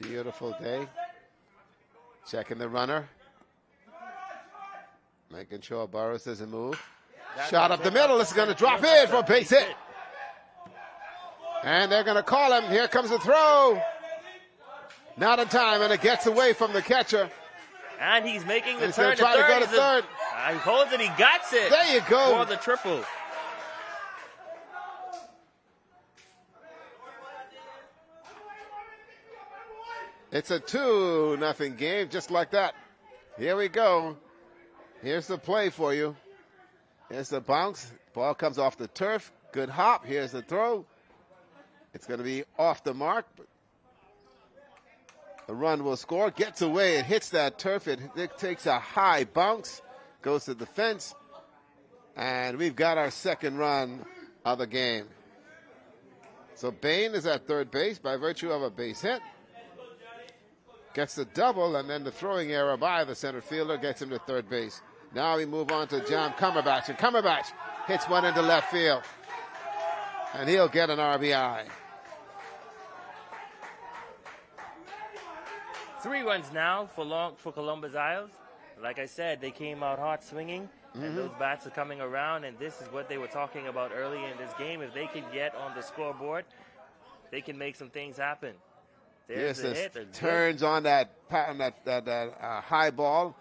Beautiful day. Checking the runner. Making sure Burris doesn't move. Shot up the middle. It's going to drop in for a base hit. And they're going to call him. Here comes the throw. Not in time, and it gets away from the catcher. And he's making the He's turn going to try to go to third. He holds it. He got it. There you go. For the triple. It's a 2-0 game, just like that. Here we go. Here's the play for you. Here's the bounce. Ball comes off the turf. Good hop. Here's the throw. It's going to be off the mark. The run will score. Gets away. It hits that turf. It takes a high bounce. Goes to the fence. And we've got our second run of the game. So Bain is at third base by virtue of a base hit. Gets the double, and then the throwing error by the center fielder gets him to third base. Now we move on to John Cumberbatch, and Cumberbatch hits one into left field. And he'll get an RBI. 3 runs now for Columbus Isles. Like I said, they came out hot swinging, and those bats are coming around, and this is what they were talking about early in this game. If they can get on the scoreboard, they can make some things happen. There's the hit. Turns on that high ball,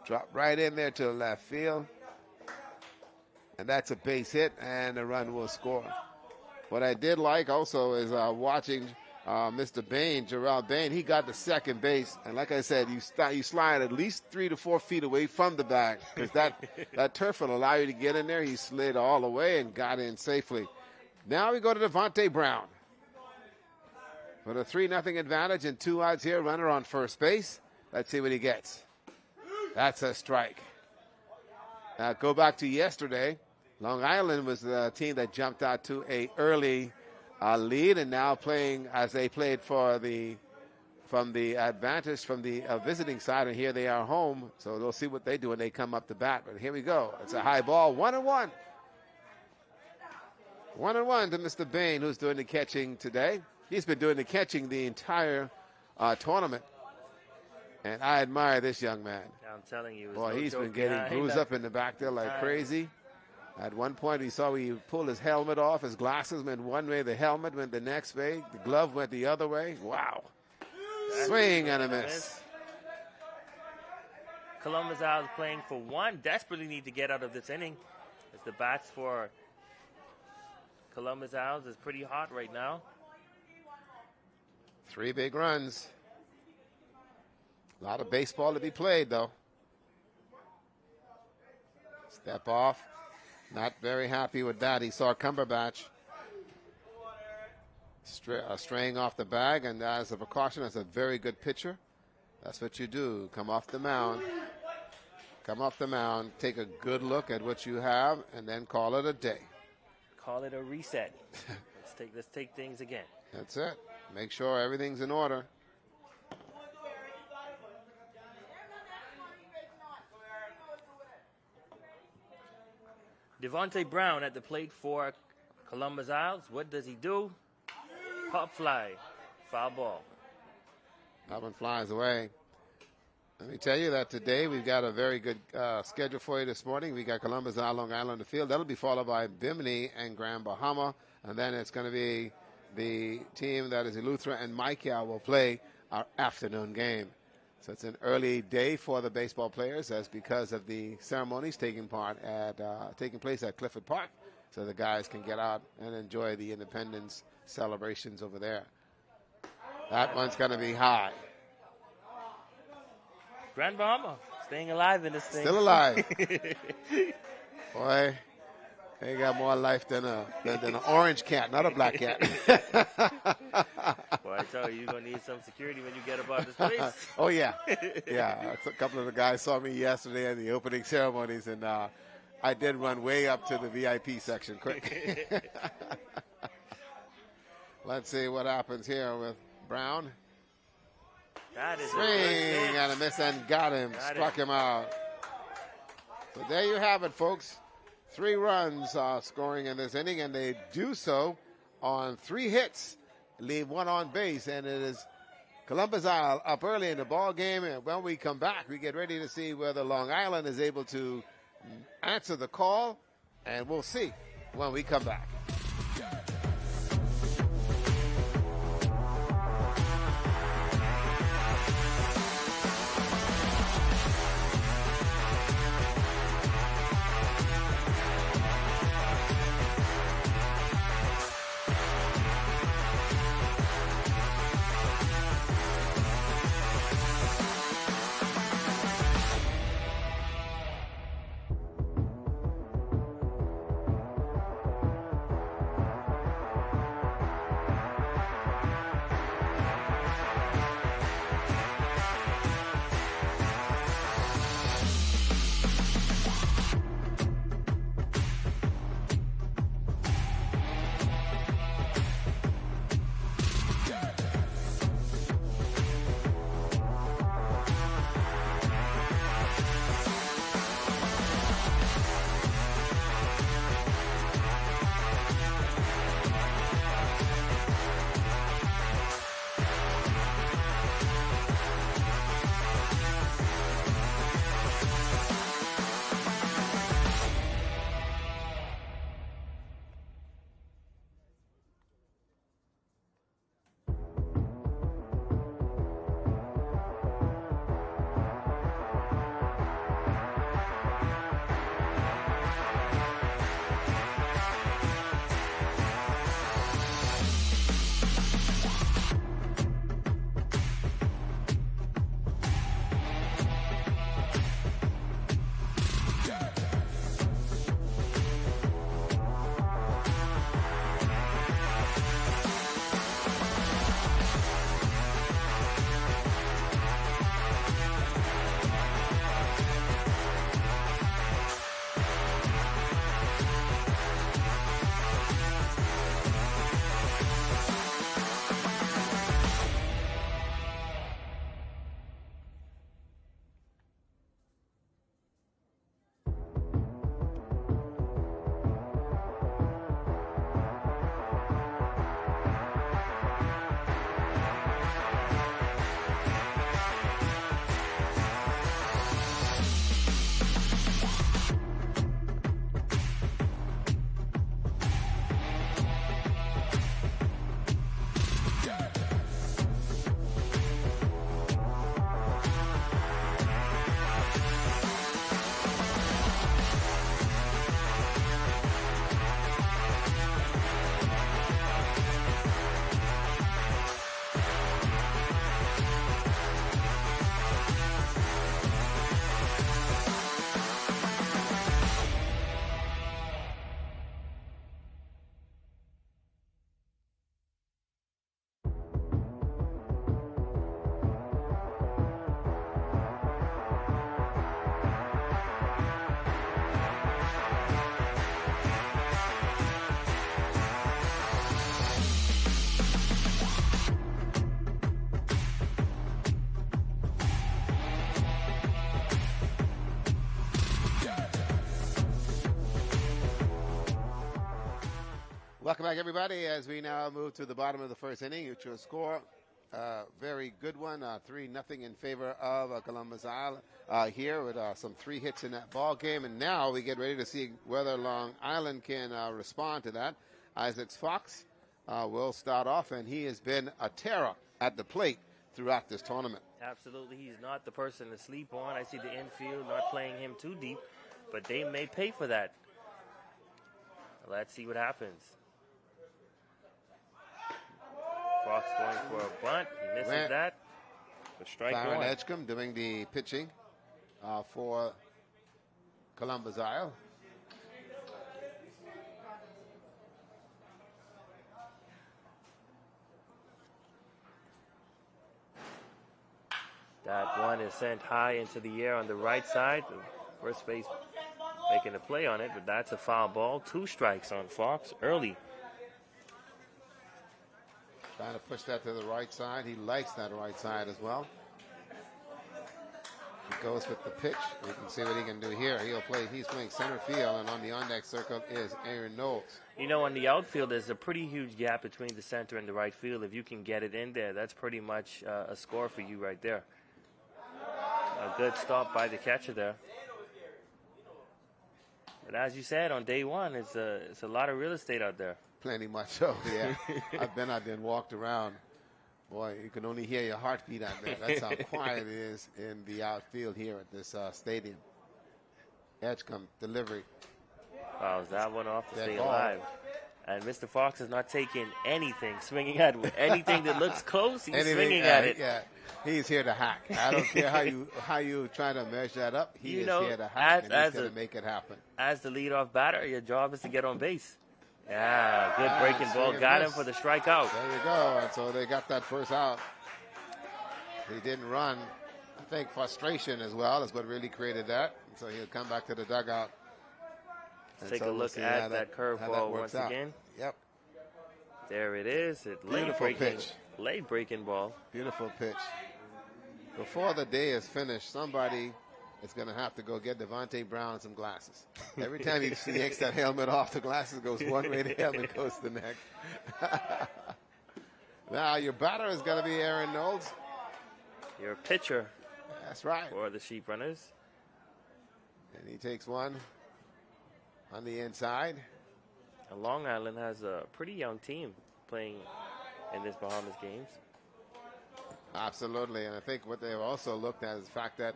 drop right in there to the left field, and that's a base hit, and the run will score. What I did like also is watching Mr. Bain, Gerald Bain. He got to second base, and like I said, you slide at least 3 to 4 feet away from the bag because that turf will allow you to get in there. He slid all the way and got in safely. Now we go to Devontae Brown. With a 3-0 advantage and 2 outs here, runner on first base. Let's see what he gets. That's a strike. Now go back to yesterday. Long Island was the team that jumped out to a early lead, and now playing as they played from the advantage from the visiting side, and here they are home. So they'll see what they do when they come up to bat. But here we go. It's a high ball, 1-1. 1-1 to Mr. Bain, who's doing the catching today. He's been doing the catching the entire tournament. And I admire this young man. I'm telling you. Boy, he's been getting bruised up in the back there like crazy. At one point, he saw he pulled his helmet off. His glasses went one way. The helmet went the next way. The glove went the other way. Wow. Swing and a miss. Columbus Isles playing for 1. Desperately need to get out of this inning. As the bats for Columbus Isles is pretty hot right now. 3 big runs. A lot of baseball to be played, though. Step off. Not very happy with that. He saw Cumberbatch straying off the bag, and as a precaution, as a very good pitcher, that's what you do. Come off the mound. Come off the mound, take a good look at what you have, and then call it a day. Call it a reset. Let's take things again. That's it. Make sure everything's in order. Devontae Brown at the plate for Columbus Isles. What does he do? Pop fly. Foul ball. That one flies away. Let me tell you that today we've got a very good schedule for you this morning. We got Columbus Isle, Long Island on the field. That'll be followed by Bimini and Grand Bahama. And then it's going to be the team that is Eleuthera and Maikia will play our afternoon game. So it's an early day for the baseball players, as because of the ceremonies taking place at Clifford Park, so the guys can get out and enjoy the independence celebrations over there. That one's going to be high. Grand Bahama staying alive in this thing. Still alive. Boy, they got more life than an orange cat, not a black cat. Boy, I tell you, you're going to need some security when you get about this place. Oh, yeah. Yeah, a couple of the guys saw me yesterday at the opening ceremonies, and I did run way up to the VIP section quick. Let's see what happens here with Brown. That is swing and a miss, and got him. Struck him out. So there you have it, folks. 3 runs scoring in this inning, and they do so on 3 hits. Leave 1 on base, and it is Columbus Isle up early in the ball game, and when we come back, we get ready to see whether Long Island is able to answer the call, and we'll see when we come back. Welcome back, everybody, as we now move to the bottom of the first inning. Mutual score, very good one, 3-0 in favor of Columbus Isle here with some 3 hits in that ball game. And now we get ready to see whether Long Island can respond to that. Isaac Fox will start off, and he has been a terror at the plate throughout this tournament. Absolutely. He's not the person to sleep on. I see the infield not playing him too deep, but they may pay for that. Let's see what happens. Fox going for a bunt. He misses that. For strike Clarence one. Edgecombe doing the pitching for Columbus Isle. That one is sent high into the air on the right side. First base making a play on it, but that's a foul ball. 2 strikes on Fox early. Trying to push that to the right side. He likes that right side as well. He goes with the pitch. We can see what he can do here. He's playing center field, and on the on-deck circle is Aaron Knowles. You know, on the outfield, there's a pretty huge gap between the center and the right field. If you can get it in there, that's pretty much a score for you right there. A good stop by the catcher there. But as you said, on day one, it's a lot of real estate out there. Plenty much so, yeah. I've been out there and walked around. Boy, you can only hear your heartbeat out there. That's how quiet it is in the outfield here at this stadium. Edgecombe delivery. Fouls that one off to stay ball. alive. And Mr. Fox is not taking anything, swinging at anything that looks close. He's swinging at it. Yeah, he's here to hack. I don't care how you try to measure that up. He is here to hack, and he's going to make it happen. As the leadoff batter, your job is to get on base. Yeah, good breaking ball. Got him for the strikeout. There you go. And so they got that first out. He didn't run. I think frustration as well is what really created that. And so he'll come back to the dugout. Let's take a look at that curveball once again. Yep. There it is. Late breaking ball. Beautiful pitch. Before the day is finished, somebody is going to have to go get Devontae Brown some glasses. Every time he yanks that helmet off, the glasses goes one way, the helmet goes the next. Now your batter is going to be Aaron Knowles. Your pitcher. That's right. For the Sheep Runners. And he takes one on the inside. And Long Island has a pretty young team playing in this Bahamas games. Absolutely, and I think what they've also looked at is the fact that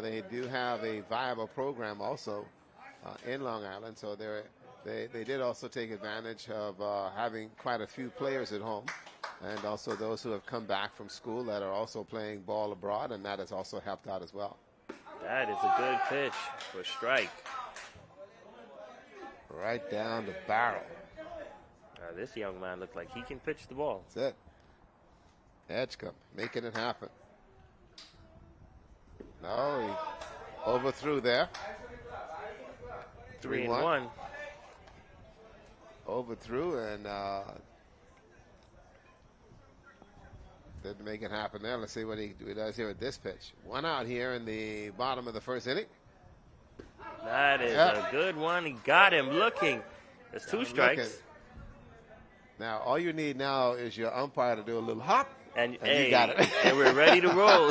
they do have a viable program also in Long Island. So they did also take advantage of having quite a few players at home, and also those who have come back from school that are also playing ball abroad, and that has also helped out as well. That is a good pitch for strike. Right down the barrel. This young man looks like he can pitch the ball. That's it. Edgecombe making it happen. No, he overthrew there. 3-1. Overthrew and didn't make it happen there. Let's see what he does here with this pitch. One out here in the bottom of the first inning. That is a good one. He got him looking. There's two strikes. Now, all you need now is your umpire to do a little hop. And you got it. And we're ready to roll.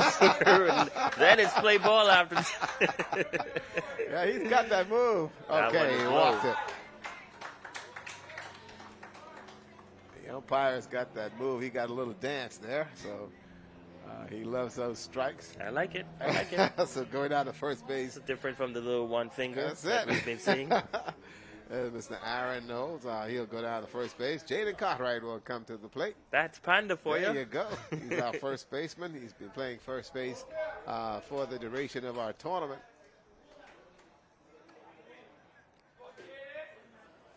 Then it's play ball after. Yeah, he's got that move. Okay, he walked it. The umpire's got that move. He got a little dance there. So he loves those strikes. I like it. I like it. So going down to first base. It's different from the little one finger that we've been seeing. Mr. Aaron Knowles, he'll go down to first base. Jaden Cartwright will come to the plate. That's Panda for you. There you go. He's our first baseman. He's been playing first base for the duration of our tournament.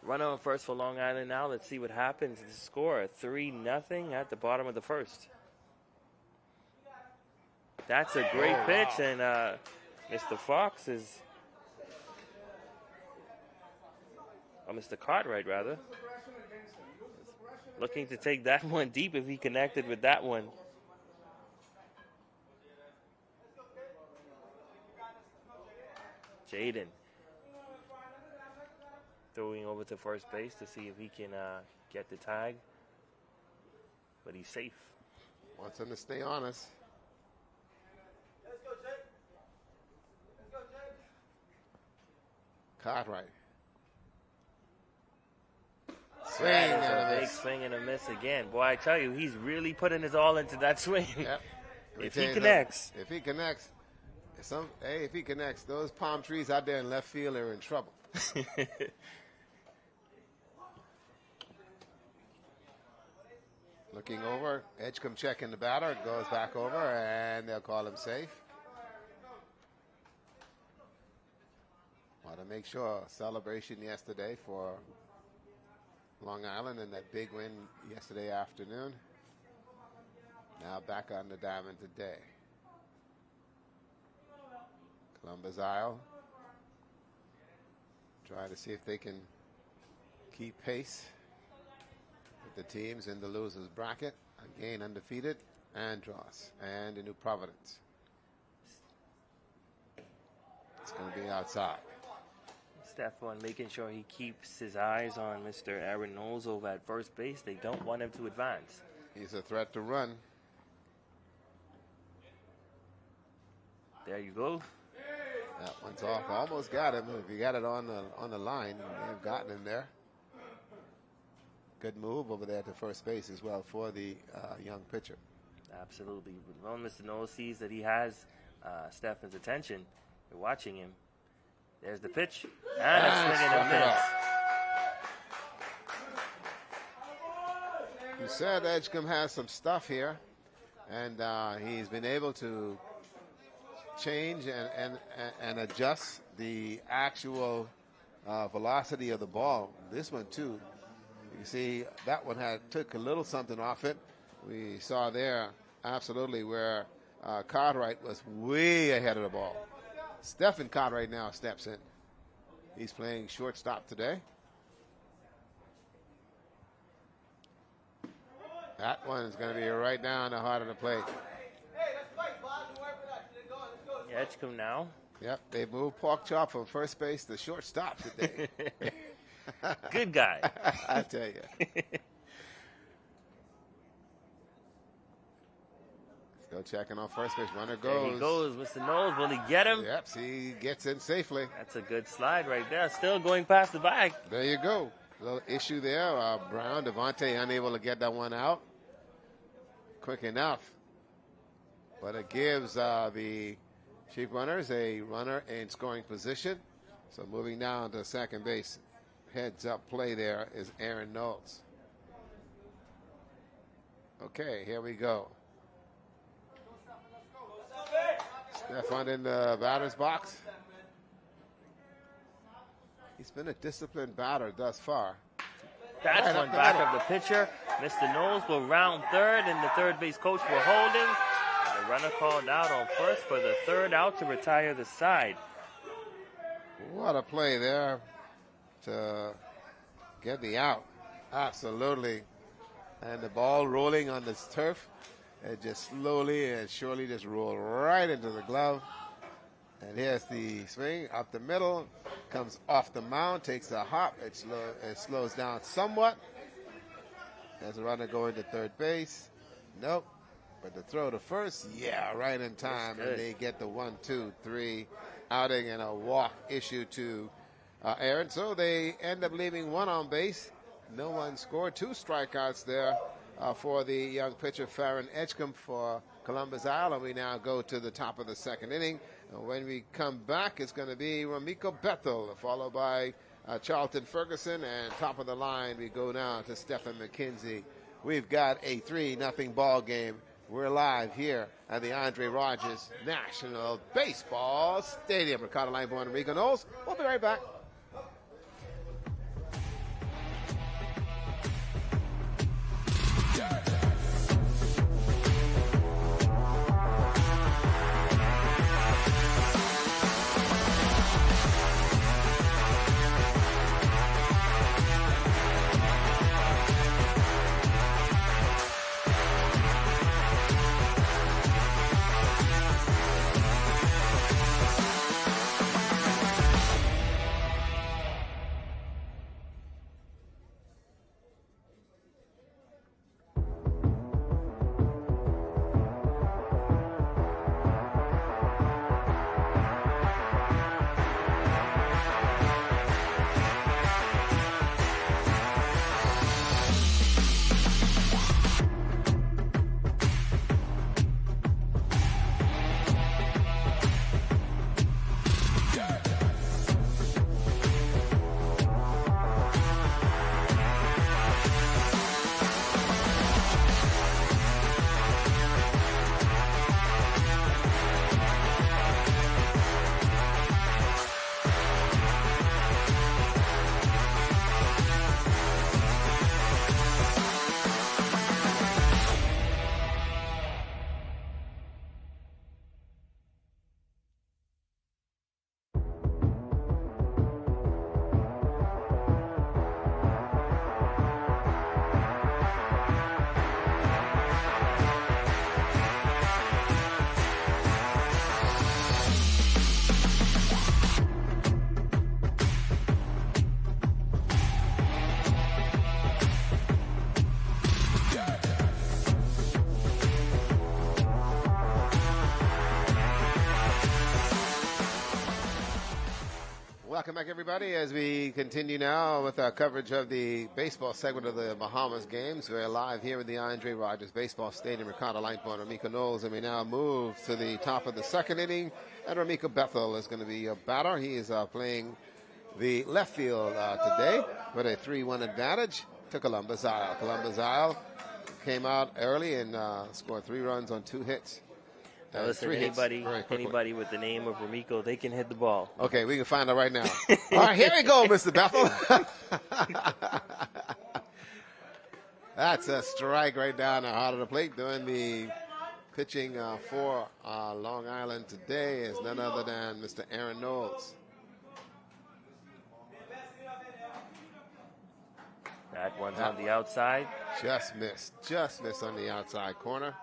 Runner on first for Long Island now. Let's see what happens. The score, 3-0 at the bottom of the first. That's a great pitch, and Mr. Fox is... Mr. Cartwright, rather. Looking to take that one deep if he connected with that one. Jaden throwing over to first base to see if he can get the tag. But he's safe. Wants him to stay honest. Cartwright. Swing and a big swing and a miss again. Boy, I tell you, he's really putting his all into that swing. Yep. If he connects. If he connects, if he connects, those palm trees out there in left field are in trouble. Looking over, Edgecombe checking the batter, goes back over, and they'll call him safe. Want to make sure celebration yesterday for Long Island and that big win yesterday afternoon. Now back on the diamond today. Columbus Isle trying to see if they can keep pace with the teams in the losers bracket. Again, undefeated, Andros and the New Providence. It's going to be outside. Stephon making sure he keeps his eyes on Mr. Aaron Knowles over at first base. They don't want him to advance. He's a threat to run. There you go. That one's off. Almost got him. If you got it on the line, you've gotten him there. Good move over there to first base as well for the young pitcher. Absolutely. When Mr. Knowles sees that he has Stephon's attention, you're watching him. There's the pitch. And a swing and a miss. You said Edgecombe has some stuff here, and he's been able to change and adjust the actual velocity of the ball. This one too. You see that one took a little something off it. We saw there absolutely where Cartwright was way ahead of the ball. Stephen Cartwright now steps in. He's playing shortstop today. That one is going to be right down the heart of the plate. Edgecombe now. Yep, they moved Pork Chop from first base to shortstop today. Good guy. I tell you. Still checking on first base. Runner goes. There he goes. Mr. Knowles, will he get him? Yep, he gets in safely. That's a good slide right there. Still going past the bag. There you go. Little issue there. Brown, Devontae unable to get that one out quick enough. But it gives the Chief Runners a runner in scoring position. So moving down to second base. Heads up play there is Aaron Knowles. Okay, here we go. Stephon in the batter's box. He's been a disciplined batter thus far. That's Right one up the back middle. of the pitcher. Mr. Knowles will round third, and the third base coach will holding. The runner called out on first for the third out to retire the side. What a play there to get the out. Absolutely. And the ball rolling on this turf. It just slowly and surely just rolled right into the glove. And here's the swing up the middle. Comes off the mound, takes a hop. It slows down somewhat. There's a runner going to third base. Nope. But the throw to first, yeah, right in time. And they get the 1-2-3 outing and a walk issue to Aaron. So they end up leaving one on base. No one scored. 2 strikeouts there for the young pitcher Farron Edgecombe for Columbus Isle. And we now go to the top of the second inning. And when we come back, it's going to be Ramiko Bethel, followed by Charlton Ferguson. And top of the line, we go now to Stephen McKenzie. We've got a 3-0 ball game. We're live here at the Andre Rogers National Baseball Stadium. Ricardo Lineborn and Rico Knowles. We'll be right back. welcome back, everybody, as we continue now with our coverage of the baseball segment of the Bahamas games. We're live here at the Andre Rogers Baseball Stadium. Ricardo Lightbone, Ramiko Knowles, and we now move to the top of the second inning. And Ramiko Bethel is going to be a batter. He is playing the left field today with a 3-1 advantage to Columbus Isle. Columbus Isle came out early and scored 3 runs on 2 hits. Now listen, anybody with the name of Ramiko, they can hit the ball. Okay, we can find out right now. All right, here we go, Mr. Bethel. That's a strike right down the heart of the plate. Doing the pitching for Long Island today is none other than Mr. Aaron Knowles. That one's on the outside. Just missed on the outside corner.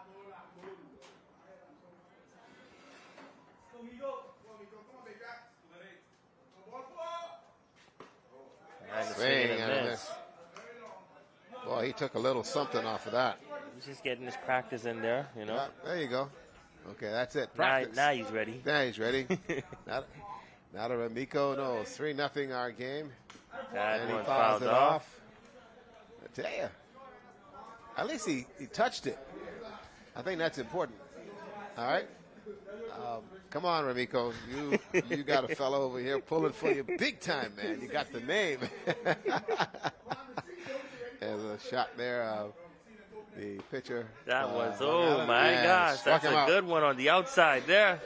Swing and a miss. Boy, he took a little something off of that. He's just getting his practice in there, you know. There you go. Okay, that's it. Practice. Now he's ready. Now he's ready. Not a Ramiko Knowles. 3-0 our game. That and one he fouls fouled it off. I tell you, at least he touched it. I think that's important. All right. Come on, Ramiko. You got a fellow over here pulling for you big time, man. You got the name. There's a shot there of the pitcher. That was, oh my gosh, that's a good one on the outside there.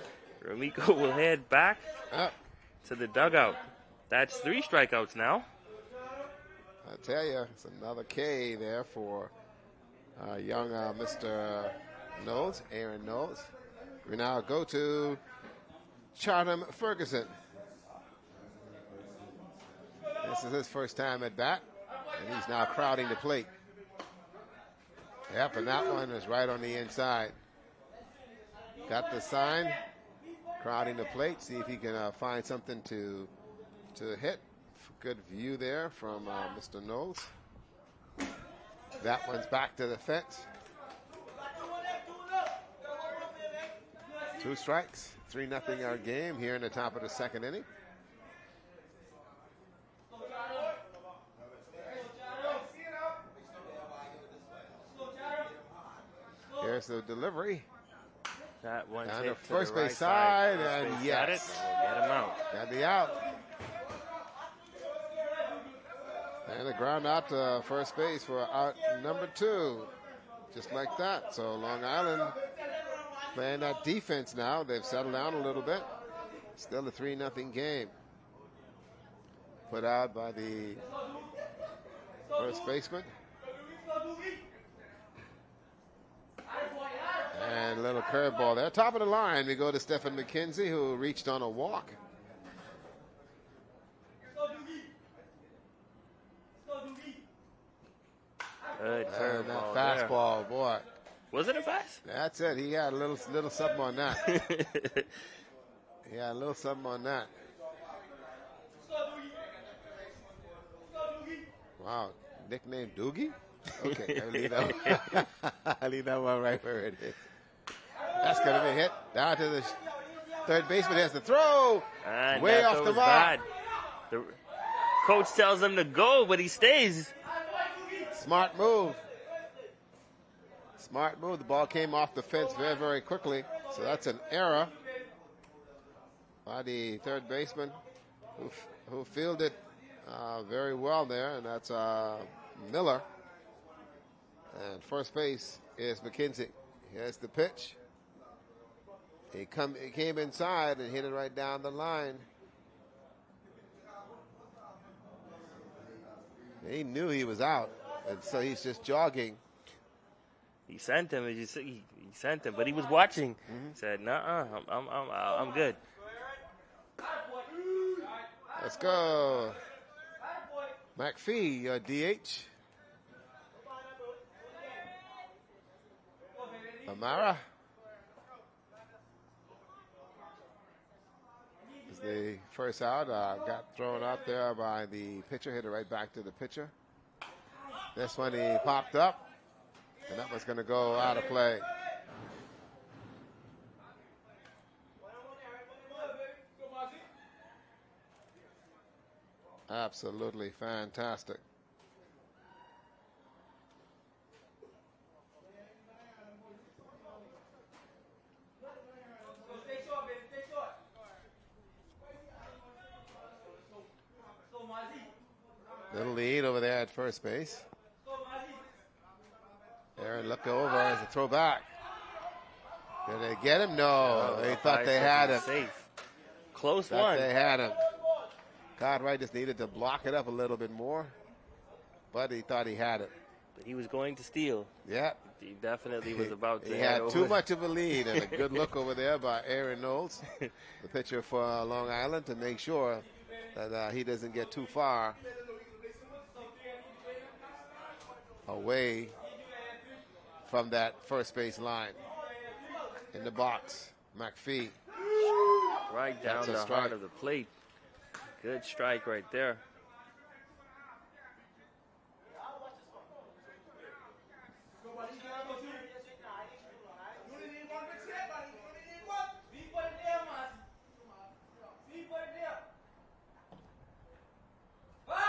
Ramiko will head back to the dugout. That's 3 strikeouts now. I tell you, it's another K there for young Mr. Knowles, Aaron Knowles. We now go to Chatham Ferguson. This is his first time at bat, and he's now crowding the plate. Yep, and that one is right on the inside. Got the sign, crowding the plate, see if he can find something to hit. Good view there from Mr. Knowles. That one's back to the fence. 2 strikes, 3-0 our game here in the top of the second inning. Here's the delivery. That one's down hit the to first the right base side, First and base yes, got it. We'll get him out. Got the out. And a ground out to first base for out number 2. Just like that. So Long Island playing that defense now. They've settled down a little bit. Still a 3-0 game. Put out by the first baseman. And a little curveball there. Top of the line, we go to Stephen McKenzie, who reached on a walk. Good And that curveball fastball, boy. Was it a fast? That's it. He had a little something on that. He had a little something on that. Wow. Nickname Doogie? Okay, I'll leave that one. I'll leave that one right where it is. That's going to be hit. Down to the third baseman. Has to throw. And way off the mark. Bad. The coach tells him to go, but he stays. Smart move. Smart move. The ball came off the fence very, very quickly. So that's an error by the third baseman who fielded very well there, and that's Miller. And first base is McKenzie. Here's the pitch. He came inside and hit it right down the line. He knew he was out, and so he's just jogging. He sent him. He sent him, but he was watching. Mm-hmm. He said, "Nuh-uh, I'm good." Let's go. McPhee, your DH. Amara is the first out. Got thrown out there by the pitcher. Hit it right back to the pitcher. This one he popped up, and that was going to go out of play. Absolutely fantastic. Little lead over there at first base. Aaron look over as a throw back. Did they get him? No. They thought they had him. Safe. Close Thought one. they had him. Cartwright just needed to block it up a little bit more, but he thought he had it. But he was going to steal. Yeah. He definitely was about to. He had too much of a lead, and a good look over there by Aaron Knowles, the pitcher for Long Island, to make sure that he doesn't get too far away from that first base line. In the box, McPhee. Right down the heart of the plate. Good strike right there.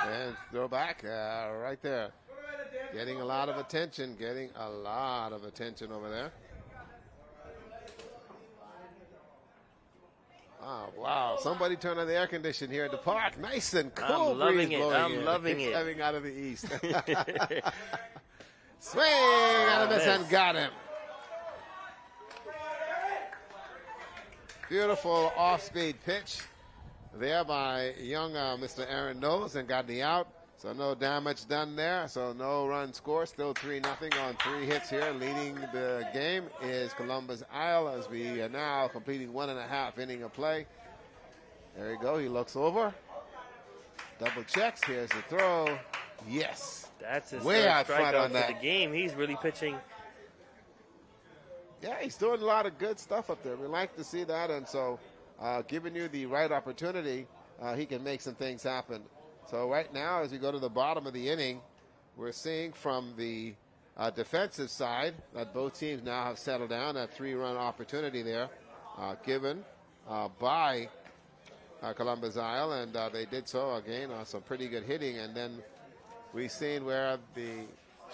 And throw back right there. Getting a lot of attention, over there. Oh, wow. Somebody turn on the air conditioning here at the park. Nice and cool. I'm loving breeze it. blowing I'm loving it. Coming out of the east. Swing out of this and got him. Beautiful off-speed pitch there by young Mr. Aaron Knowles, and got the out. So no damage done there. So no run score. Still 3-0 on 3 hits here. Leading the game is Columbus Isle as we are now completing 1.5 inning of play. There you go. He looks over. Double checks. Here's the throw. Yes. That's his way out front on for that. the game. He's really pitching. Yeah, he's doing a lot of good stuff up there. We like to see that, and so giving you the right opportunity, he can make some things happen. So right now, as we go to the bottom of the inning, we're seeing from the defensive side that both teams now have settled down. A 3-run opportunity there given by Columbus Isle, and they did so again on some pretty good hitting. And then we've seen where the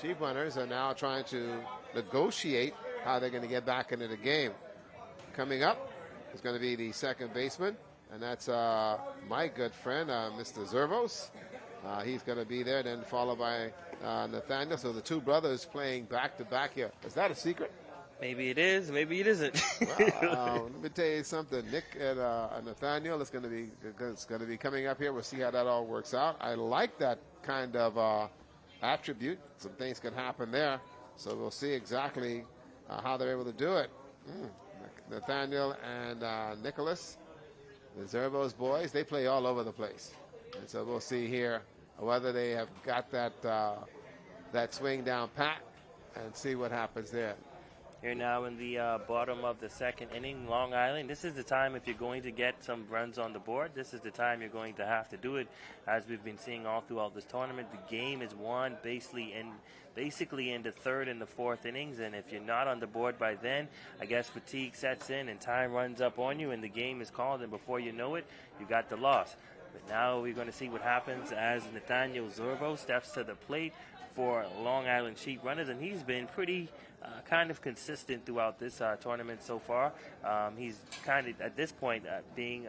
Sheep Runners are now trying to negotiate how they're going to get back into the game. Coming up is going to be the second baseman, and that's my good friend, Mr. Zervos. He's going to be there, then followed by Nathaniel. So the two brothers playing back-to-back here. Is that a secret? Maybe it is, maybe it isn't. Well, let me tell you something. Nick and Nathaniel is going to be coming up here. We'll see how that all works out. I like that kind of attribute. Some things can happen there. So we'll see exactly how they're able to do it. Nathaniel and Nicholas, the Zervos boys, they play all over the place. And so we'll see here whether they have got that swing down pat and see what happens there. Here now in the bottom of the second inning, Long Island. This is the time if you're going to get some runs on the board. This is the time you're going to have to do it. As we've been seeing all throughout this tournament, the game is won basically in the third and the fourth innings. And if you're not on the board by then, I guess fatigue sets in and time runs up on you and the game is called. And before you know it, you got the loss. But now we're going to see what happens as Nathaniel Zervo steps to the plate for Long Island Sheep Runners. And he's been pretty kind of consistent throughout this tournament so far. He's kind of, at this point, being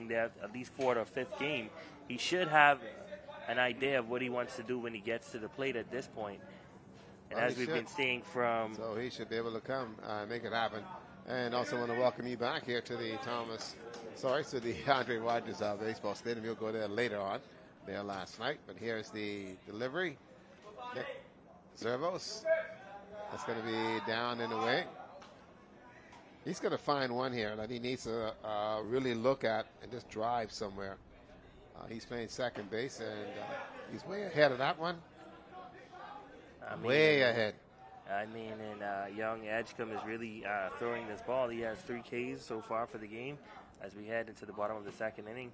there at least fourth or fifth game, he should have an idea of what he wants to do when he gets to the plate at this point. And as we've been seeing from... So he should be able to come make it happen. And also want to welcome you back here to the Andre Rogers Baseball Stadium. You'll go there later on, there last night. But here's the delivery. Nick Zervos. That's going to be down and away. He's going to find one here that he needs to really look at and just drive somewhere. He's playing second base, and he's way ahead of that one. Way ahead. I mean, and young Edgecombe is really throwing this ball. He has 3 Ks so far for the game as we head into the bottom of the second inning.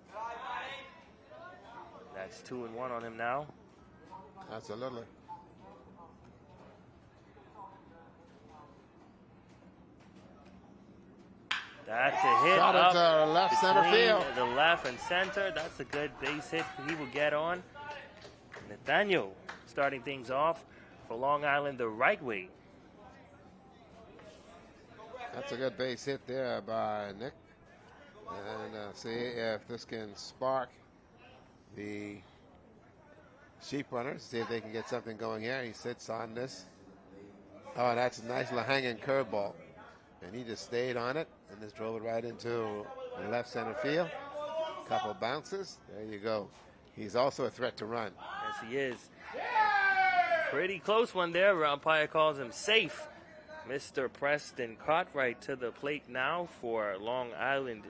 That's 2-1 on him now. Absolutely. That's a hit Shot up into left center between field. the left and center. That's a good base hit he will get on. Nathaniel starting things off for Long Island the right way. That's a good base hit there by Nick. And see if this can spark the sheep runners. See if they can get something going here. He sits on this. Oh, that's a nice little hanging curveball. And he just stayed on it and just drove it right into the left center field. Couple bounces. There you go. He's also a threat to run. Yes, he is. Pretty close one there. Umpire calls him safe. Mr. Preston Cartwright to the plate now for Long Island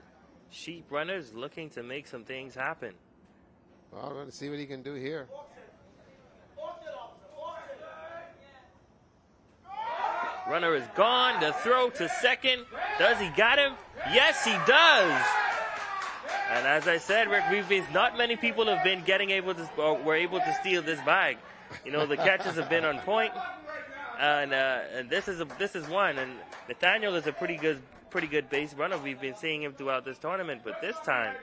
sheep runners, looking to make some things happen. Well, I'm going to see what he can do here. Runner is gone. The throw to second. Does he got him? Yes, he does. And as I said, Rick, not many people have been were able to steal this bag. You know, the catches have been on point, and this is one. And Nathaniel is a pretty good base runner. We've been seeing him throughout this tournament, but this time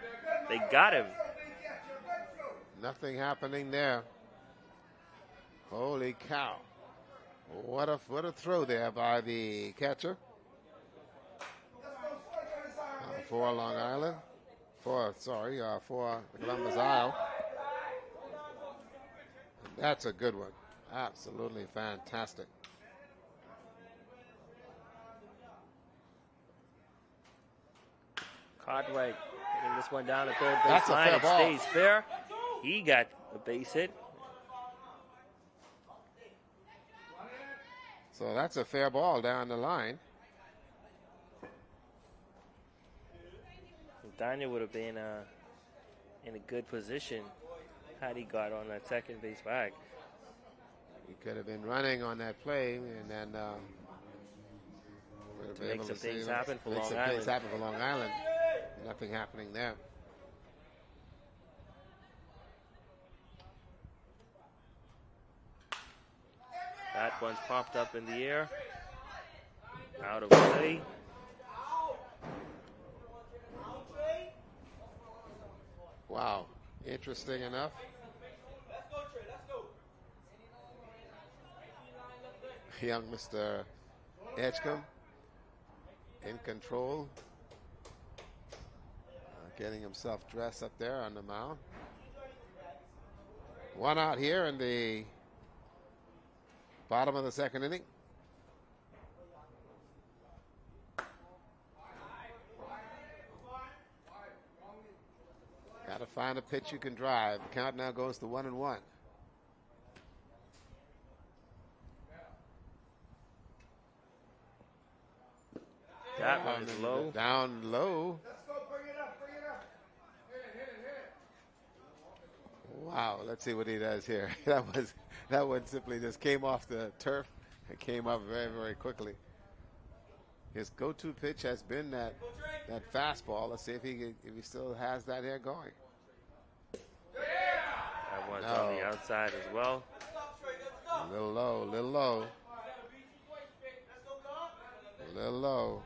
they got him. Nothing happening there. Holy cow! What a throw there by the catcher for Long Island. For Columbus Isle. That's a good one. Absolutely fantastic. Cartwright getting this one down the third base That's line. a fair ball. Stays fair. He got a base hit. So that's a fair ball down the line. Daniel would have been in a good position had he got on that second base bag. He could have been running on that play and then To make some things happen for Long Island. Nothing happening there. That one's popped up in the air. Out of play. Wow, interesting enough. Young Mr. Edgecombe in control. Getting himself dressed up there on the mound. One out here in the bottom of the second inning. Got to find a pitch you can drive. The count now goes to 1-1. That one is low. Down low. Wow, let's see what he does here. That one simply just came off the turf and came up very, very quickly. His go-to pitch has been that fastball. Let's see if he still has that here going. That one's on the outside as well. A little low, little low. A little low.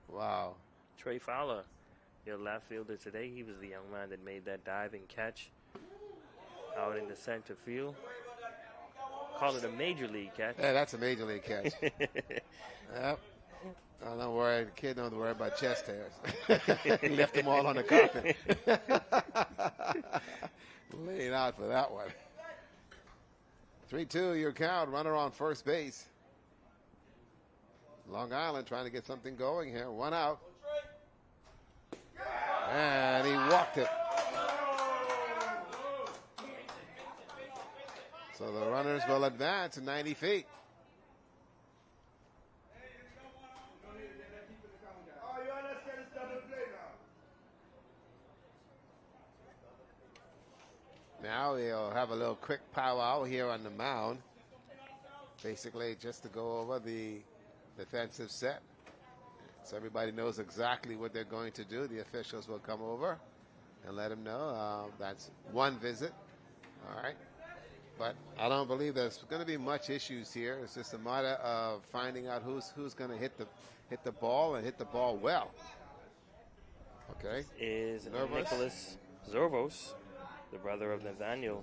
Wow. Trey Fowler, your left fielder today, he was the young man that made that diving catch out in the center field. Call it a major league catch. Yeah, that's a major league catch. Yep. Don't worry, the kid don't worry about chest hairs. He left them all on the carpet. Laid out for that one. 3-2, your count. Runner on first base. Long Island trying to get something going here. One out. And he walked it. So the runners will advance 90 feet. Now he'll have a little quick powwow here on the mound. Basically just to go over the defensive set. So everybody knows exactly what they're going to do. The officials will come over and let them know that's one visit. All right. But I don't believe there's going to be much issues here. It's just a matter of finding out who's going to hit the ball and hit the ball well. Okay. Is Nervous? Nicholas Zorvos, the brother of Nathaniel,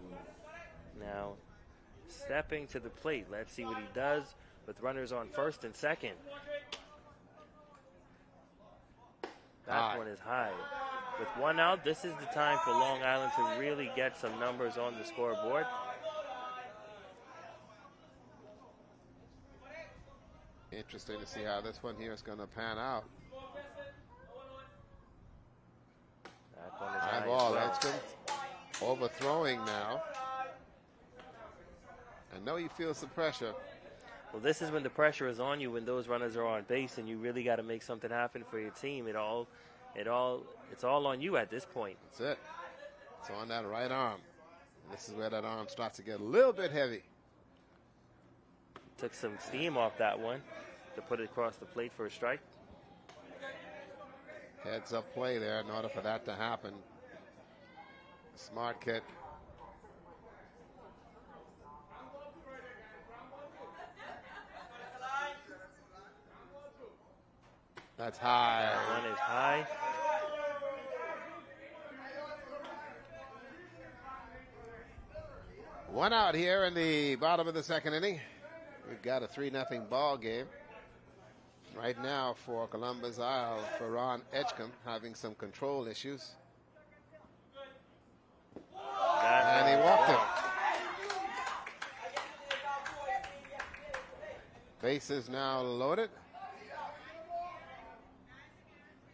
now stepping to the plate. Let's see what he does with runners on first and second. That one is high. With one out, this is the time for Long Island to really get some numbers on the scoreboard. Interesting to see how this one here is going to pan out. That one is High high ball, as well. Edgecombe overthrowing now. I know he feels the pressure. Well, this is when the pressure is on you when those runners are on base, and you really got to make something happen for your team. It's all on you at this point. That's it. It's on that right arm. This is where that arm starts to get a little bit heavy. Took some steam off that one to put it across the plate for a strike. Heads up play there in order for that to happen. Smart kid. That's high. That one is high. One out here in the bottom of the second inning. We've got a 3-0 ball game. Right now for Columbus Isle, for Ron Edgecombe, having some control issues. And he walked him. Bases now loaded.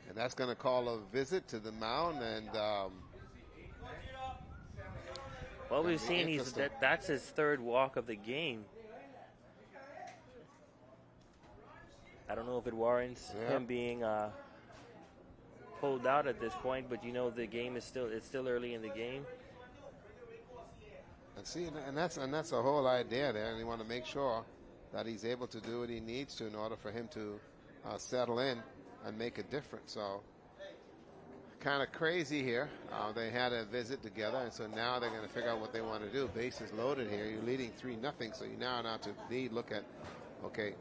And that's going to call a visit to the mound. And what we've seen is that's his third walk of the game. I don't know if it warrants him being pulled out at this point, but you know the game is still early in the game. And see, and that's the whole idea there. And you want to make sure that he's able to do what he needs to in order for him to settle in and make a difference. So kind of crazy here. They had a visit together, and so now they're going to figure out what they want to do. Bases loaded here. You're leading 3-0, so you now to look at, okay,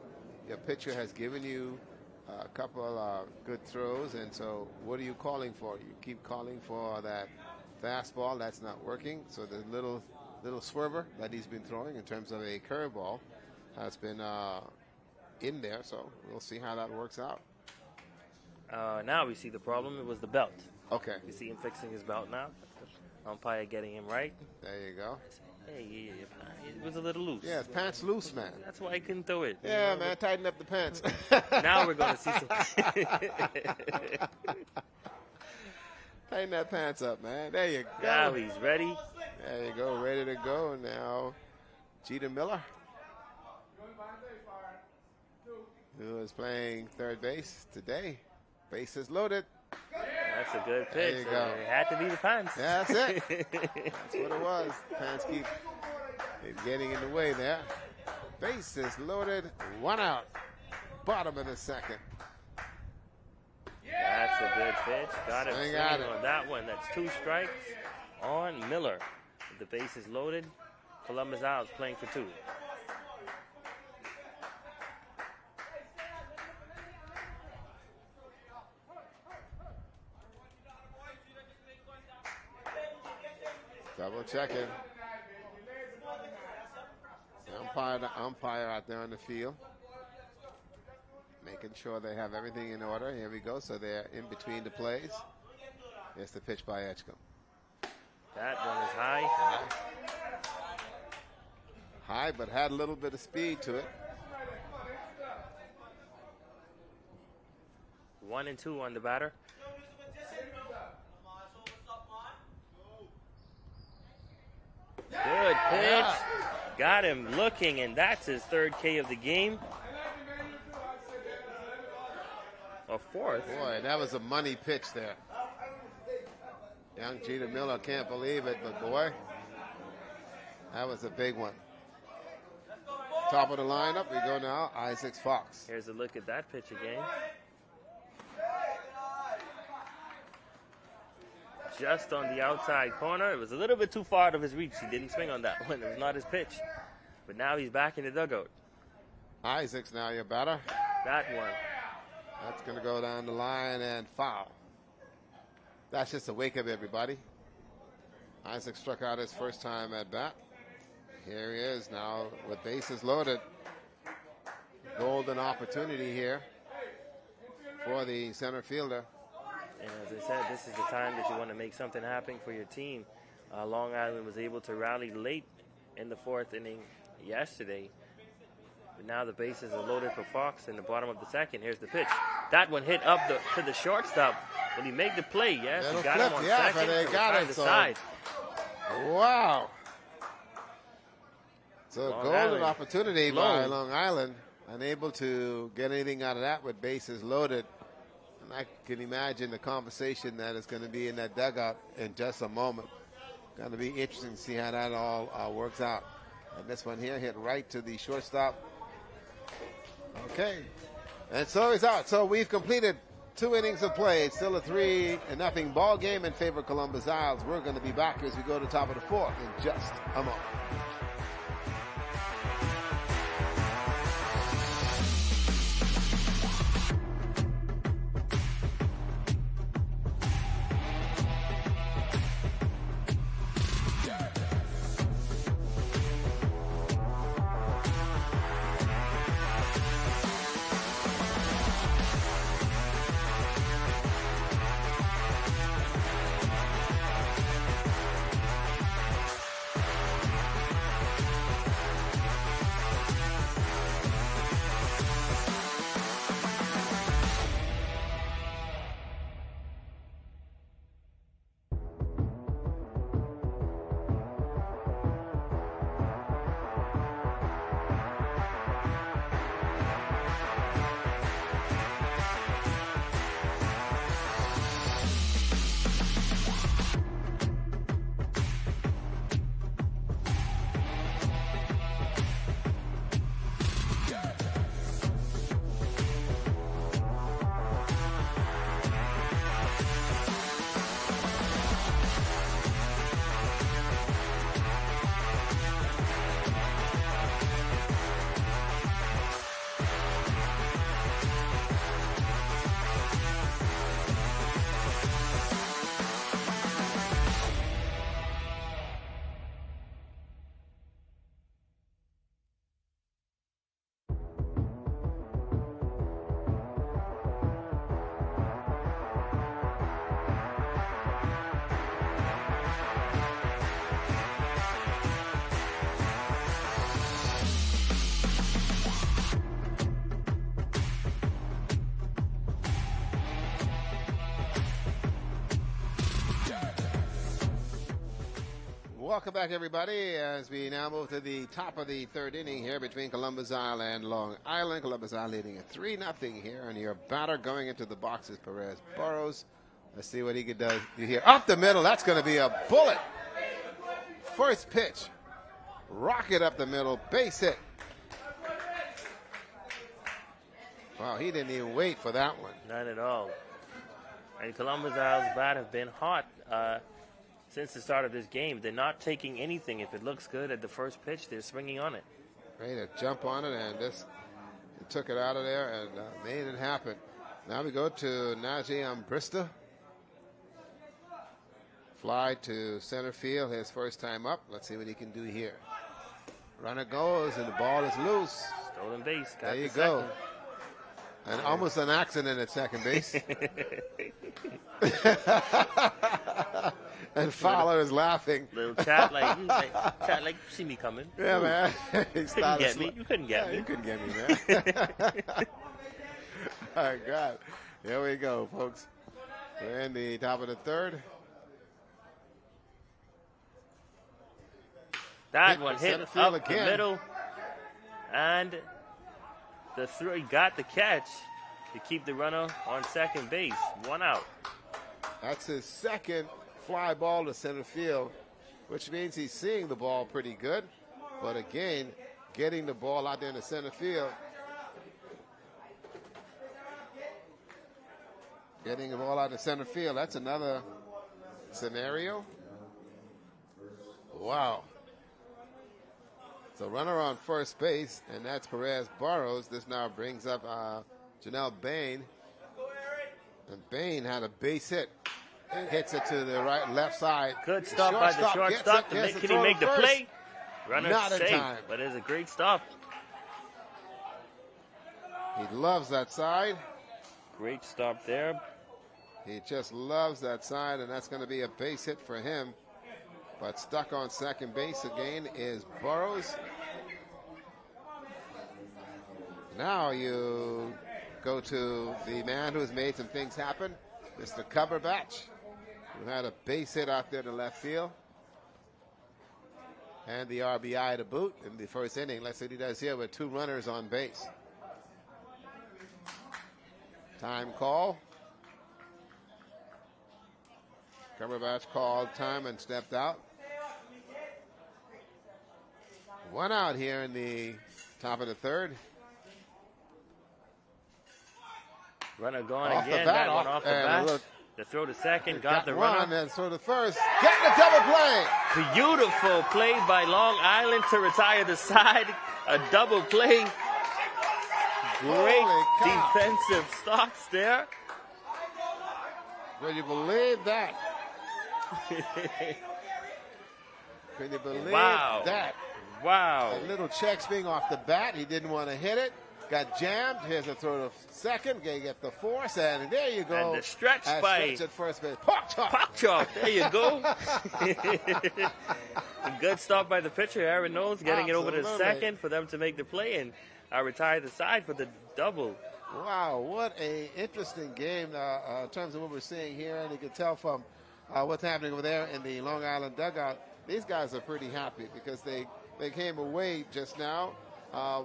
your pitcher has given you a couple good throws, and so what are you calling for? You keep calling for that fastball. That's not working. So the little swerver that he's been throwing in terms of a curveball has been in there. So we'll see how that works out. Now we see the problem. It was the belt. Okay. You see him fixing his belt now. Umpire getting him right. There you go. Hey, it was a little loose. Yeah, his pants loose, man. That's why I couldn't throw it. Yeah, you know, man, tighten up the pants. Now we're going to see some. Tighten that pants up, man. There you go. Now he's ready. There you go, ready to go. Now, Jeter Miller, who is playing third base today. Bases loaded. That's a good pitch. There you go. It had to be the pants. Yeah, that's it. That's what it was. Pants keep getting in the way there. Bases loaded. One out. Bottom of the second. That's a good pitch. Got him Swing swinging at it. on that one. That's 2 strikes on Miller. The bases loaded. Columbus Isles playing for 2. Double checking. The umpire out there on the field. Making sure they have everything in order. Here we go. So they're in between the plays. Here's the pitch by Edgecombe. That one is high. High, but had a little bit of speed to it. 1 and 2 on the batter. Good pitch. Yeah. Got him looking, and that's his 3rd K of the game. A 4th. Boy, that was a money pitch there. Young Jeter Miller can't believe it, but boy, that was a big one. Top of the lineup, we go now, Isaac Fox. Here's a look at that pitch again. just on the outside corner. It was a little bit too far out of his reach. He didn't swing on that one. It was not his pitch. But now he's back in the dugout. Isaacs now your batter. That one. That's going to go down the line and foul. That's just a wake-up, everybody. Isaac struck out his first time at bat. Here he is now with bases loaded. Golden opportunity here for the center fielder. And as I said, this is the time that you want to make something happen for your team. Long Island was able to rally late in the fourth inning yesterday. But now the bases are loaded for Fox in the bottom of the second. Here's the pitch. That one hit up to the shortstop. Will he make the play? Yes, he got him on second. But they got it. Side. Wow. So a golden opportunity by Long Island. Unable to get anything out of that with bases loaded. And I can imagine the conversation that is going to be in that dugout in just a moment. Going to be interesting to see how that all works out. And this one here hit right to the shortstop. Okay. And so he's out. So we've completed 2 innings of play. It's still a 3-0 ball game in favor of Columbus Isles. We're going to be back as we go to the top of the fourth in just a moment. Welcome back, everybody, as we now move to the top of the third inning here between Columbus Isle and Long Island. Columbus Isle leading at 3-0 here, and your batter going into the box is Perez Burrows. Let's see what he can do here. Up the middle, that's going to be a bullet. First pitch, rocket up the middle, base hit. Wow, he didn't even wait for that one. Not at all. And Columbus Isle's bat have been hot since the start of this game. They're not taking anything. If it looks good at the first pitch, they're swinging on it. Ready to jump on it, and this took it out of there and made it happen. Now we go to Najee Ambrista. Fly to center field, his first time up. Let's see what he can do here. Runner goes, and the ball is loose. Stolen base. There you go. And almost an accident at second base. And Fowler is laughing. Little chat like, see me coming. Yeah, man. You couldn't get me. You couldn't get me. You couldn't get me, man. Oh, God. Here we go, folks. We're in the top of the third. That one hit up the middle. And the three got the catch to keep the runner on second base. 1 out. That's his second fly ball to center field, which means he's seeing the ball pretty good. But again, getting the ball out there in the center field. Getting the ball out to center field, that's another scenario. Wow. So runner on first base, and that's Perez Burrows. This now brings up Janelle Bain. And Bain had a base hit. Hits it to the left side. Good stop by the shortstop. Can he make the play? Runner Not in safe, time. but it's a great stop. He loves that side. Great stop there. He just loves that side, and that's going to be a base hit for him. But stuck on second base again is Burrows. Now you go to the man who has made some things happen, Mr. Cumberbatch, who had a base hit out there to left field. And the RBI to boot in the first inning. Let's see what he does here with 2 runners on base. Time call. Cumberbatch called time and stepped out. 1 out here in the top of the third. Runner going Off again. the bat, That one off the bat. look, The throw to second. Got the one, runner. and throw to first. Getting a double play. Beautiful play by Long Island to retire the side. A double play. Great Holy cow. defensive stops there. Will you believe that? Can you believe Wow. that? Wow. A little check swing off the bat. He didn't want to hit it. Got jammed. Here's a throw to second. Gonna get the force, and there you go. And the stretch by Stretch at first base. Pop chop. Pop chop. There you go. A good stop by the pitcher, Aaron Knowles, getting it over to Absolutely. second for them to make the play and retire the side for the double. Wow, what a interesting game in terms of what we're seeing here, and you can tell from what's happening over there in the Long Island dugout. These guys are pretty happy because they came away just now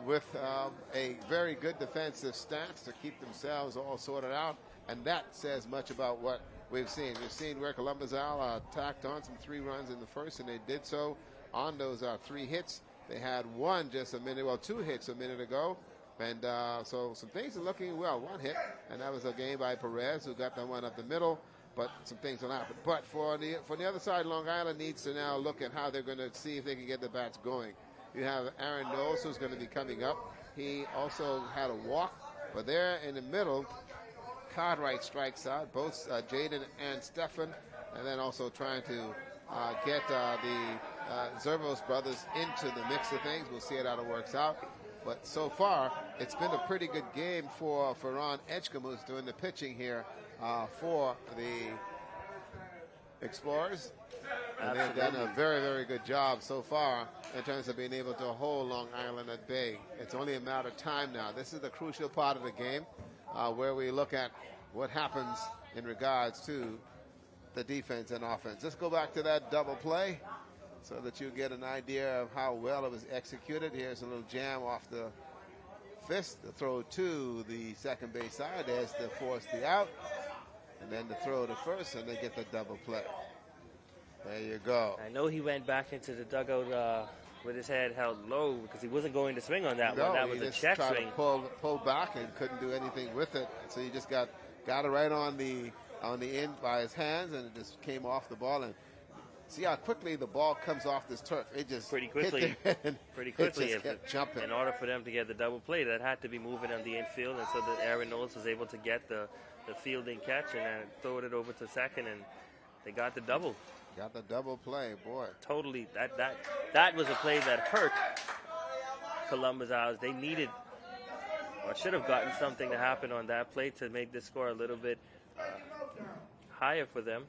with a very good defensive stance to keep themselves all sorted out, and that says much about what we've seen. We've seen where Columbus Al tacked on some 3 runs in the first, and they did so on those 3 hits. They had 2 hits a minute ago. And so some things are looking well. 1 hit, and that was a game by Perez, who got that one up the middle. But some things will happen. But for the other side, Long Island needs to now look at how they're going to see if they can get the bats going. You have Aaron Knowles, who's going to be coming up. He also had a walk. But there in the middle, Cartwright strikes out, both Jaden and Stefan. And then also trying to get the Zervos brothers into the mix of things. We'll see how it works out. But so far, it's been a pretty good game for Ron Edgecombe, who's doing the pitching here for the Explorers. And they've done a very, very good job so far in terms of being able to hold Long Island at bay. It's only a matter of time now. This is the crucial part of the game where we look at what happens in regards to the defense and offense. Let's go back to that double play so that you get an idea of how well it was executed. Here's a little jam off the fist. The throw to the second base side. There's the force the out. And then the throw to first, and they get the double play. There you go. I know he went back into the dugout with his head held low because he wasn't going to swing on that one. That was a check tried swing. to pull back and couldn't do anything with it. So he just got it right on the end by his hands, and it just came off the ball. And see how quickly the ball comes off this turf. It just Pretty quickly. Pretty quickly. It just kept jumping. In order for them to get the double play, that had to be moving on the infield, and so that Aaron Knowles was able to get the fielding catch and then throw it over to second, and they got the double. Got the double play, boy. Totally. That was a play that hurt Columbus Owls. They needed or should have gotten something to happen on that play to make the score a little bit higher for them.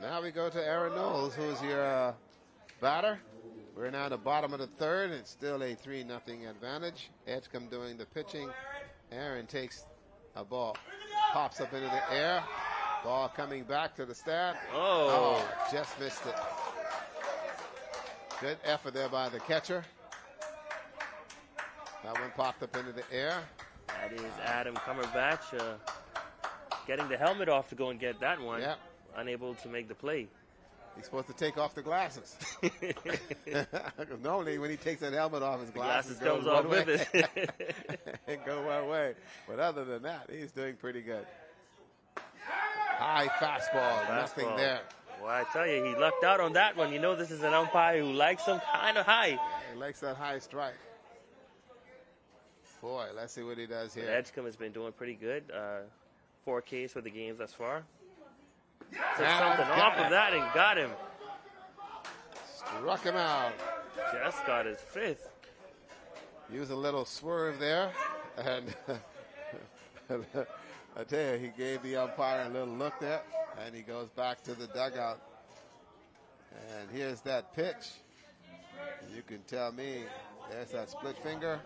Now we go to Aaron Knowles, who's your batter. We're now at the bottom of the third. It's still a 3-0 advantage. Edgecombe doing the pitching. Aaron takes a ball, pops up into the air. Ball coming back to the stand. Oh, just missed it. Good effort there by the catcher. That one popped up into the air. That is Adam Cumberbatch getting the helmet off to go and get that one. Yep. Unable to make the play. He's supposed to take off the glasses. Normally, when he takes that helmet off, his glasses comes off with it. And go one way. But other than that, he's doing pretty good. High fastball, nothing there. Well, I tell you, he lucked out on that one. You know this is an umpire who likes him kind of high. He likes that high strike. Boy, let's see what he does here. Edgecombe has been doing pretty good. 4 Ks for the games thus far. Took something off of that and got him. Struck him out. Just got his 5th. Use a little swerve there. And I tell you, he gave the umpire a little look there. And he goes back to the dugout. And here's that pitch. You can tell me, there's that split finger.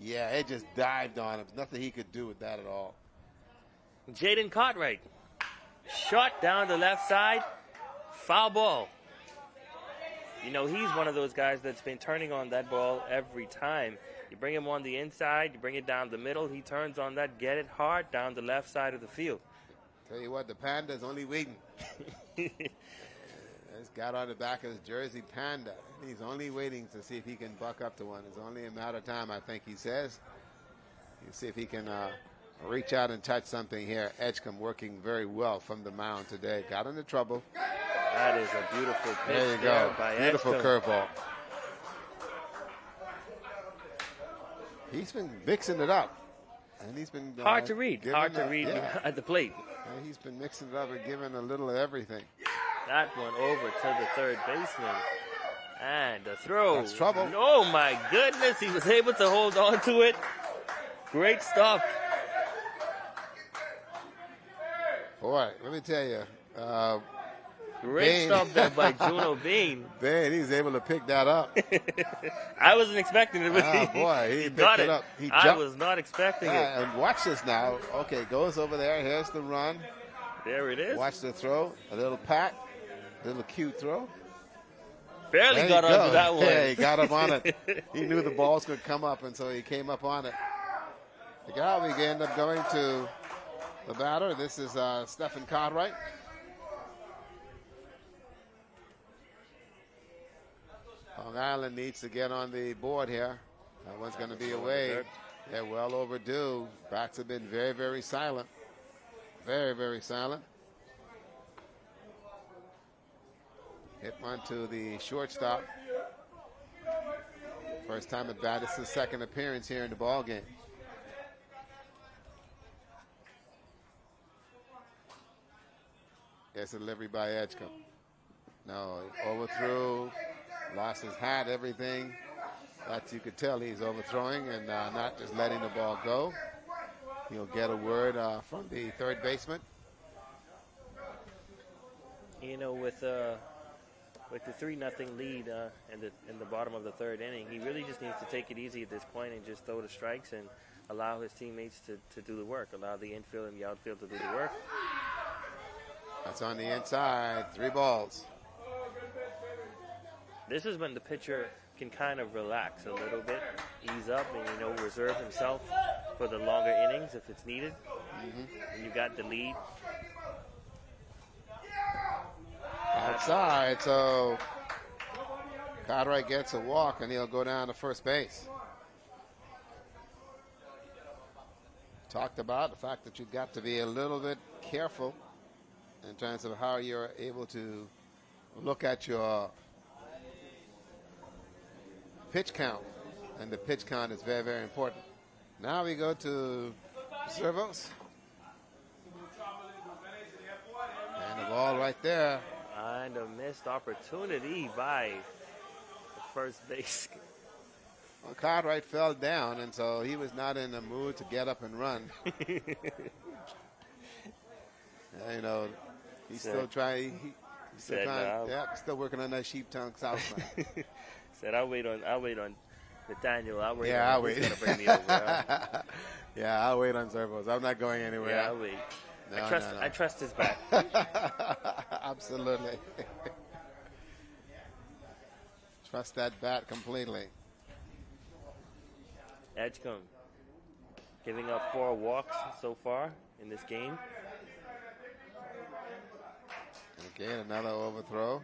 Yeah, it just dived on him. Nothing he could do with that at all. Jaden Cartwright. Shot down the left side. Foul ball. You know, he's one of those guys that's been turning on that ball every time. You bring him on the inside, you bring it down the middle, he turns on that, get it hard down the left side of the field. Tell you what, the Panda's only waiting. He's got on the back of his jersey, Panda. He's only waiting to see if he can buck up to one. It's only a matter of time, I think he says. You see if he can reach out and touch something here. Edgecombe working very well from the mound today. Got into trouble. That is a beautiful pitch. There you go. Beautiful curveball. He's been mixing it up. And he's been hard to read. Hard to read at the plate. And he's been mixing it up and giving a little of everything. That one over to the third baseman. And the throw. That's trouble. Oh my goodness. He was able to hold on to it. Great stuff. Boy, let me tell you. Great stuff there by Juno Bain. Bain, he was able to pick that up. I wasn't expecting it. Oh, boy, he picked it up. He jumped. I was not expecting it. And watch this now. Okay, goes over there. Here's the run. There it is. Watch the throw. A little pat. A little cute throw. Barely got onto that one. Yeah, he got up on it. He knew the balls could come up, and so he came up on it. The guy we end up going to the batter. This is Stephen Cartwright. Long Island needs to get on the board here. That one's going to be away. They're well overdue. Bats have been very, very silent. Very, very silent. Hit one to the shortstop. First time at bat. It's his second appearance here in the ball game. Gets a delivery by Edgecombe. No, overthrew. Lost his hat, everything. That you could tell he's overthrowing and not just letting the ball go. He'll get a word from the third baseman. You know, with the 3-0 lead in the bottom of the third inning, he really just needs to take it easy at this point and just throw the strikes and allow his teammates to do the work. Allow the infield and the outfield to do the work. That's on the inside. 3 balls. This is when the pitcher can kind of relax a little bit, ease up, and, you know, reserve himself for the longer innings if it's needed. And you got the lead. Outside, so Cartwright gets a walk, and he'll go down to first base. Talked about the fact that you've got to be a little bit careful in terms of how you're able to look at your pitch count, and the pitch count is very, very important. Now we go to Servos. And the ball right there. And a missed opportunity by the first base. Well, Cartwright fell down, and so he was not in the mood to get up and run. You know, he's still trying. He's still trying. Still working on that sheep tongue south. Said I'll wait on Nathaniel. I'll wait. Yeah, on I'll wait. He's gonna bring me over. Yeah, I'll wait on Servos. I'm not going anywhere. Yeah, I'll wait. No, I trust his back. Absolutely. Trust that bat completely. Edgecombe giving up 4 walks so far in this game. Again, another overthrow.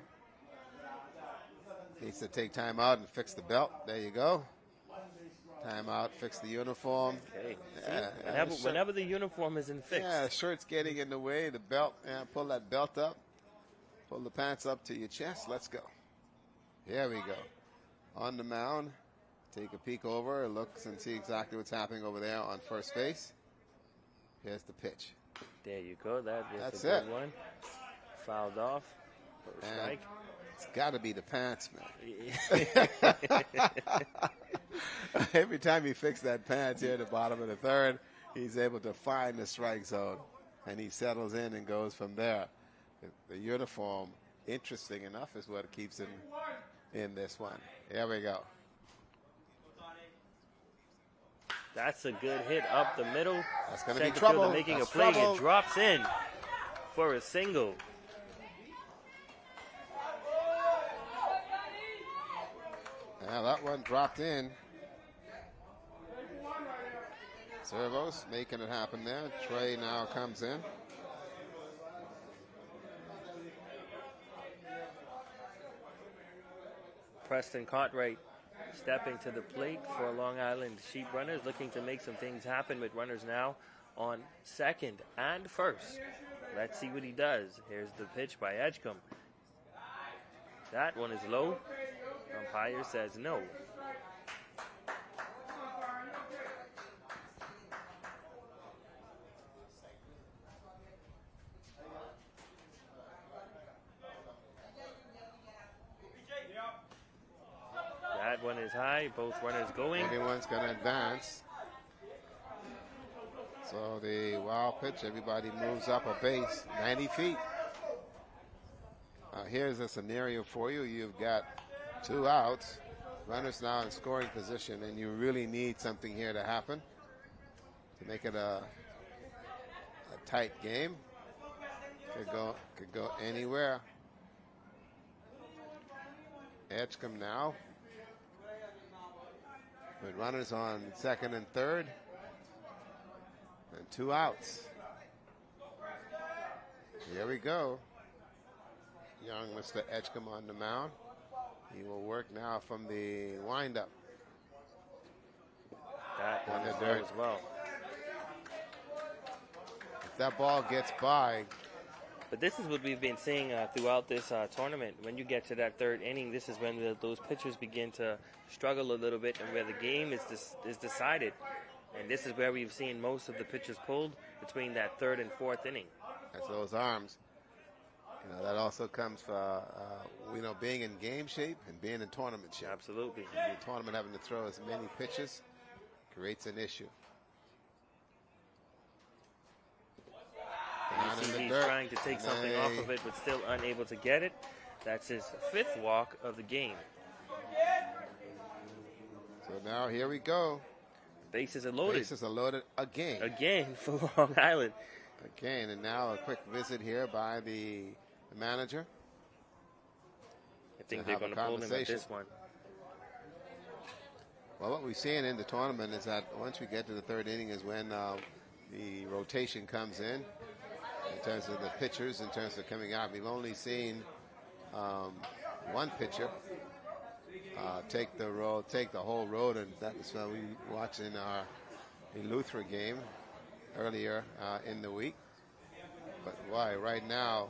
Needs to take time out and fix the belt. There you go. Timeout, fix the uniform. Okay. Yeah, Whenever the uniform isn't fixed. Yeah, shirt's getting in the way. The belt, pull that belt up. Pull the pants up to your chest. Let's go. Here we go. On the mound. Take a peek over, looks and see exactly what's happening over there on first base. Here's the pitch. There you go. That's a good it. One. Fouled off. For a strike. It's got to be the pants, man. Every time he fixes that pants here at the bottom of the third, he's able to find the strike zone, and he settles in and goes from there. The uniform, interesting enough, is what keeps him in this one. Here we go. That's a good hit up the middle. That's going to be trouble. Making That's a play. trouble. It drops in for a single. Yeah, that one dropped in. Servos making it happen there. Trey now comes in. Preston Cartwright stepping to the plate for Long Island Sheep Runners, looking to make some things happen with runners now on second and first. Let's see what he does. Here's the pitch by Edgecombe. That one is low. Umpire says no. That one is high. Both runners going. Everyone's going to advance. So the wild pitch, everybody moves up a base, 90 feet. Here's a scenario for you. You've got 2 outs, runners now in scoring position, and you really need something here to happen to make it a tight game. Could go anywhere. Edgecombe now with runners on second and third, and 2 outs. Here we go. Young Mr. Edgecombe on the mound. He will work now from the windup. That one is there as well. If that ball gets by. But this is what we've been seeing throughout this tournament. When you get to that third inning, this is when those pitchers begin to struggle a little bit and where the game is decided. And this is where we've seen most of the pitchers pulled between that third and fourth inning. That's those arms. That also comes for, being in game shape and being in tournament shape. Absolutely. The tournament having to throw as many pitches creates an issue. You see he's trying to take something off of it, but still unable to get it. That's his 5th walk of the game. So now here we go. Bases are loaded. Bases are loaded again. Again for Long Island. Again, and now a quick visit here by the manager. I think they're going to pull him at this one. Well, what we're seeing in the tournament is that once we get to the third inning is when the rotation comes in terms of the pitchers, in terms of coming out. We've only seen one pitcher take the whole road, and that was we watched in our Eleuthera game earlier in the week. But why? Right now,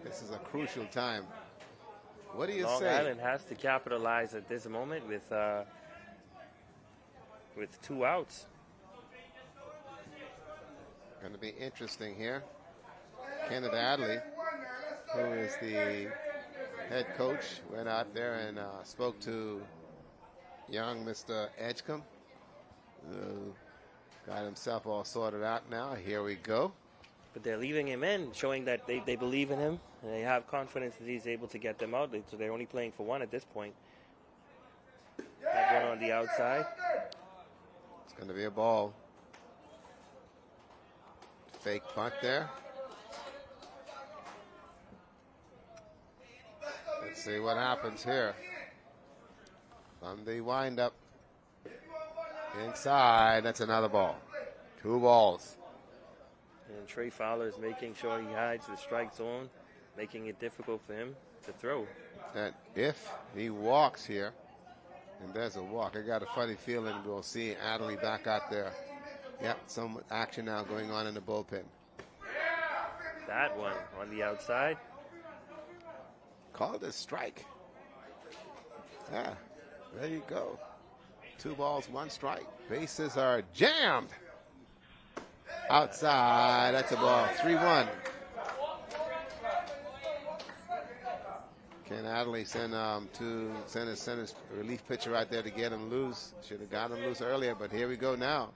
this is a crucial time. What do you say? Long Island has to capitalize at this moment with 2 outs. Going to be interesting here. Kenneth Adley, who is the head coach, went out there and spoke to young Mr. Edgecombe, who got himself all sorted out now. Here we go. But they're leaving him in, showing that they believe in him, and they have confidence that he's able to get them out. So they're only playing for 1 at this point. That one on the outside. It's going to be a ball. Fake punt there. Let's see what happens here. From the windup. Inside, that's another ball. 2 balls. And Trey Fowler is making sure he hides the strike zone, making it difficult for him to throw. And if he walks here, And there's a walk. I got a funny feeling we'll see Adley back out there. Yep, some action now going on in the bullpen. That one on the outside. Called a strike. Yeah, there you go. 2 balls, 1 strike. Bases are jammed. Outside, that's a ball. 3-1. Ken Adley send his relief pitcher out there to get him loose. Should have got him loose earlier, but here we go now.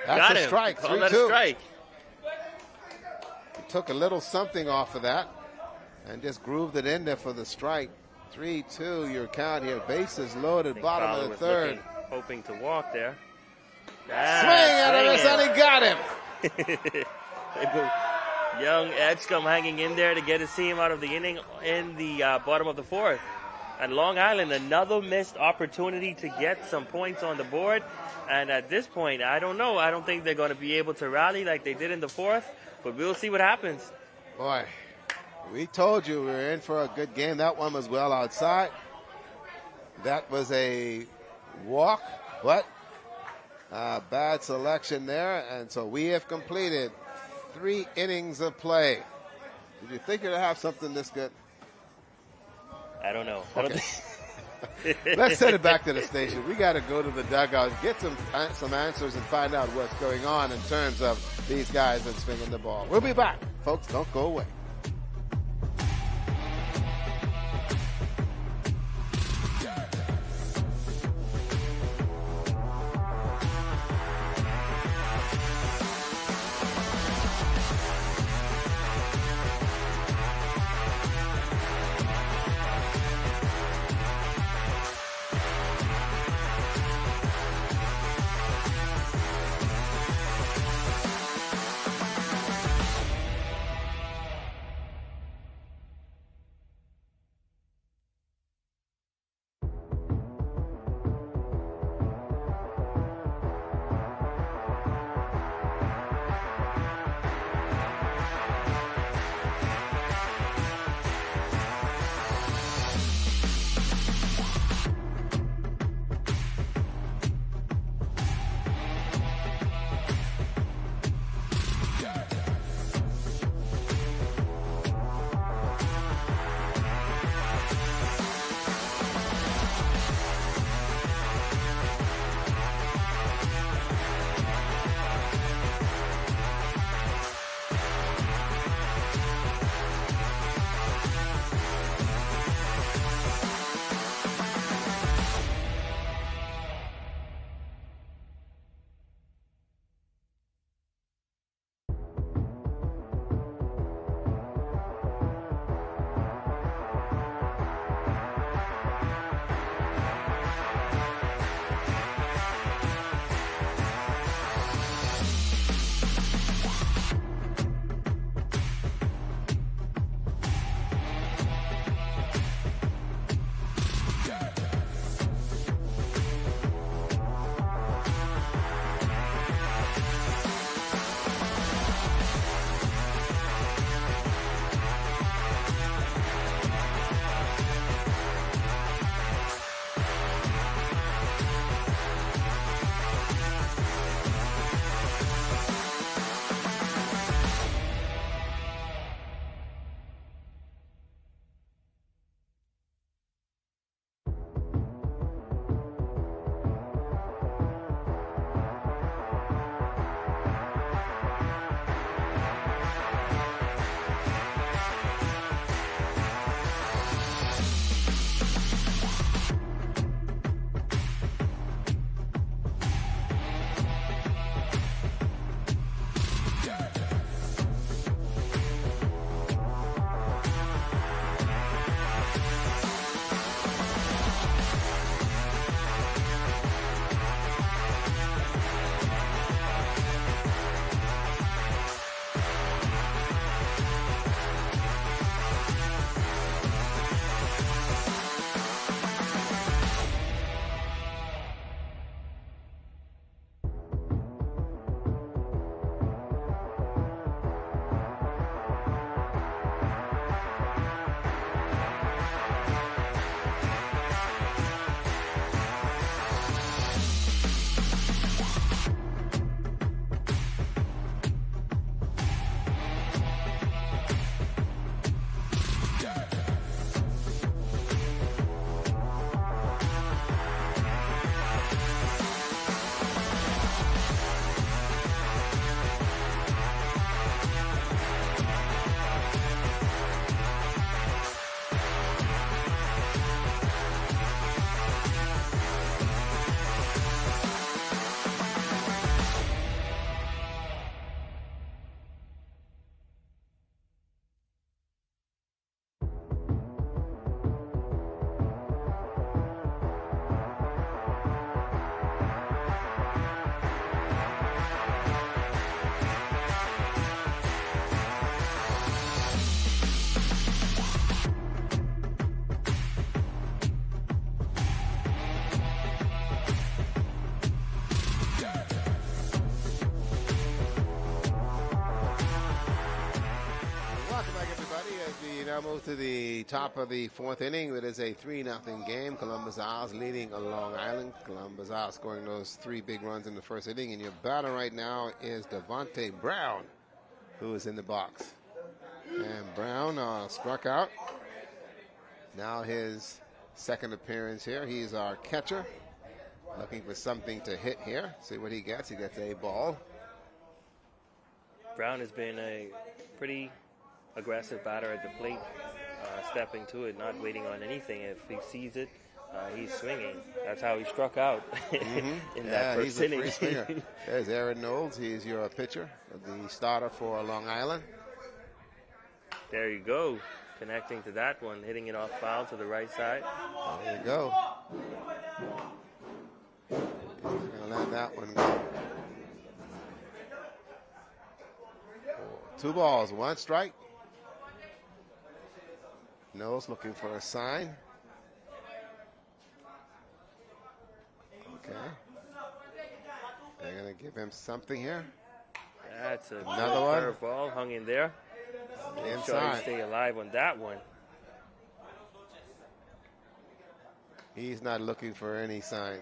That's a strike. 3-2. Strike. He took a little something off of that and just grooved it in there for the strike. 3-2 your count here. Bases loaded, bottom of the third. Hoping to walk there. Swing out of this, and he got him. Young Edgecombe hanging in there to get his team out of the inning in the bottom of the 4th. And Long Island, another missed opportunity to get some points on the board. And at this point, I don't know. I don't think they're going to be able to rally like they did in the 4th. But we'll see what happens. Boy, we told you we were in for a good game. That one was well outside. That was a walk, but bad selection there. And so we have completed 3 innings of play. Did you think you'd have something this good? I don't know. Okay. Let's send it back to the station. We got to go to the dugout, get some answers, and find out what's going on in terms of these guys that's swinging the ball. We'll be back. Folks, don't go away. to the top of the fourth inning. It is a 3-0 game. Columbus Isles leading Long Island. Columbus Isles scoring those 3 big runs in the first inning. And your batter right now is Devontae Brown, who is in the box. And Brown struck out. Now his second appearance here. He's our catcher. Looking for something to hit here. See what he gets. He gets a ball. Brown has been a pretty aggressive batter at the plate, stepping to it, not waiting on anything. If he sees it, he's swinging. That's how he struck out in that first inning. He's a free swinger. There's Aaron Knowles. He's your pitcher, the starter for Long Island. There you go. Connecting to that one, hitting it off foul to the right side. There you go. He's going to let that one go. 2 balls, 1 strike. Knowles looking for a sign. Okay. They're going to give him something here. That's another one. Curveball hung in there. Inside. Sure he stay alive on that one. He's not looking for any sign.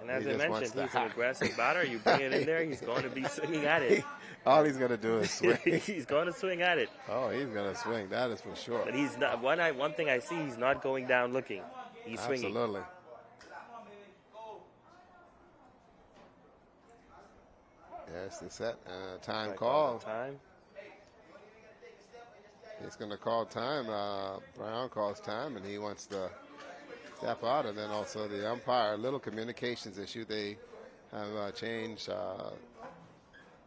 And as I mentioned, he's an aggressive batter. You bring it in there, he's going to be swinging at it. All he's going to do is swing. He's going to swing at it. Oh, he's going to swing. That is for sure. But he's not. One thing I see, he's not going down looking. He's swinging. Absolutely. Yes, the set. Time call. Time. He's going to call time. Brown calls time, and he wants to step out. And then also the umpire, a little communications issue. They have changed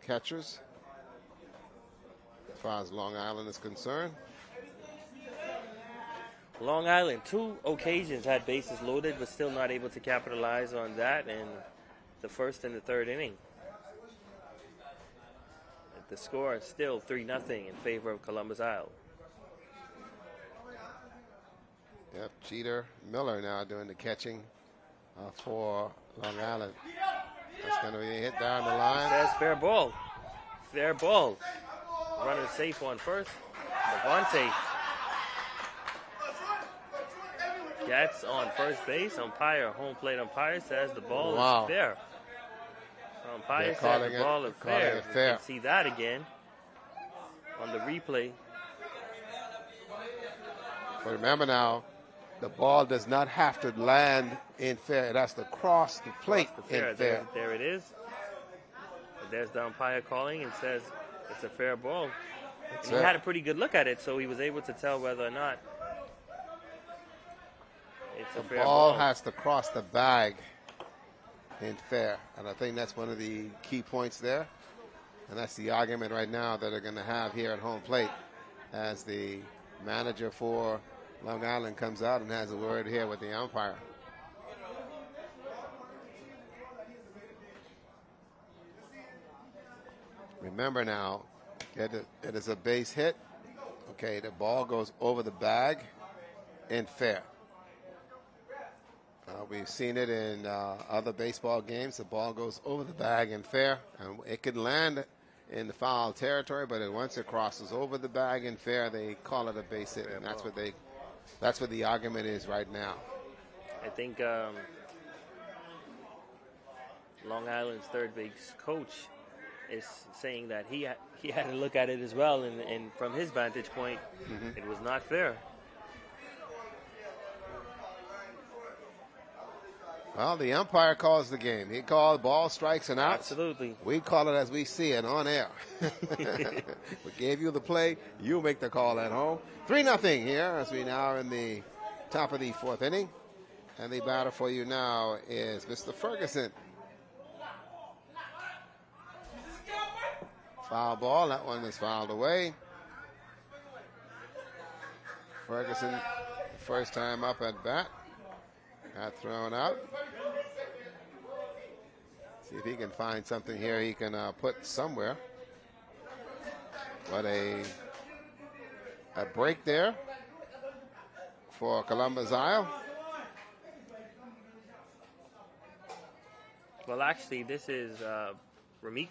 catchers as far as Long Island is concerned. Long Island, 2 occasions had bases loaded, but still not able to capitalize on that in the first and the third inning. The score is still 3-0 in favor of Columbus Isle. Yep, Jeter Miller now doing the catching for Long Island. That's going to be hit down the line. Says fair ball. Fair ball. Runner safe on first. Devontae gets on first base. Home plate umpire says the ball is fair. Umpire said the ball is fair. You can see that again on the replay. But remember now, the ball does not have to land in fair. It has to cross the plate in fair. There it is. There's the umpire calling and says it's a fair ball. And he had a pretty good look at it, so he was able to tell whether or not it's a fair ball. The ball has to cross the bag in fair. And I think that's one of the key points there. And that's the argument right now that they're going to have here at home plate as the manager for Long Island comes out and has a word here with the umpire. Remember now, it is a base hit. Okay, the ball goes over the bag in fair. We've seen it in other baseball games. The ball goes over the bag in fair, and it could land in the foul territory, but once it crosses over the bag in fair, they call it a base hit, and that's what the argument is right now. I think Long Island's third base coach is saying that he had to look at it as well, and from his vantage point, it was not fair. Well, the umpire calls the game. He called ball, strikes, and outs. Absolutely. We call it as we see it on air. We gave you the play. You make the call at home. 3-0 here as we now are in the top of the fourth inning. And the batter for you now is Mr. Ferguson. Foul ball. That one is fouled away. Ferguson, first time up at bat. Got thrown out. See if he can find something here he can put somewhere. What a break there for Columbus Isle. Well, actually, this is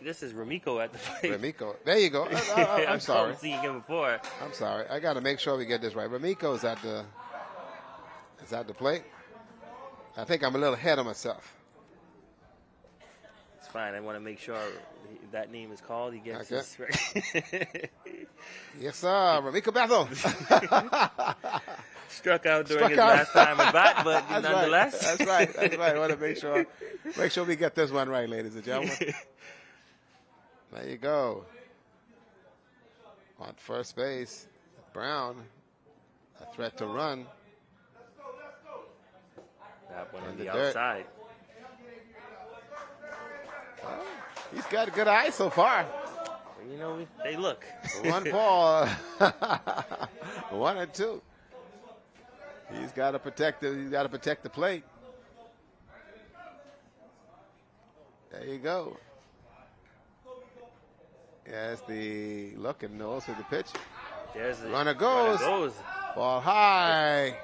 This is Ramiko at the plate. Ramiko. There you go. I'm sorry. I've seen him before. I'm sorry. I got to make sure we get this right. Ramiko's at the plate. I think I'm a little ahead of myself. It's fine. I want to make sure that name is called. He gets his Yes, sir. Ramiko Bethel. Struck out during his last time at bat, but That's nonetheless. Right. That's right. That's right. I want to make sure we get this one right, ladies and gentlemen. There you go. On first base, Brown, a threat to run. That one on In the the dirt. outside. He's got a good eye so far. You know, they look. One ball, 1 and 2. He's got to protect the plate. There you go. Yes, the look and nose for the pitch. There's the Runner goes. Ball high.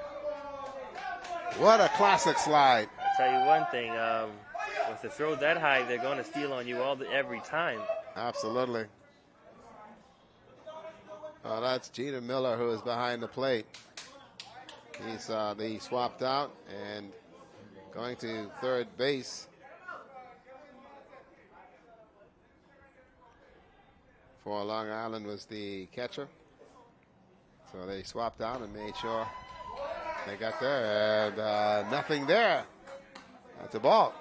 What a classic slide. I'll tell you one thing. Once they throw that high, they're going to steal on you every time. Absolutely. Oh, that's Gina Miller who is behind the plate. He swapped out and going to third base. For Long Island was the catcher. So they swapped out and made sure they got there. And nothing there. That's a ball.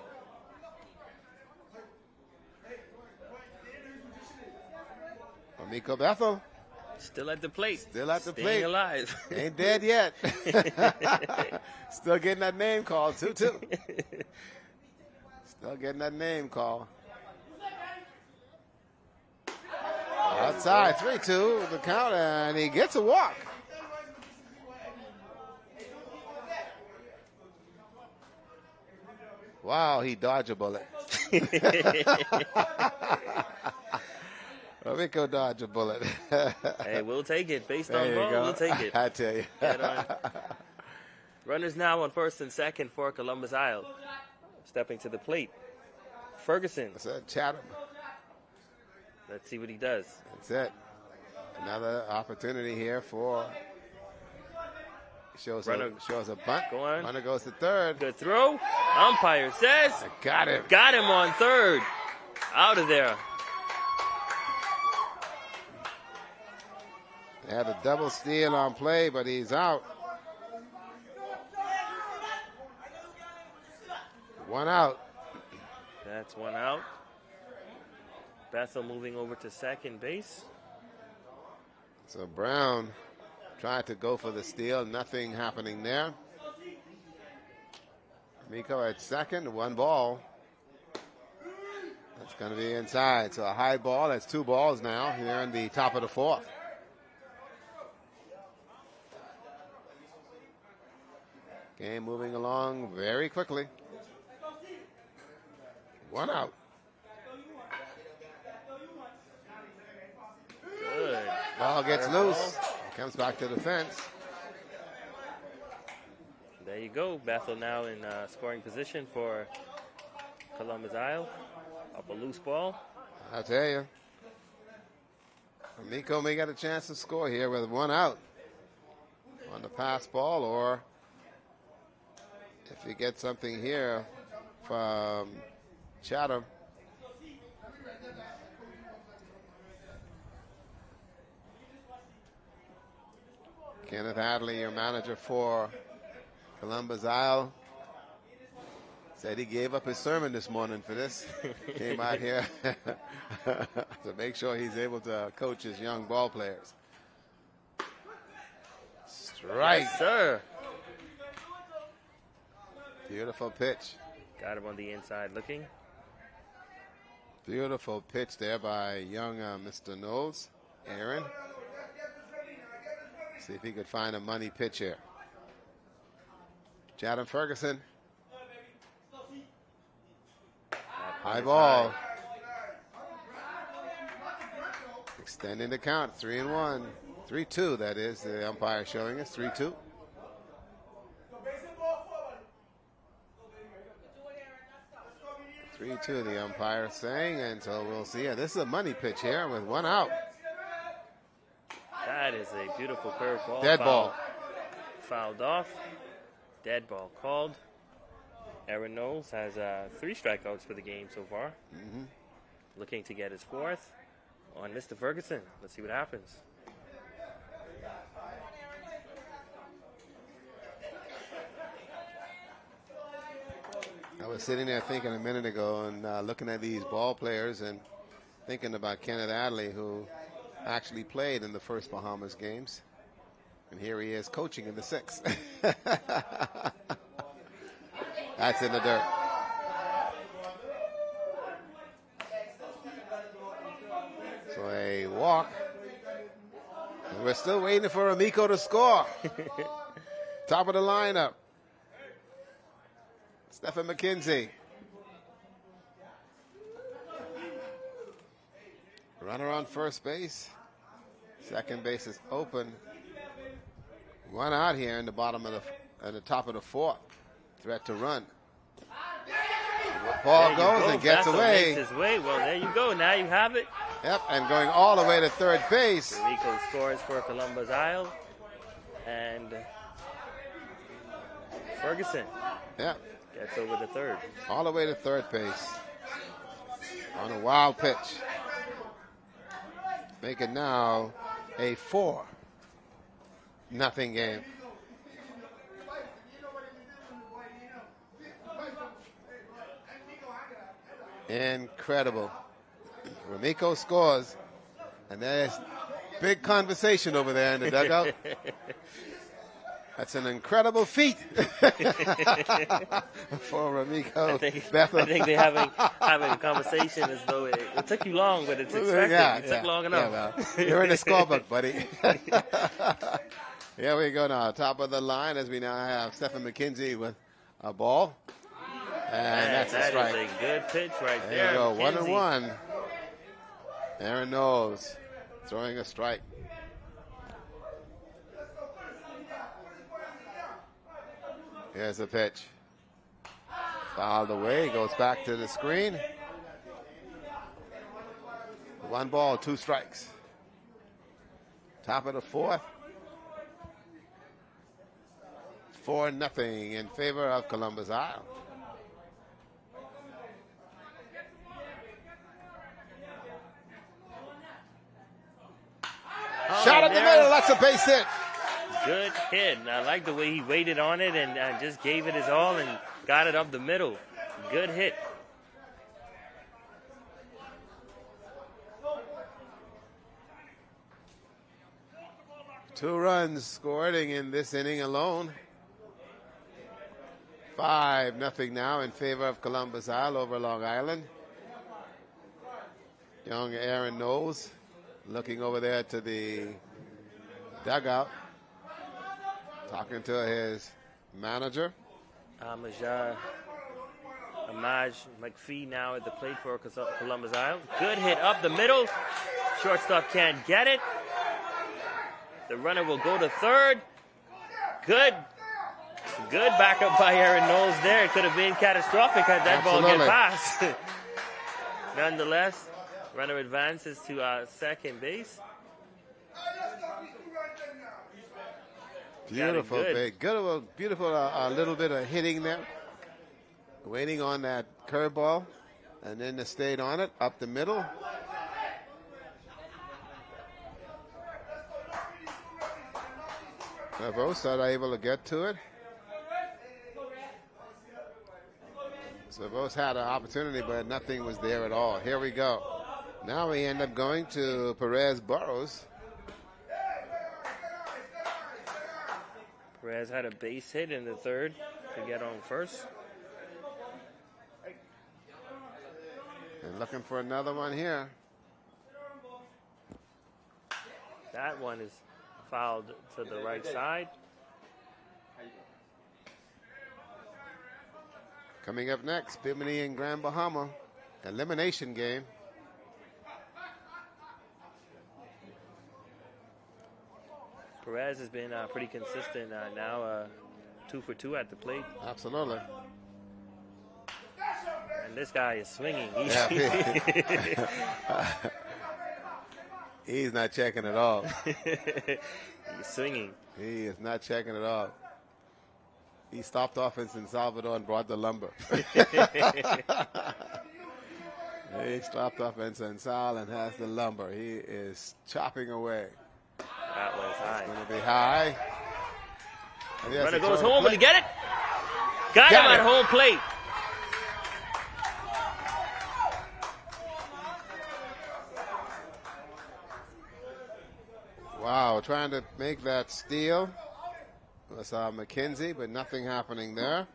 Ramiko Bethel. Still at the plate. Still at the Staying plate. alive. Ain't dead yet. Still getting that name call, too. Still getting that name call. Outside, 3-2, the count, and he gets a walk. Wow, he dodged a bullet. Ramiko dodged a bullet. Hey, we'll take it. Based on There you ball, go. we'll take it. I tell you. Runners now on first and second for Columbus Isle. Stepping to the plate. Ferguson. That's it, Chatham. Let's see what he does. That's it. Another opportunity here for shows a bunt. Go on. Runner goes to third. Good throw. Umpire says. Got him. Got him on third. Out of there. They had a double steal on play, but he's out. 1 out. That's 1 out. Bethel moving over to second base. So Brown tried to go for the steal. Nothing happening there. Miko at second, 1 ball. That's going to be inside. So a high ball. That's 2 balls now here in the top of the 4th. Game moving along very quickly. 1 out. Good. Ball gets loose. Comes back to the fence. There you go. Bethel now in scoring position for Columbus Isle. Up a loose ball. I tell you. Miko may get a chance to score here with 1 out on the pass ball, or if you get something here from Chatham. Kenneth Hadley, your manager for Columbus Isle, said he gave up his sermon this morning for this. Came out here to make sure he's able to coach his young ball players. Strike. Yes, sir. Beautiful pitch. Got him on the inside looking. Beautiful pitch there by young Mr. Knowles, Aaron. See if he could find a money pitch here. Chatham Ferguson. High ball. Extending the count, 3-1. 3-2, that is. The umpire showing us 3-2. 3-2, the umpire saying, and so we'll see. This is a money pitch here with one out. That is a beautiful curveball. Dead ball. Fouled off. Dead ball called. Aaron Knowles has 3 strikeouts for the game so far. Looking to get his 4th on Mr. Ferguson. Let's see what happens. I was sitting there thinking a minute ago and looking at these ball players and thinking about Kenneth Adley, who actually played in the first Bahamas games. And here he is coaching in the 6th. That's in the dirt. So a walk. And we're still waiting for Amico to score. Top of the lineup. Stephen McKenzie. Runner on first base. Second base is open. One out here in the bottom of the top of the 4th. Threat to run. Ball goes and gets away. His way. Well, there you go. Now you have it. Yep, and going all the way to third base. Rico scores for Columbus Isle. And Ferguson gets over to third. All the way to third base. On a wild pitch. Make it now a 4-0 game. Incredible. Ramiko scores, and there's big conversation over there in the dugout. That's an incredible feat for Ramiko. I think they're having a conversation as though it took you long, but it's expected. It took long enough. Well, you're in the scorebook, buddy. Here we go now. Top of the line as we now have Stephen McKenzie with a ball. And that's a strike. That is a good pitch right there. There you go, McKenzie. 1-1. Aaron Knowles throwing a strike. Here's the pitch. Fouled away, goes back to the screen. 1 ball, 2 strikes. Top of the 4th. 4-0 in favor of Columbus Isle. Shot at the middle, that's a base hit. Good hit. And I like the way he waited on it and just gave it his all and got it up the middle. Good hit. Two runs scored in this inning alone. 5-0 now in favor of Columbus Isle over Long Island. Young Aaron Knowles looking over there to the dugout, talking to his manager. Amaj McPhee now at the plate for Columbus Isle. Good hit up the middle. Shortstop can't get it. The runner will go to third. Good backup by Aaron Knowles there. It could have been catastrophic had that ball get past. Nonetheless, runner advances to second base. Beautiful, big, good, beautiful. A little bit of hitting there. Waiting on that curveball, and then they stayed on it up the middle. Both are able to get to it. So both had an opportunity, but nothing was there at all. Here we go. Now we end up going to Perez Burrows. Perez had a base hit in the third to get on first. And looking for another one here. That one is fouled to the right side. Coming up next, Bimini and Grand Bahama. Elimination game. Perez has been pretty consistent now, 2 for 2 at the plate. Absolutely. And And this guy is swinging. He's not checking at all. He's swinging. He is not checking at all. He stopped offense in Salvador and brought the lumber. He stopped offense in Sal and has the lumber. He is chopping away. That was high. It's going to be high. Runner goes home. Will he get it? Got him at home plate. Wow, trying to make that steal. Was McKenzie, but nothing happening there.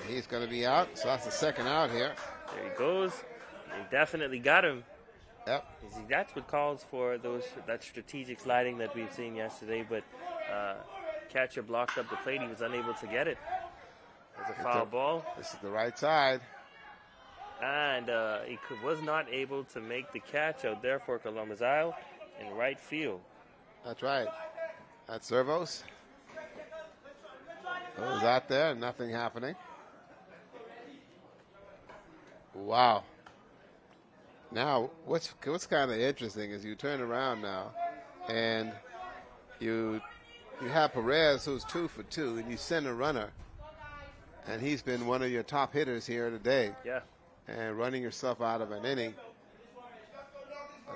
He's going to be out, so that's the second out here. There he goes. They definitely got him. Yep. That's what calls for that strategic sliding that we've seen yesterday, but catcher blocked up the plate. He was unable to get it. It's a foul ball. This is the right side. And he was not able to make the catch out there for Columbus Isle in right field. That's right. That's Servos. Goes out there, nothing happening. Wow. Now, what's kind of interesting is you turn around now, and you have Perez, who's 2 for 2, and you send a runner, and he's been one of your top hitters here today. Yeah. And running yourself out of an inning.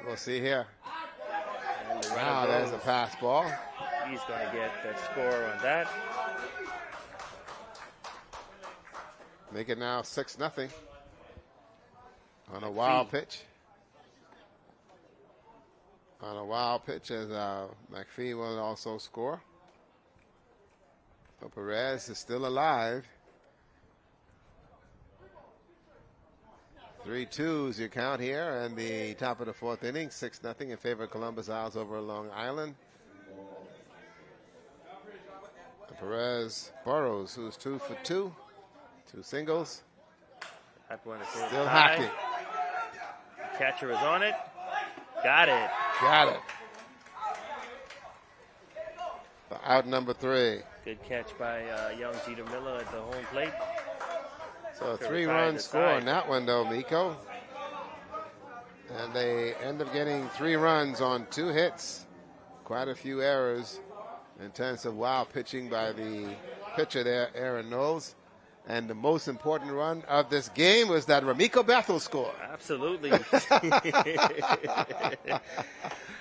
We'll see here. Wow, there's a pass ball. He's going to get the score on that. Make it now 6-0 on a wild pitch. On a wild pitch as McPhee will also score. But Perez is still alive. 3-2 is your count here, and the top of the fourth inning, 6-0 in favor of Columbus Isles over Long Island. And Perez Burrows, who's 2 for 2, 2 singles. That one is still hacking. Catcher is on it. Got it. Got it. Out number 3. Good catch by young Jeter Miller at the home plate. So a 3-run score on that one, though, Miko. And they end up getting 3 runs on 2 hits. Quite a few errors in terms of wild pitching by the pitcher there, Aaron Knowles. And the most important run of this game was that Ramiko Bethel score. Absolutely. The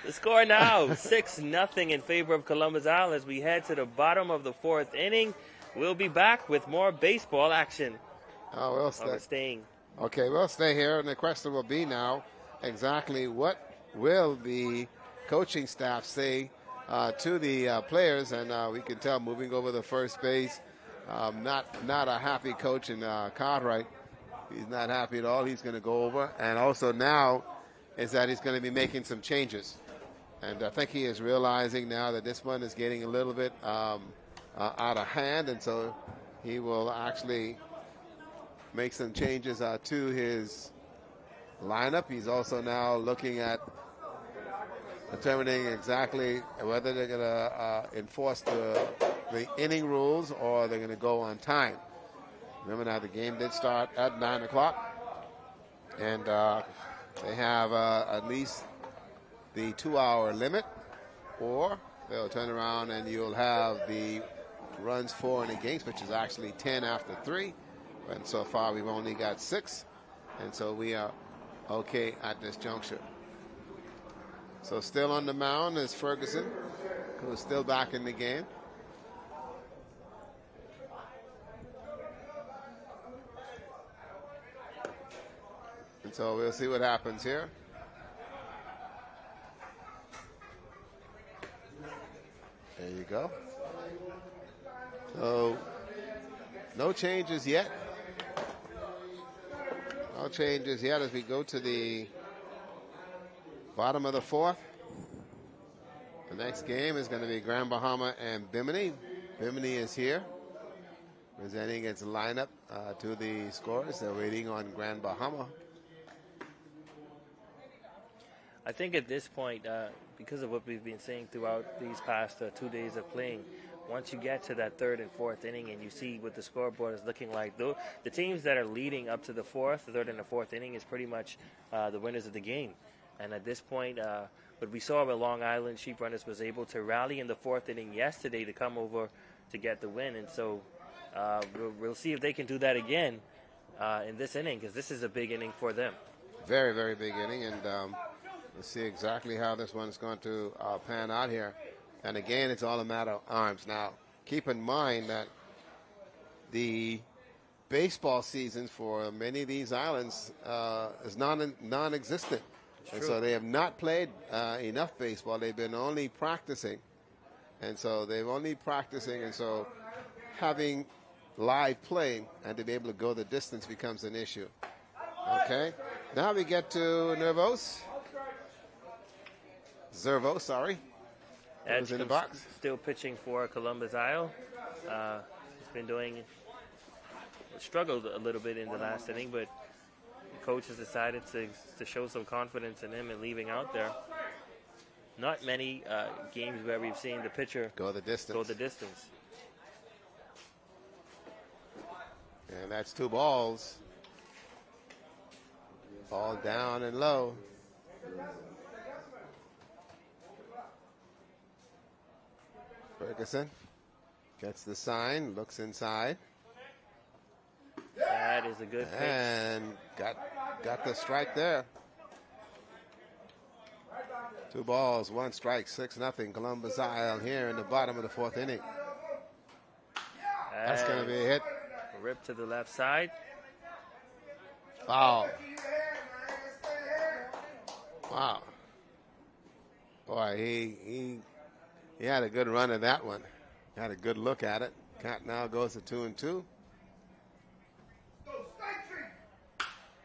score now, 6-0 in favor of Columbus Isle as we head to the bottom of the fourth inning. We'll be back with more baseball action. Oh, we'll stay. We're staying. Okay, we'll stay here, and the question will be now exactly what will the coaching staff say to the players, and we can tell moving over the first base, not a happy coach in Cartwright. He's not happy at all. He's going to go over, and also now is that he's going to be making some changes, and I think he is realizing now that this one is getting a little bit out of hand, and so he will actually make some changes to his lineup. He's also now looking at determining exactly whether they're going to enforce the inning rules or they're going to go on time. Remember now the game did start at 9 o'clock, and they have at least the 2-hour limit, or they'll turn around and you'll have the runs for and against, which is actually 10 after 3. And so far, we've only got 6. And so we are okay at this juncture. So still on the mound is Ferguson, who's still back in the game. And so we'll see what happens here. There you go. So no changes yet. No changes yet as we go to the bottom of the fourth. The next game is going to be Grand Bahama and Bimini. Bimini is here, presenting its lineup to the scorers. They're waiting on Grand Bahama. I think at this point, because of what we've been saying throughout these past 2 days of playing, once you get to that third and fourth inning and you see what the scoreboard is looking like, though, the teams that are leading up to the third and the fourth inning is pretty much the winners of the game. And at this point, what we saw with Long Island Sheeprunners was able to rally in the fourth inning yesterday to come over to get the win. And so we'll see if they can do that again in this inning, because this is a big inning for them. Very, very big inning, and we'll see exactly how this one's going to pan out here. And again, it's all a matter of arms. Now, keep in mind that the baseball seasons for many of these islands is non-existent. And so they have not played enough baseball. They've been only practicing. And so they've only practicing. And so having live play and to be able to go the distance becomes an issue. Okay. Now we get to Zervo, sorry. Edge in the box. Still pitching for Columbus Isle. He's been struggled a little bit in the last inning, but the coach has decided to show some confidence in him and leaving out there. Not many games where we've seen the pitcher go the distance. And that's 2 balls. Ball down and low. Ferguson gets the sign, looks inside. That is a good pitch. And got the strike there. 2 balls, 1 strike, 6-0. Columbus Isle here in the bottom of the 4th inning. That's going to be a hit. Rip to the left side. Foul. Wow. Boy, he had a good run at that one. Had a good look at it. Count now goes to 2-2.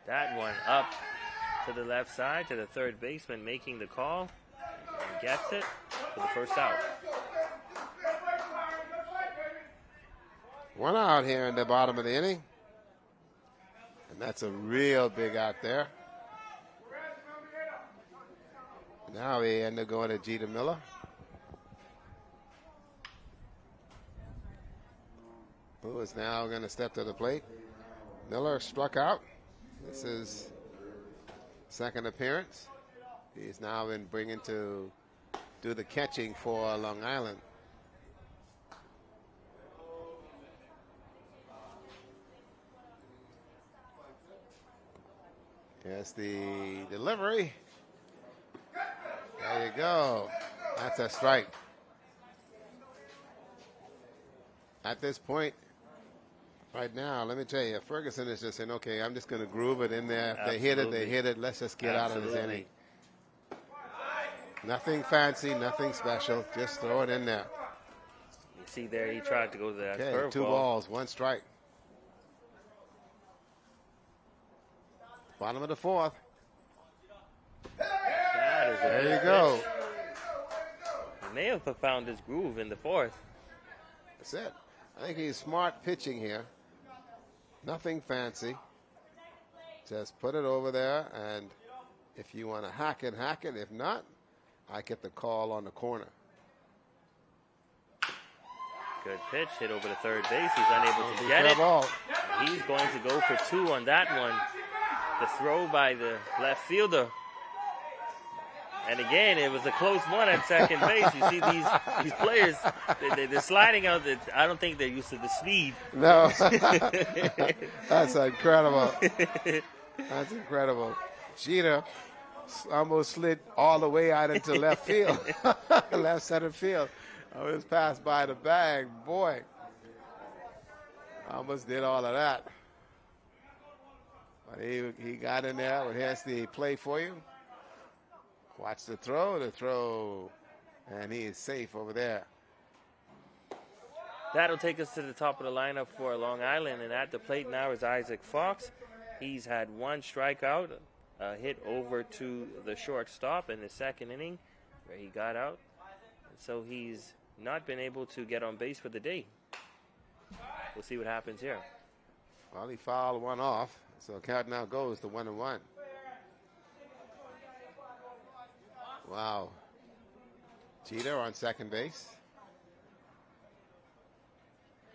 That one up to the left side to the third baseman, making the call. And gets it for the first out. 1 out here in the bottom of the inning. And that's a real big out there. Now we end up going to Jeter Miller. Who is now going to step to the plate. Miller struck out. This is second appearance. He's now been bringing to do the catching for Long Island. Here's the delivery. There you go. That's a strike. At this point, right now, let me tell you, Ferguson is just saying, okay, I'm just going to groove it in there. If they hit it, they hit it. Let's just get out of this inning. Nothing fancy, nothing special. Just throw it in there. You see there, he tried to go to that curveball. 2 balls, 1 strike. Bottom of the 4th. There you go. He may have found his groove in the 4th. That's it. I think he's smart pitching here. Nothing fancy. Just put it over there, and if you want to hack it, hack it. If not, I get the call on the corner. Good pitch, hit over the third base. He's unable to get it. Ball. He's going to go for 2 on that one. The throw by the left fielder. And again, it was a close one at second base. You see these players, they're sliding out. I don't think they're used to the speed. No. That's incredible. That's incredible. Jeter almost slid all the way out into left field, left center field. I was passed by the bag. Boy, almost did all of that. But he got in there. Well, here's the play for you. Watch the throw, and he is safe over there. That'll take us to the top of the lineup for Long Island, and at the plate now is Isaac Fox. He's had 1 strikeout, hit over to the shortstop in the second inning where he got out. And so he's not been able to get on base for the day. We'll see what happens here. Well, he fouled 1 off, so count now goes to 1-1. Wow. Jeter on second base.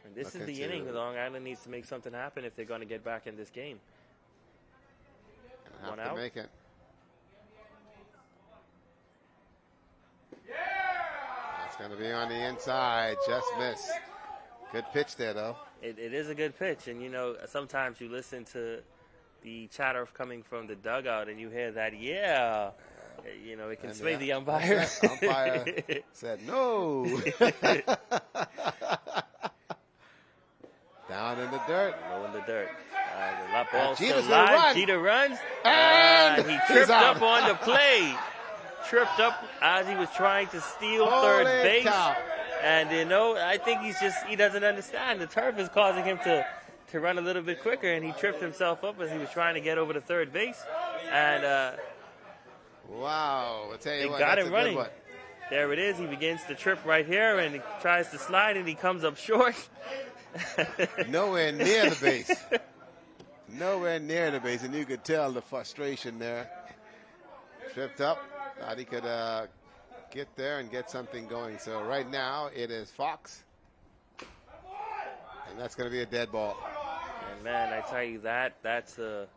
And this is the inning. Long Island needs to make something happen if they're going to get back in this game. Have to make it. That's going to be on the inside. Just missed. Good pitch there, though. It is a good pitch. And, you know, sometimes you listen to the chatter coming from the dugout and you hear that, yeah. You know, it can sway the umpire. Umpire said no. Down in the dirt. Low in the dirt. The lot ball Jeter's still live. run. Jeter runs. And he tripped up on the play. Tripped up as he was trying to steal third base. Cow. And, you know, I think he doesn't understand. The turf is causing him to run a little bit quicker, and he tripped himself up as he was trying to get over to third base. And wow, I'll tell you they what, got that's him a running. good one. There it is. He begins to trip right here, and he tries to slide, and he comes up short. Nowhere near the base. Nowhere near the base, and you could tell the frustration there. Tripped up. Thought he could get there and get something going. So right now it is Fox, and that's going to be a dead ball. And man, I tell you that's a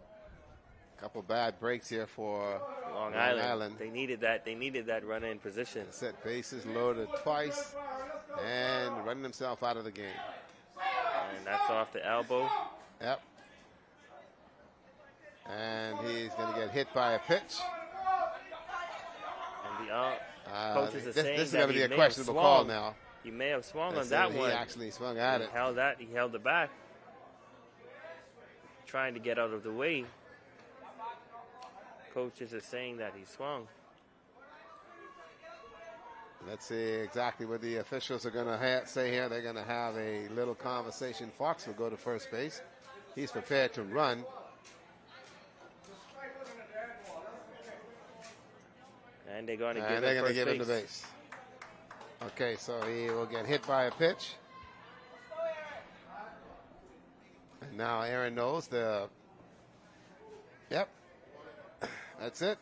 couple bad breaks here for Long Island. They needed that. They needed that run-in position. Set bases loaded twice, and running himself out of the game. And that's off the elbow. Yep. And he's going to get hit by a pitch. And the coaches are saying this is that going to be a questionable call now. He may have swung on that one. He actually swung at it. He held it back, trying to get out of the way. Coaches are saying that he swung. Let's see exactly what the officials are going to say here. They're going to have a little conversation. Fox will go to first base. He's prepared to run. And they're going to give him the base. Okay, so he will get hit by a pitch. And now Aaron knows Yep. That's it.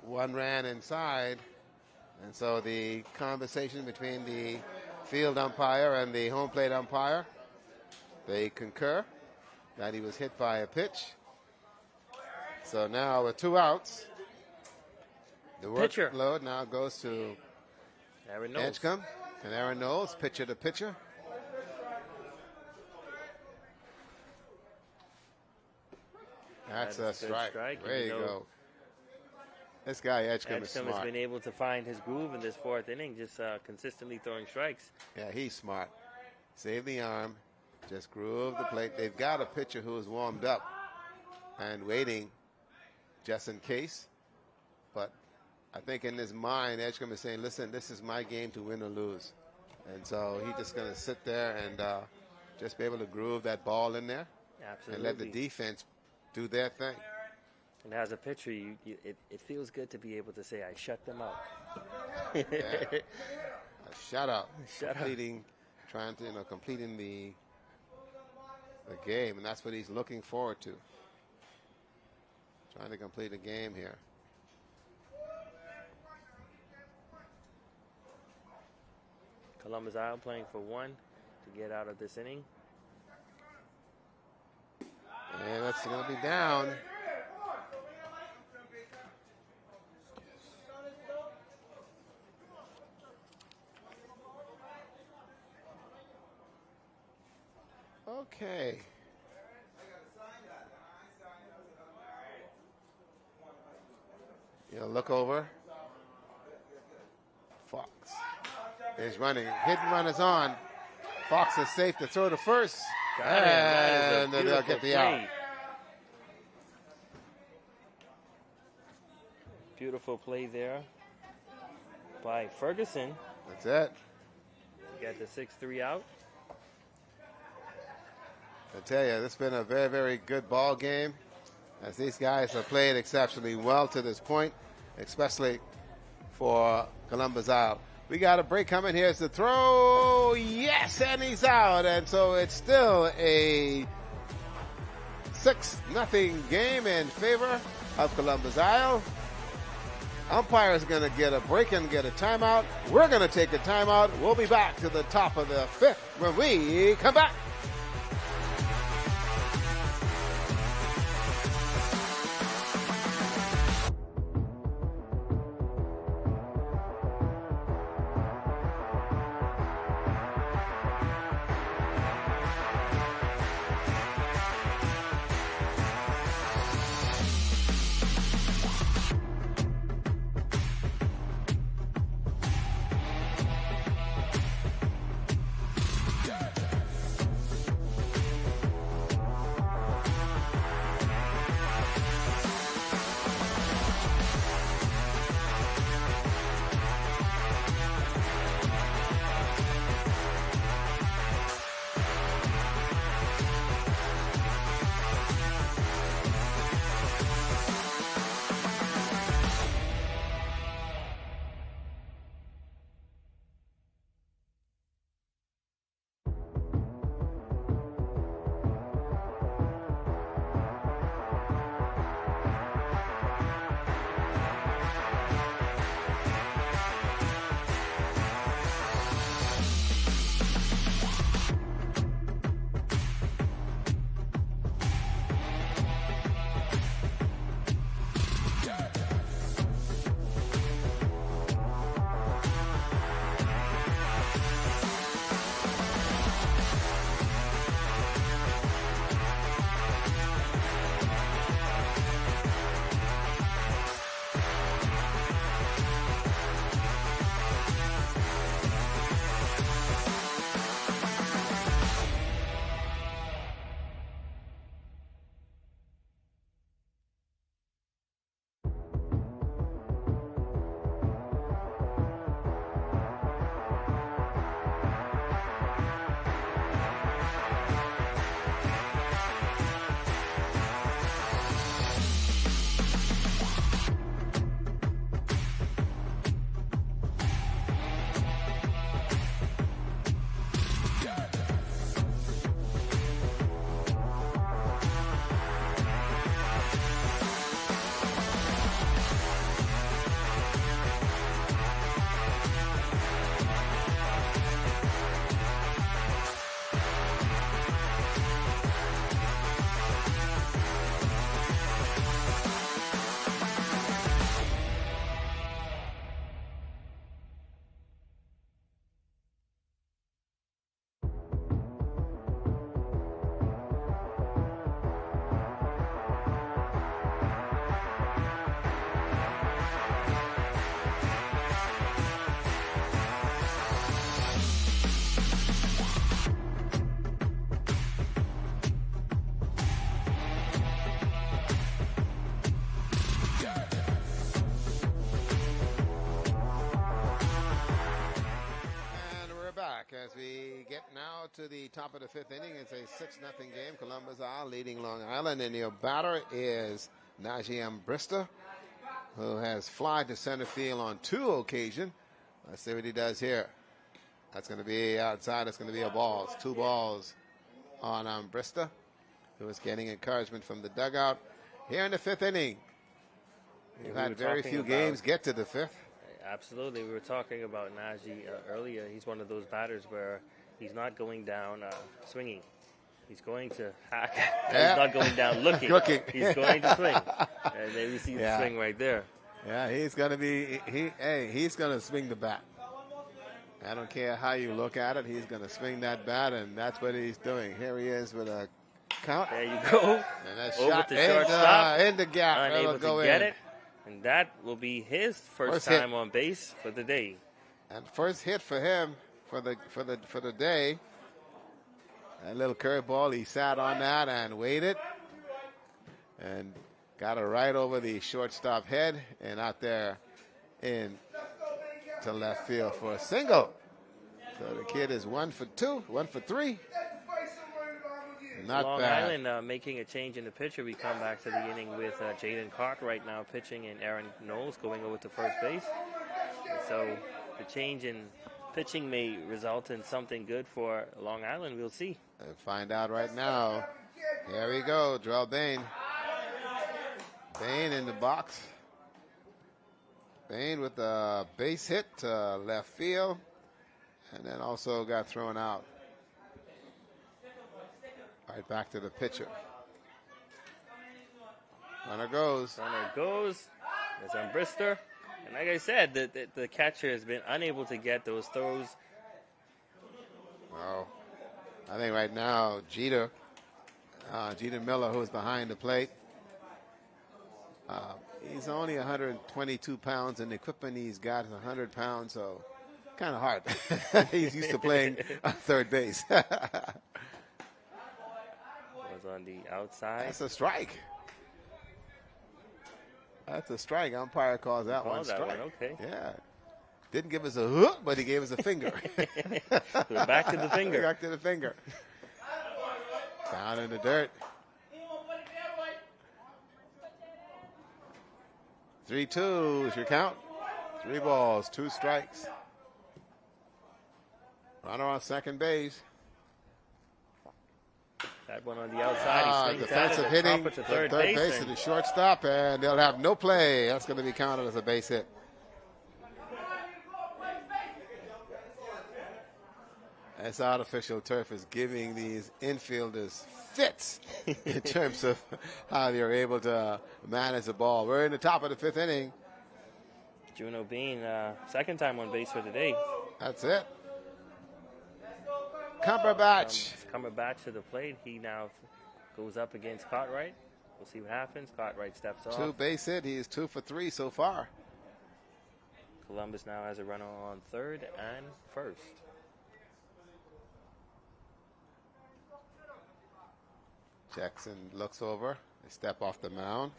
One ran inside. And so the conversation between the field umpire and the home plate umpire, they concur that he was hit by a pitch. So now with 2 outs, the workload now goes to Aaron Knowles. Edgecombe. And Aaron Knowles, pitcher to pitcher. That's a strike. There you go. This guy Edgecombe is smart. Has been able to find his groove in this 4th inning, just consistently throwing strikes. Yeah, he's smart. Save the arm, just groove the plate. They've got a pitcher who is warmed up and waiting just in case. But I think in his mind, Edgecombe is saying, listen, this is my game to win or lose. And so he's just going to sit there and just be able to groove that ball in there. Absolutely. And let the defense do their thing. And as a pitcher, it feels good to be able to say, I shut them out. Yeah. A shutout. Completing the game. And that's what he's looking forward to. Trying to complete a game here. Columbus Isle playing for 1 to get out of this inning. And that's going to be down. Okay. You'll look over. Fox is running. Hit and run is on. Fox is safe to throw to first. And they'll get the out. Beautiful play there by Ferguson. That's it. Got the 6-3 out. I tell you, this has been a very, very good ball game as these guys have played exceptionally well to this point, especially for Columbus Isle. We got a break coming. Here's the throw. Yes, and he's out. And so it's still a 6-0 game in favor of Columbus Isle. Umpire is going to get a break and get a timeout. We're going to take a timeout. We'll be back to the top of the 5th when we come back. to the top of the 5th inning. It's a 6-0 game. Columbus Isle leading Long Island, and your batter is Najee Ambrista, who has flied to center field on 2 occasions. Let's see what he does here. That's going to be outside. It's going to be a ball. It's 2 balls on Ambrista, who is getting encouragement from the dugout here in the 5th inning. We've had very few games get to the 5th. Absolutely. We were talking about Najee earlier. He's one of those batters where he's not going down swinging. He's going to hack. Yeah. He's not going down looking. He's going to swing. And there we see the swing right there. Yeah, he's going to be, he's going to swing the bat. I don't care how you look at it. He's going to swing that bat, and that's what he's doing. Here he is with a count. There you go. And that over shot to shortstop. in the gap. Unable go to get in. it. And that will be his first time on base for the day. And first hit for him for the day. That little curveball, he sat on that and waited. And got it right over the shortstop head and out there in to left field for a single. So the kid is 1 for 2, 1 for 3. Not Long bad. Island making a change in the pitcher. We come back to the inning with Jaden Cartwright now pitching and Aaron Knowles going over to first base. And so the change in pitching may result in something good for Long Island. We'll see. And find out right now. Here we go, Drell Bain. Bain in the box. Bain with a base hit to left field. And then also got thrown out. Right back to the pitcher. Runner goes. Runner goes. There's Ambrista. And like I said, the catcher has been unable to get those throws. Oh, I think right now Jeter Miller, who's behind the plate, he's only 122 pounds, and the equipment he's got is 100 pounds, so kind of hard. He's used to playing third base. Was on the outside. That's a strike. That's a strike. Umpire calls that one strike. Okay. Yeah. Didn't give us a hook, but he gave us a finger. We're back to the finger. Back to the finger. Down in the dirt. 3-2 is your count. 3 balls, 2 strikes. Runner on second base. That one on the outside. He swings defensive at it, hitting. to third base to the shortstop, and they'll have no play. That's going to be counted as a base hit. This artificial turf is giving these infielders fits in terms of how they're able to manage the ball. We're in the top of the 5th inning. Juno Bean, second time on base for the day. That's it. Cumberbatch. Cumberbatch to the plate. He now goes up against Cartwright. We'll see what happens. Cartwright steps off. 2 base hit. He is 2 for 3 so far. Columbus now has a runner on third and first. Jackson looks over. They step off the mound.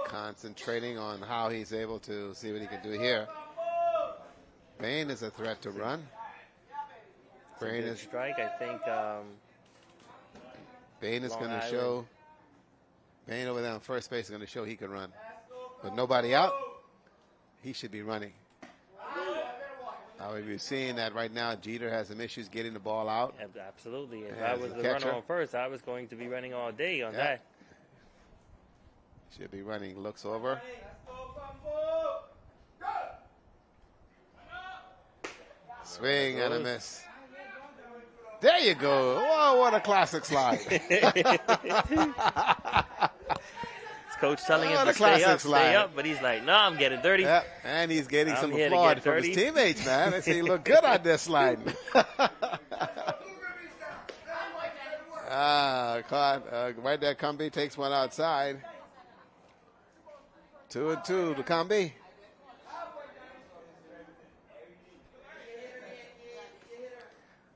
Concentrating on how he's able to see what he can do here. Bain is a threat to run. Bain is strike. I think Bain is going to show. Bain over there on first base is going to show he can run. With nobody out, he should be running. We're seeing that right now. Jeter has some issues getting the ball out. Absolutely. If I was the runner on first, I was going to be running all day on that. Should be running. Looks over. Swing and a miss. There you go. Whoa, what a classic slide. Coach telling him to stay up, but he's like, no, I'm getting dirty. Yep. And he's getting some applaud from his teammates, man. They say he looked good on this slide. Right there, Cumby takes one outside. 2-2 to Cumby.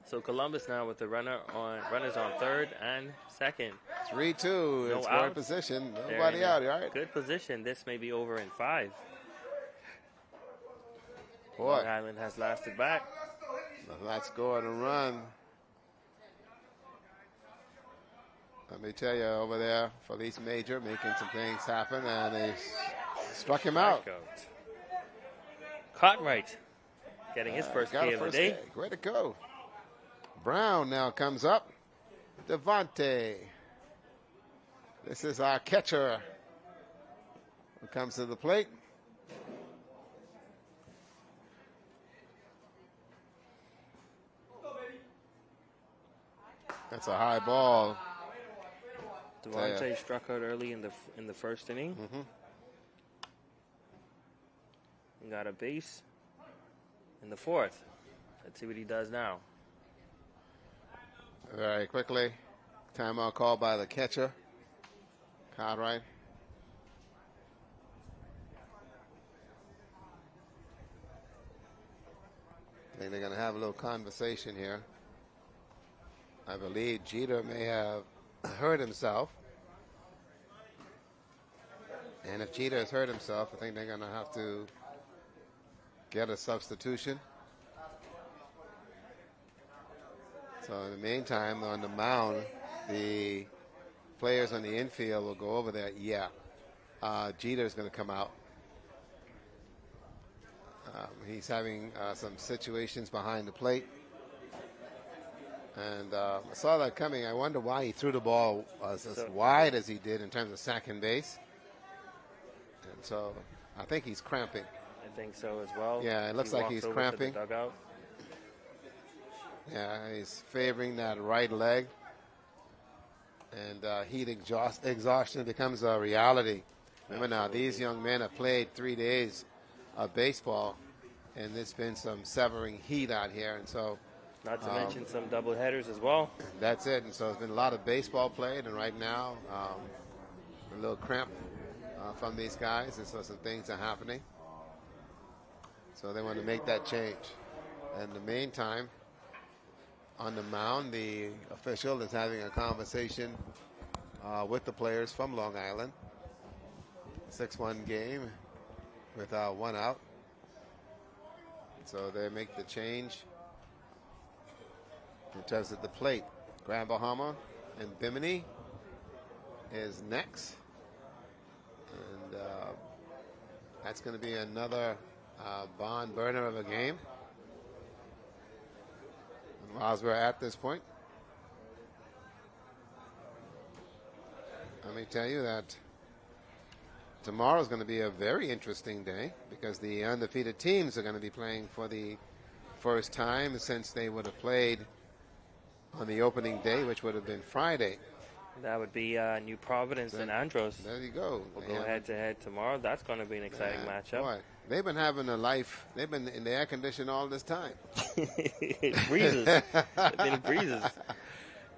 So Columbus now with the runners on third and second. 3-2. It's scoring position. Nobody out. All right. Good position. This may be over in 5. Boy. Long Island has lasted back. Let's go on a run. Let me tell you, over there, Felice Major making some things happen, and they struck him out. Cartwright getting his first K of the day. Way to go. Brown now comes up. Devontae. This is our catcher who comes to the plate. That's a high ball. Devontae struck out early in the first inning. And got a base in the fourth. Let's see what he does now. Very quickly, timeout called by the catcher, Cartwright. I think they're going to have a little conversation here. I believe Jeter may have hurt himself. And if Jeter has hurt himself, I think they're going to have to get a substitution. So in the meantime, on the mound, the players on the infield will go over there. Yeah, Jeter's going to come out. He's having some situations behind the plate. And I saw that coming. I wonder why he threw the ball as wide as he did in terms of second base. And so I think he's cramping. I think so as well. Yeah, it looks like he's cramping. Yeah, he's favoring that right leg. And heat exhaustion becomes a reality. Remember now, these young men have played 3 days of baseball, and there's been some severing heat out here. And so, not to mention some double headers as well. That's it. And so there's been a lot of baseball played, and right now, a little cramp from these guys, and so some things are happening. So they want to make that change. And in the meantime, on the mound, the official is having a conversation with the players from Long Island. 6-1 game with 1 out. So they make the change in terms of the plate. Grand Bahama and Bimini is next. And that's going to be another barn burner of a game. As we're at this point, let me tell you that tomorrow is going to be a very interesting day because the undefeated teams are going to be playing for the first time since they would have played on the opening day, which would have been Friday. That would be New Providence and Andros. There you go. We'll go head-to-head tomorrow. That's going to be an exciting matchup. Boy, they've been having a life. They've been in the air condition all this time. It breezes. It's been breezes.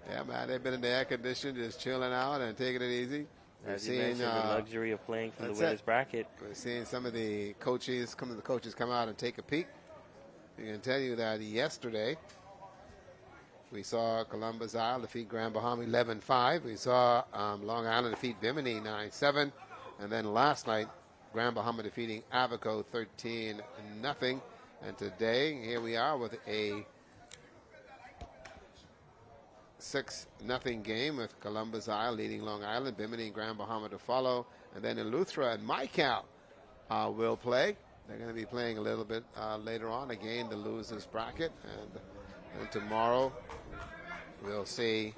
Yeah, man. They've been in the air condition, just chilling out and taking it easy. As you mentioned, the luxury of playing from the winners bracket. We're seeing some of the coaches come out and take a peek. I can tell you that yesterday we saw Columbus Isle defeat Grand Bahama 11-5. We saw Long Island defeat Bimini 9-7. And then last night, Grand Bahama defeating Abaco 13-0. And today, here we are with a 6-0 game with Columbus Isle leading Long Island, Bimini and Grand Bahama to follow. And then Eleuthera and Mycal will play. They're going to be playing a little bit later on, again, the losers bracket. And tomorrow, we'll see,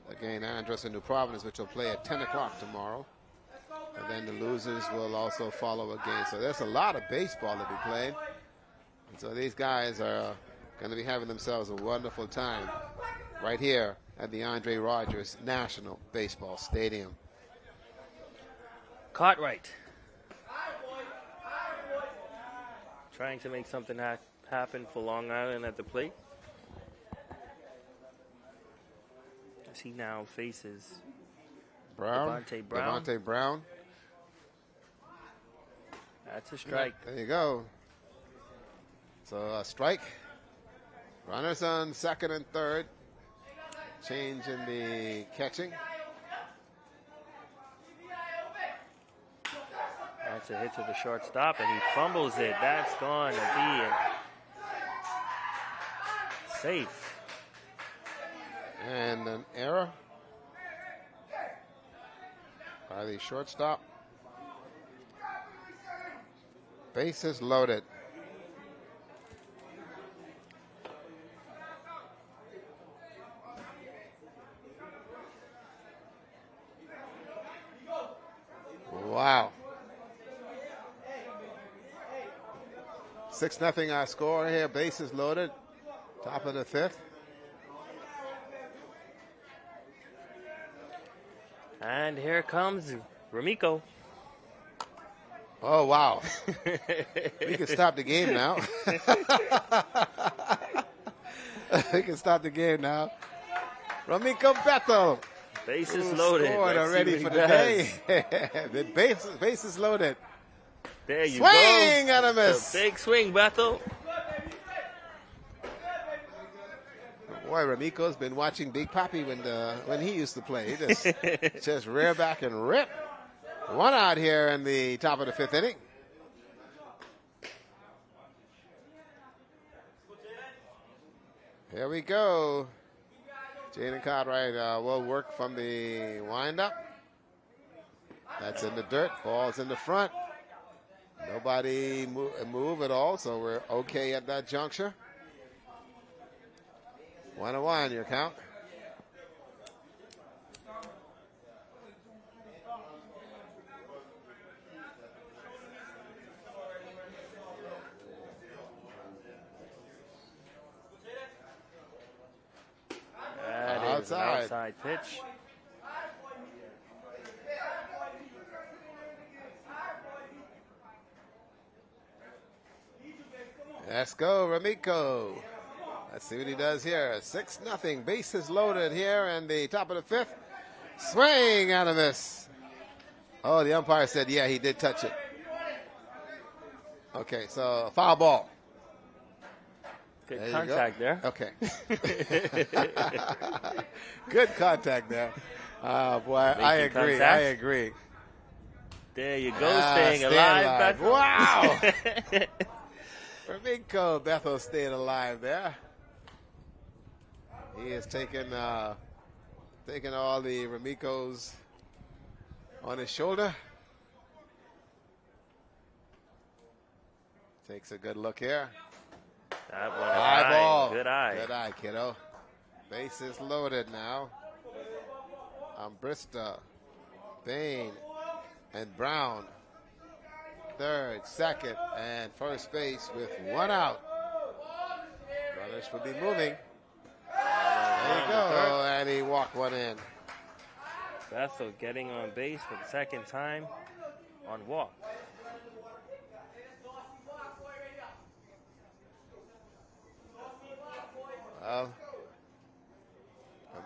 again, Andros and New Providence, which will play at 10 o'clock tomorrow. And then the losers will also follow again. So there's a lot of baseball to be played. And so these guys are going to be having themselves a wonderful time right here at the Andre Rogers National Baseball Stadium. Cartwright trying to make something happen for Long Island at the plate. As he now faces Devontae Brown. Devontae Brown. That's a strike. There you go. So a strike. Runners on second and third. Change in the catching. That's a hit to the shortstop, and he fumbles it. That's going to be safe. And an error by the shortstop. Bases loaded. Wow. 6-0 our score here. Bases loaded. Top of the fifth. And here comes Ramiko. Oh, wow. We can stop the game now. We can stop the game now. Ramiko Bethel. Bases loaded. Scored already for the day. The bases loaded. There you swing go. And a miss. A big swing, Bethel. Boy, Ramiko's been watching Big Papi when he used to play. He just rear back and rip. One out here in the top of the fifth inning. Here we go. Jaden Cartwright will work from the windup. That's in the dirt. Ball's in the front. Nobody move at all, so we're okay at that juncture. 1-1, your count. That is an outside pitch. Let's go, Ramiko. Let's see what he does here. 6-0. Bases loaded here in the top of the fifth. Swing and a miss. Oh, the umpire said, yeah, he did touch it. Okay, so foul ball. Good contact there. Okay. Good contact there. Boy, I agree. Contact. I agree. There you go, staying alive. Bethel. Wow. Ramiko Bethel staying alive there. He is taking all the Ramikos on his shoulder. Takes a good look here. That one high ball. Good eye. Good eye, kiddo. Bases loaded now. Brista, Bain, and Brown. Third, second, and first base with one out. Runners will be moving. There you go, and he walked one in. Bethel getting on base for the second time on walk.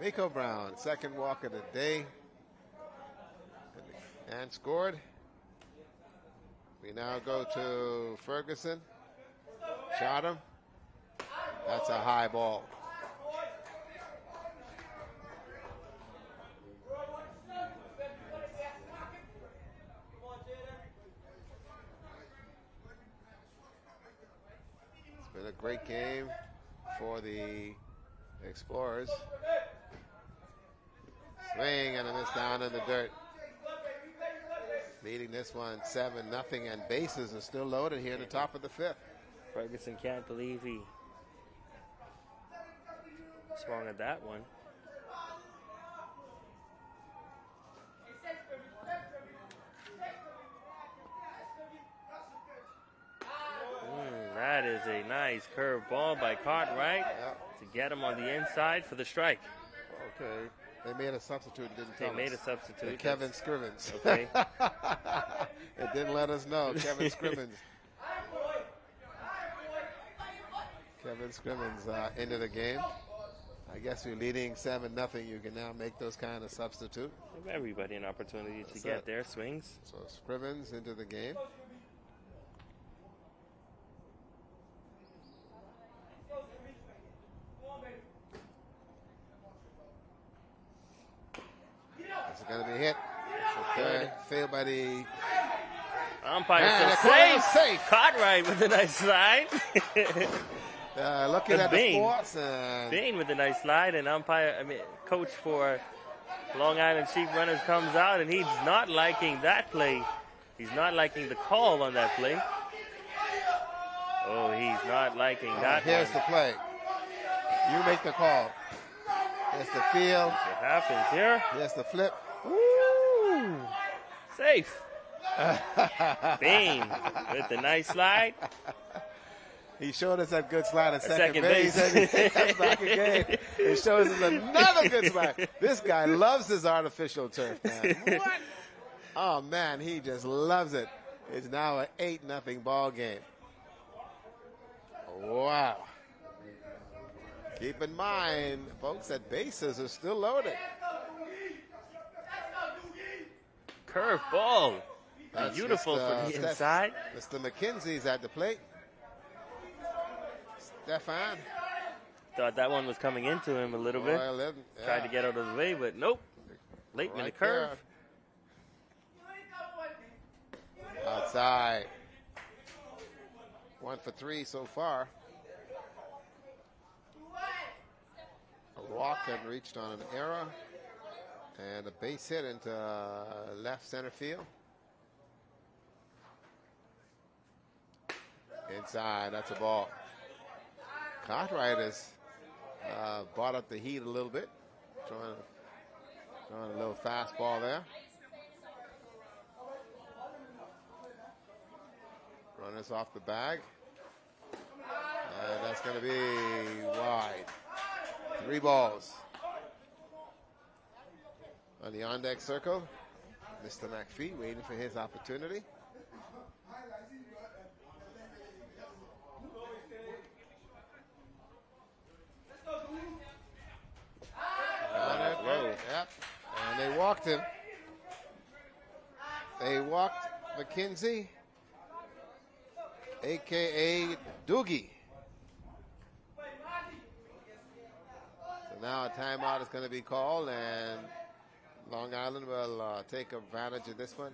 Ramiko Brown, second walk of the day, and scored. We now go to Ferguson. Shot him. That's a high ball. It's been a great game for the Explorers. Swing and a miss down in the dirt. Leading this one 7-0, and bases are still loaded here at the top of the fifth. Ferguson can't believe he swung at that one. That is a nice curved ball by Cartwright to get him on the inside for the strike. Okay. They made a substitute and didn't tell us. They made a substitute. Kevin Scrimmins. Okay. It didn't let us know. Kevin Scrimmins. Kevin Scrimmins into the game. I guess you're leading 7-0. You can now make those kind of substitute. Give everybody an opportunity to get their swings. So Scrimmins into the game. It's going to be hit. Failed by the Umpire And says the corner is safe. safe. Cartwright with a nice slide. Looking at the Bain. sports. And Bain with a nice slide, and coach for Long Island Sheep Runners comes out, and he's not liking that play. He's not liking the call on that play. Oh, he's not liking that here's one. the play. You make the call. Here's the field. What happens here? Here's the flip. Woo! Safe. Bain with the nice slide. He showed us that good slide at second base. And he comes back again and shows us another good slide. This guy loves his artificial turf, man. What? Oh, man, he just loves it. It's now an 8-0 ball game. Wow. Keep in mind, folks, that bases are still loaded. Curve ball. That's Beautiful from the inside. Mr. McKenzie's at the plate. Stefan. Thought that one was coming into him a little bit. Tried to get out of the way, but nope. Late in the curve. There. Outside. 1 for 3 so far. A walk had reached on an error. And a base hit into left center field. Inside, that's a ball. Cartwright has brought up the heat a little bit. Throwing a little fastball there. Runners off the bag. And that's going to be wide. 3 balls. On the on-deck circle, Mr. McPhee waiting for his opportunity. Yep. And they walked him. They walked McKenzie, a.k.a. Doogie. So now a timeout is going to be called, and Long Island will take advantage of this one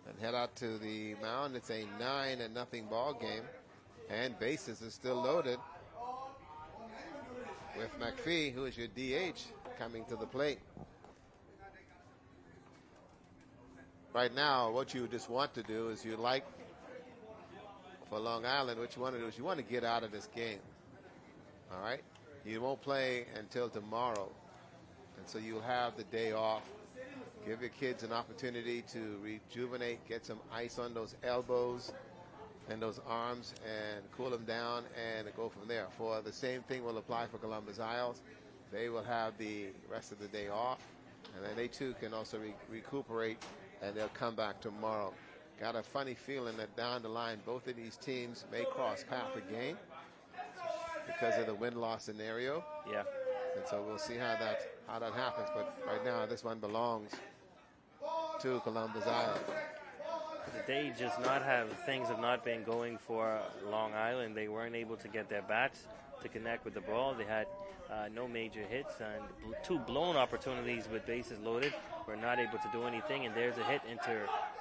and head out to the mound. It's a 9-0 ball game, and bases are still loaded with McPhee, who is your DH, coming to the plate. Right now, what you just want to do is for Long Island, what you want to do is you want to get out of this game. All right? You won't play until tomorrow. And so you'll have the day off. Give your kids an opportunity to rejuvenate, get some ice on those elbows and those arms and cool them down and go from there. For the same thing will apply for Columbus Isles. They will have the rest of the day off, and then they too can also recuperate, and they'll come back tomorrow. Got a funny feeling that down the line both of these teams may cross path again because of the win-loss scenario. Yeah. And so we'll see how that happens. But right now, this one belongs to Columbus Island. They just things have not been going for Long Island. They weren't able to get their bats to connect with the ball. They had no major hits and 2 blown opportunities with bases loaded. We're not able to do anything, and there's a hit into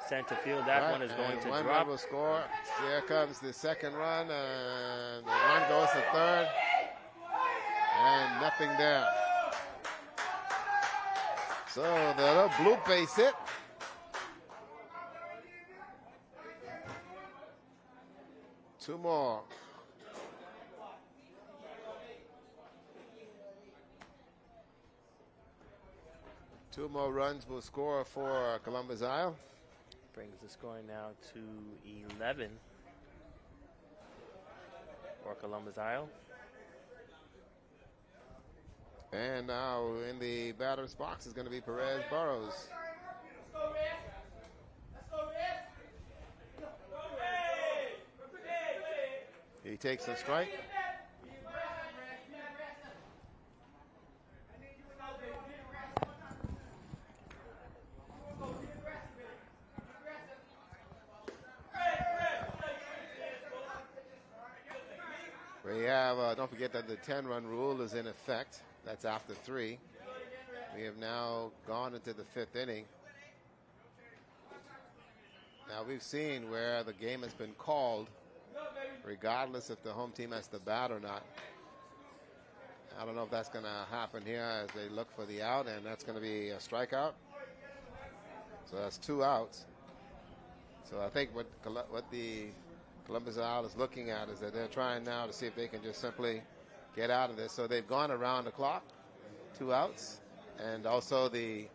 center field. That one is going to one drop. One will score. Here comes the second run, and the run goes to third, and nothing there. So the little blue base hit. Two more. Two more runs will score for Columbus Isle. Brings the score now to 11 for Columbus Isle. And now in the batter's box is going to be Perez Burrows. He takes a strike. We have, don't forget that the 10-run rule is in effect. That's after 3. We have now gone into the 5th inning. Now, we've seen where the game has been called, regardless if the home team has the bat or not. I don't know if that's going to happen here as they look for the out, and that's going to be a strikeout. So that's 2 outs. So I think what the Columbus Isle is looking at is that they're trying now to see if they can just simply get out of this. So they've gone around the clock, 2 outs, and also the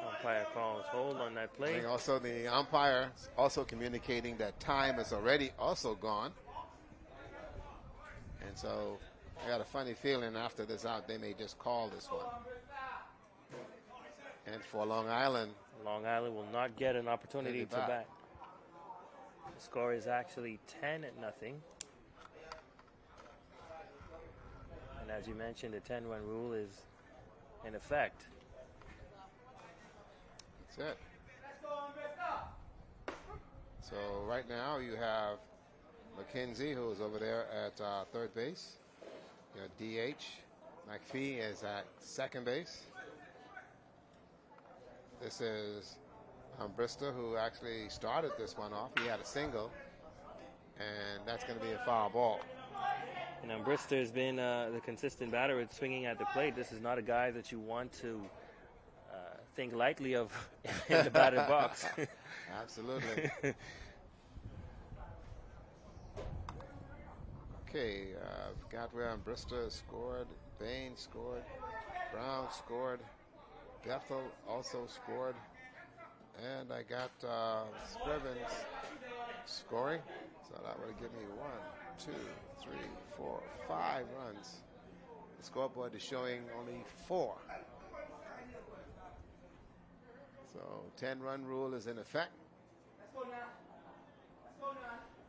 umpire calls hold on that play. And also the umpire is also communicating that time is already also gone. And so I got a funny feeling after this out, they may just call this one. And for Long Island will not get an opportunity to bat. The score is actually 10-0. And as you mentioned, the 10-run rule is in effect. That's it. So right now you have McKenzie, who is over there at third base. You have DH. McPhee is at second base. This is Brista, who actually started this one off. He had a single, and that's going to be a foul ball. And Brista has been the consistent batter at swinging at the plate. This is not a guy that you want to think lightly of in the batter's box. Absolutely. Okay, got where Brista scored, Bain scored, Brown scored, Bethel also scored, and I got Scrivens scoring. So that would give me 1, 2, 3, 4, 5 runs. The scoreboard is showing only 4. So 10-run rule is in effect.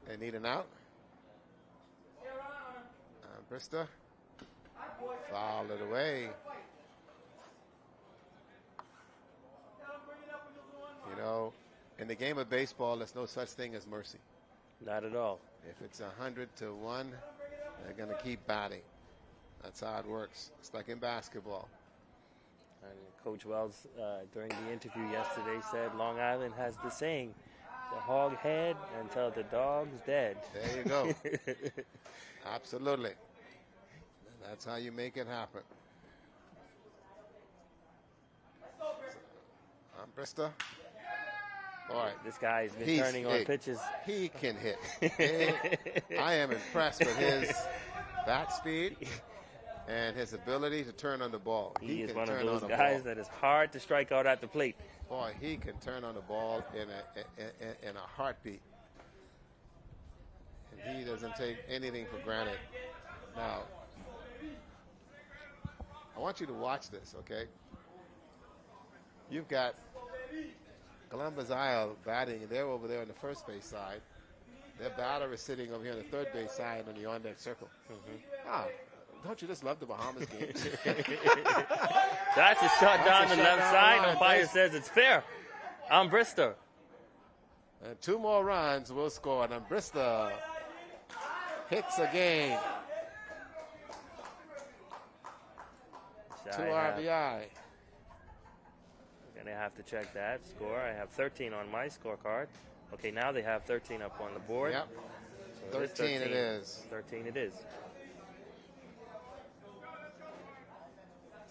They need an out. Brista fouled it away. You know, in the game of baseball, there's no such thing as mercy. Not at all. If it's 100-1, they're going to keep batting. That's how it works. It's like in basketball. And Coach Wells, during the interview yesterday, said Long Island has the saying, the hog head until the dog's dead. There you go. Absolutely. That's how you make it happen. Brista. Boy, this guy's been turning on pitches. He can hit. I am impressed with his bat speed and his ability to turn on the ball. He is one of those guys that is hard to strike out at the plate. Boy, he can turn on the ball in a heartbeat. And he doesn't take anything for granted. Now, I want you to watch this, okay? You've got Columbus Isle batting, and they're over there on the first base side. Their batter is sitting over here on the third base side on the on-deck circle. Don't you just love the Bahamas games? That's a shot down the left side. Umpire says it's fair. Brista. And 2 more runs will score. And Brista hits again. 2 RBI. Going to have to check that score. I have 13 on my scorecard. Okay, now they have 13 up on the board. Yep. So 13 it is. 13 it is.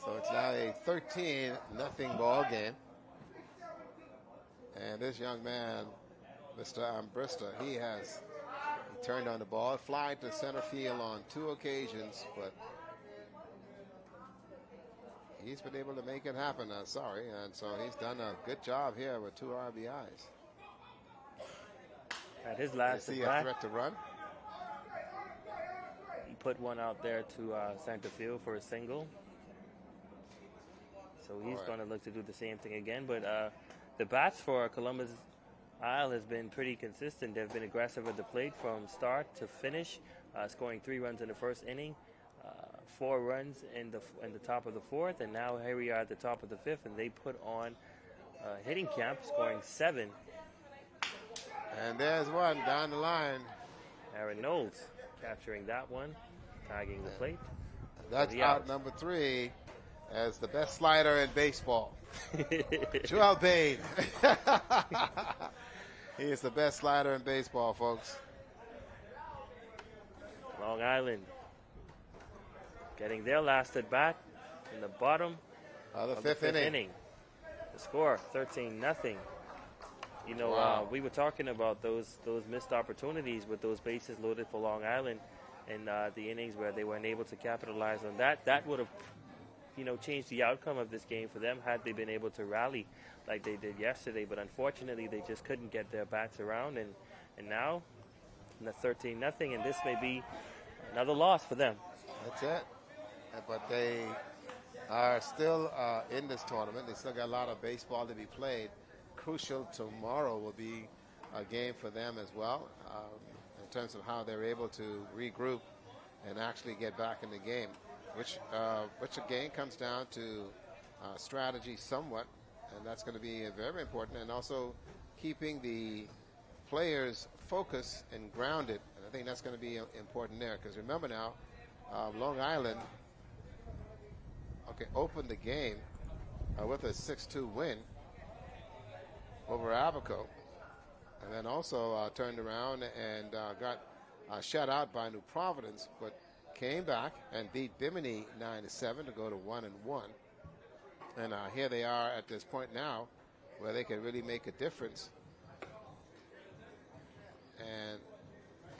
So it's now a 13-0 ball game. And this young man, Mr. Brista, he turned on the ball, fly to center field on 2 occasions, but he's been able to make it happen. And so he's done a good job here with 2 RBIs. At his last at bat, a threat to run. He put one out there to center field for a single. So he's going to look to do the same thing again. But the bats for Columbus Isle has been pretty consistent. They've been aggressive at the plate from start to finish, scoring 3 runs in the first inning, 4 runs in the top of the 4th, and now here we are at the top of the 5th, and they put on hitting camp, scoring 7. And there's one down the line. Aaron Knowles capturing that one, tagging the plate. That's out number 3. as the best slider in baseball. Joel Bain. He is the best slider in baseball, folks. Long Island getting their last at bat in the bottom The of the fifth inning. The score 13-0. You know, Wow. we were talking about those missed opportunities with those bases loaded for Long Island and the innings where they weren't able to capitalize on that. That would have, you know, changed the outcome of this game for them had they been able to rally like they did yesterday. But unfortunately, they just couldn't get their bats around. And now, in the 13-0, and this may be another loss for them. That's it. But they are still in this tournament. They still got a lot of baseball to be played. Crucial tomorrow will be a game for them as well, in terms of how they're able to regroup and actually get back in the game, which again comes down to strategy somewhat, and that's going to be very important, and also keeping the players focused and grounded. And I think that's going to be important there, because remember now, Long Island opened the game with a 6-2 win over Abaco, and then also turned around and got shut out by New Providence, but came back and beat Bimini 9-7 to go to 1-1. And here they are at this point now, where they can really make a difference and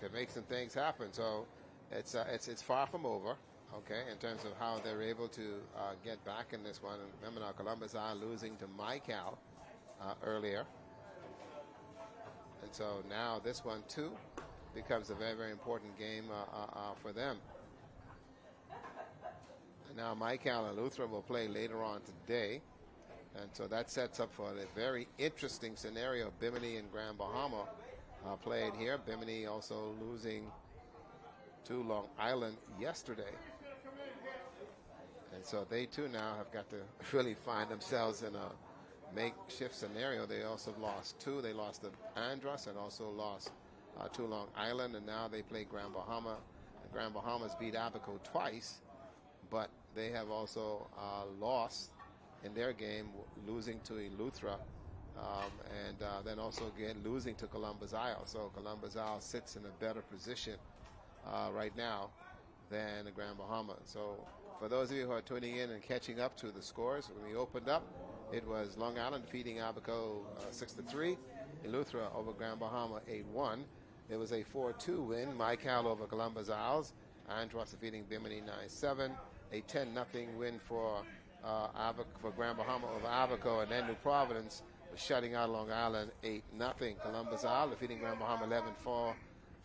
can make some things happen. So it's far from over. Okay, in terms of how they're able to get back in this one. And remember now, Columbus are losing to MyCal earlier. And so now this one, too, becomes a very, very important game for them. And now MyCal and Luther will play later on today. And so that sets up for a very interesting scenario. Bimini and Grand Bahama played here. Bimini also losing to Long Island yesterday. And so they, too, now have got to really find themselves in a makeshift scenario. They also lost two. They lost to Andros and also lost to Long Island. And now they play Grand Bahama. And Grand Bahamas beat Abaco twice. But they have also lost in their game, losing to Eleuthera. And then also, again, losing to Columbus Isle. So Columbus Isle sits in a better position right now than the Grand Bahama. So for those of you who are tuning in and catching up to the scores, when we opened up, it was Long Island defeating Abaco 6-3, Eleuthera over Grand Bahama 8-1. There was a 4-2 win, MyCal over Columbus Isles, Andros defeating Bimini 9-7, a 10-0 win for Grand Bahama over Abaco, and then New Providence was shutting out Long Island 8-0. Columbus Isle defeating Grand Bahama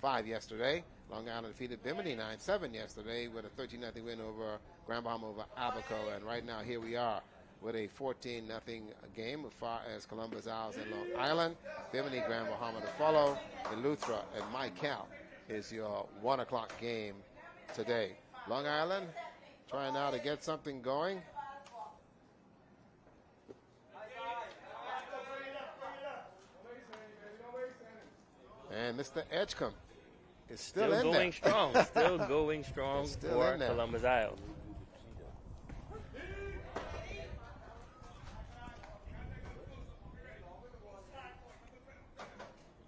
11-4-5 yesterday. Long Island defeated Bimini 9-7 yesterday with a 13-0 win over Grand Bahama over Abaco. And right now, here we are with a 14-0 game as far as Columbus Isles and Long Island. Bimini, Grand Bahama to follow. Eleuthera and MyCal is your 1 o'clock game today. Long Island trying now to get something going. And Mr. Edgecombe is still in going there. Strong. Still going strong for Columbus Isle.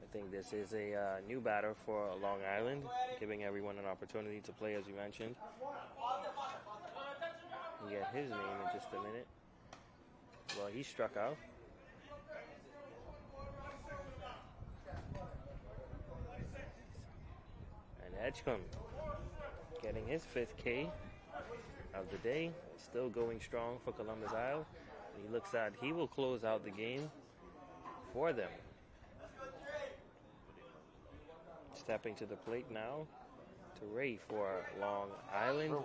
I think this is a new batter for Long Island, giving everyone an opportunity to play, as you mentioned. We'll get his name in just a minute. Well, he struck out. Edgecombe getting his 5th K of the day. Still going strong for Columbus Isle. He looks at he will close out the game for them. Stepping to the plate now to Ray for Long Island.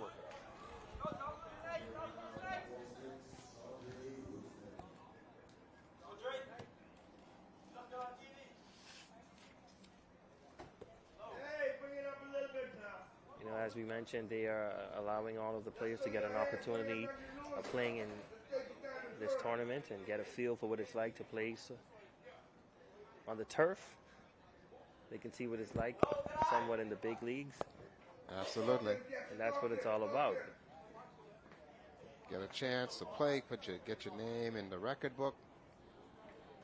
As we mentioned, they are allowing all of the players to get an opportunity of playing in this tournament and get a feel for what it's like to play on the turf. They can see what it's like somewhat in the big leagues. Absolutely. And that's what it's all about. get a chance to play, get your name in the record book,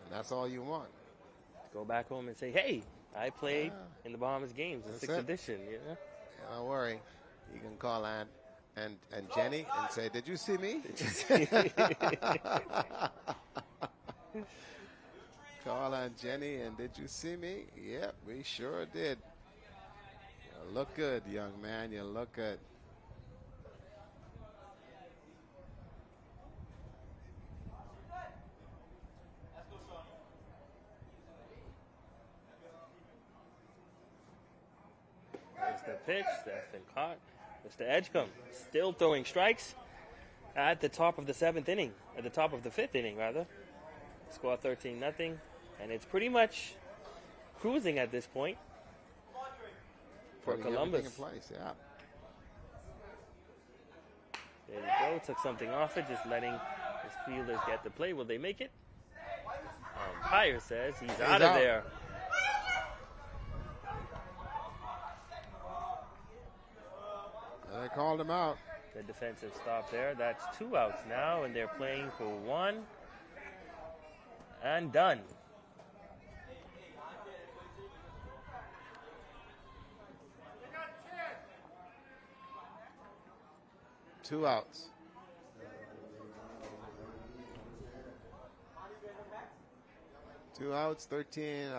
and that's all you want. Go back home and say, hey, I played in the Bahamas games, the 6th edition. You know? Yeah, don't worry. You can call Aunt and Jenny and say, did you see me? Call Aunt Jenny and did you see me? Yep, we sure did. You look good, young man. You look good. There's the pitch. That's been caught. Mr. Edgecombe still throwing strikes at the top of the 7th inning. At the top of the 5th inning, rather. Score 13-0. And it's pretty much cruising at this point for Columbus. In place, yeah. There you go. Took something off it, just letting his fielders get the play. Will they make it? Umpire says he's out of there. They called him out. The defensive stop there. That's 2 outs now, and they're playing for 1 and done. Two outs. Two outs, 14,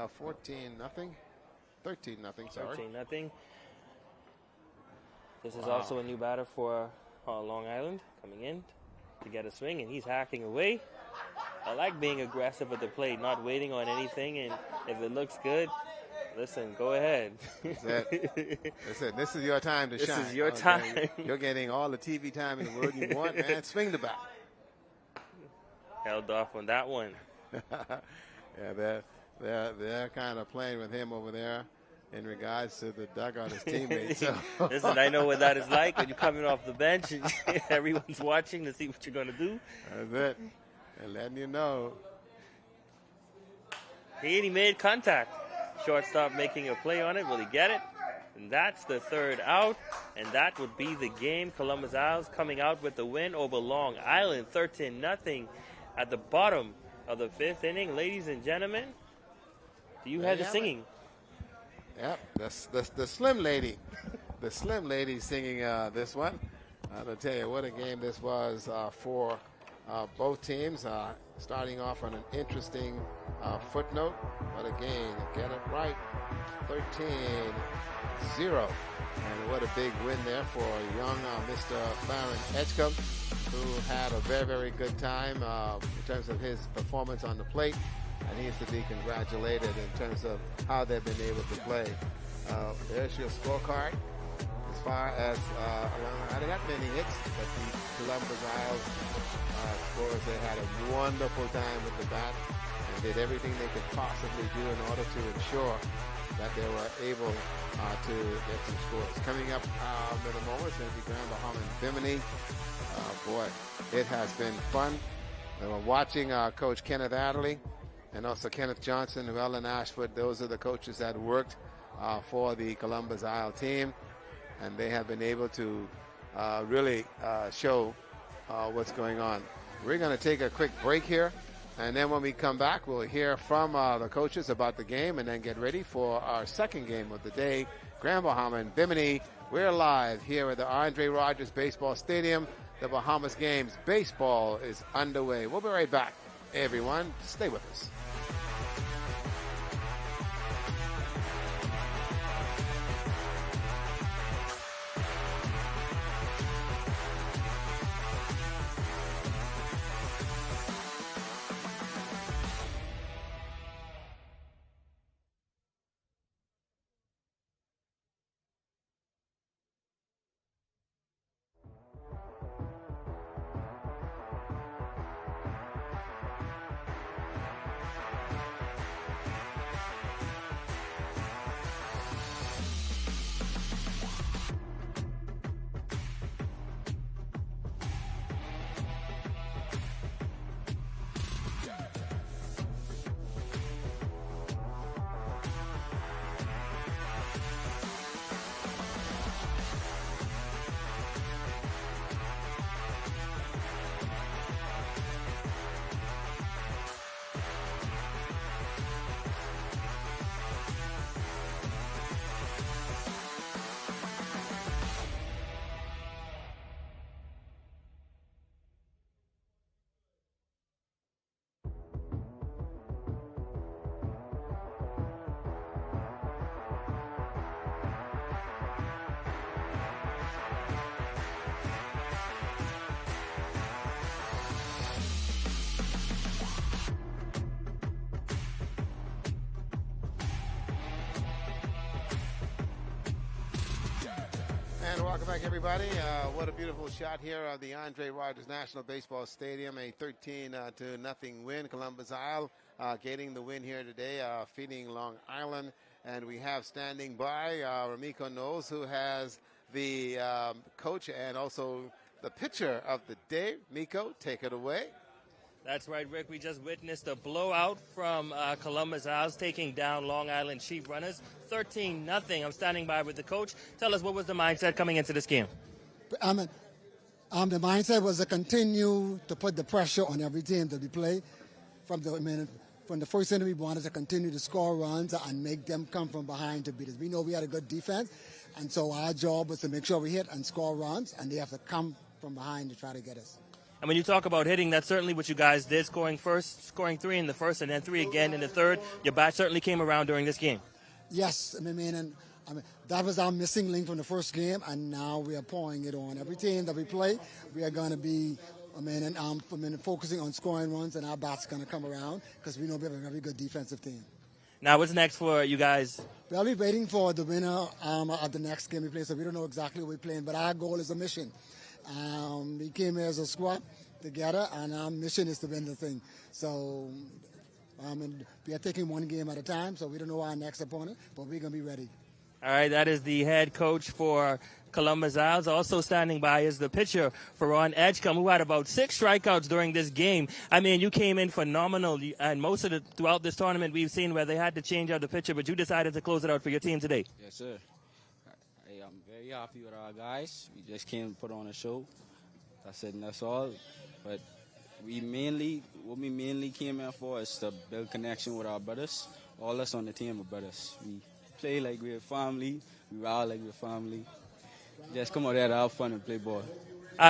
nothing. 13, nothing, sorry. 13-0. This is also a new batter for Long Island coming in to get a swing, and he's hacking away. I like being aggressive at the plate, not waiting on anything, and if it looks good, listen, go ahead. That's it. That's it. This is your time to shine. This is your time. You're getting all the TV time in the world you want, man. Swing the bat. Held off on that one. Yeah, they're kind of playing with him over there in regards to the dugout, his teammates. So. Listen, I know what that is like when you're coming off the bench and everyone's watching to see what you're going to do. That's it. And letting you know. He made contact. Shortstop making a play on it. Will he get it? And that's the 3rd out. And that would be the game. Columbus Isles coming out with the win over Long Island. 13-0 at the bottom of the 5th inning. Ladies and gentlemen, do you have the singing? Yep, the Slim Lady. The Slim Lady singing this one. I'll tell you what a game this was for both teams. Starting off on an interesting footnote. But again, get it right. 13-0. And what a big win there for young Mr. Clarence Edgecombe, who had a very, very good time in terms of his performance on the plate. And he is to be congratulated in terms of how they've been able to play. There's your scorecard. As far as I didn't have many hits, but the Columbus Isles scorers, they had a wonderful time with the bat and did everything they could possibly do in order to ensure that they were able to get some scores. Coming up in a moment is going to be Grand Bahama and Bimini. Boy, it has been fun. And we're watching Coach Kenneth Adderley and also Kenneth Johnson and Ellen Ashford. Those are the coaches that worked for the Columbus Isle team, and they have been able to really show what's going on. We're going to take a quick break here, and then when we come back, we'll hear from the coaches about the game and then get ready for our second game of the day, Grand Bahama and Bimini. We're live here at the Andre Rogers Baseball Stadium. The Bahamas games baseball is underway. We'll be right back. Everyone, stay with us. And welcome back, everybody. What a beautiful shot here of the Andre Rogers National Baseball Stadium. A 13-0 win. Columbus Isle getting the win here today, feeding Long Island. And we have standing by Ramiko Knowles, who has the coach and also the pitcher of the day. Miko, take it away. That's right, Rick. We just witnessed a blowout from Columbus Isles taking down Long Island Sheep Runners, 13-0. I'm standing by with the coach. Tell us, what was the mindset coming into this game? The mindset was to continue to put the pressure on every team that we play. From the first inning, we wanted to continue to score runs and make them come from behind to beat us. We know we had a good defense, and so our job was to make sure we hit and score runs, and they have to come from behind to try to get us. And when you talk about hitting, that's certainly what you guys did, scoring 3 in the first and then 3 again in the third. Your bat certainly came around during this game. Yes, that was our missing link from the first game, and now we are pouring it on. Every team that we play, we are going to be focusing on scoring runs, and our bat's going to come around because we know we have a very good defensive team. Now, what's next for you guys? We'll be waiting for the winner of the next game we play, so we don't know exactly what we're playing, but our goal is a mission. We came here as a squad together, and our mission is to win the thing. So we are taking one game at a time, so we don't know our next opponent, but we're going to be ready. All right, that is the head coach for Columbus Isles. Also standing by is the pitcher, Ferron Edgecombe, who had about 6 strikeouts during this game. I mean, you came in phenomenal, and most of throughout this tournament we've seen where they had to change out the pitcher, but you decided to close it out for your team today. Yes, sir. I'm very happy with our guys. We just came to put on a show. That's it, and that's all. But what we mainly came here for is to build connection with our brothers. All us on the team are brothers. We play like we're family. We ride like we're family. Just come out there to have fun and play ball.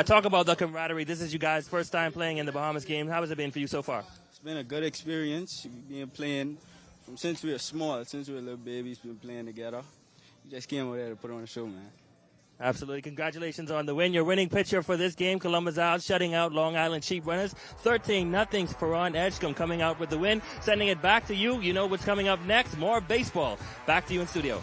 Talk about the camaraderie. This is you guys' first time playing in the Bahamas game. How has it been for you so far? It's been a good experience. We've been playing since we were small, since we were little babies. We've been playing together. We just came over there to put on a show, man. Absolutely. Congratulations on the win. Your winning pitcher for this game, Columbus Isles, shutting out Long Island Sheep Runners. 13-0. Ferron Edgecombe coming out with the win. Sending it back to you. You know what's coming up next. More baseball. Back to you in studio.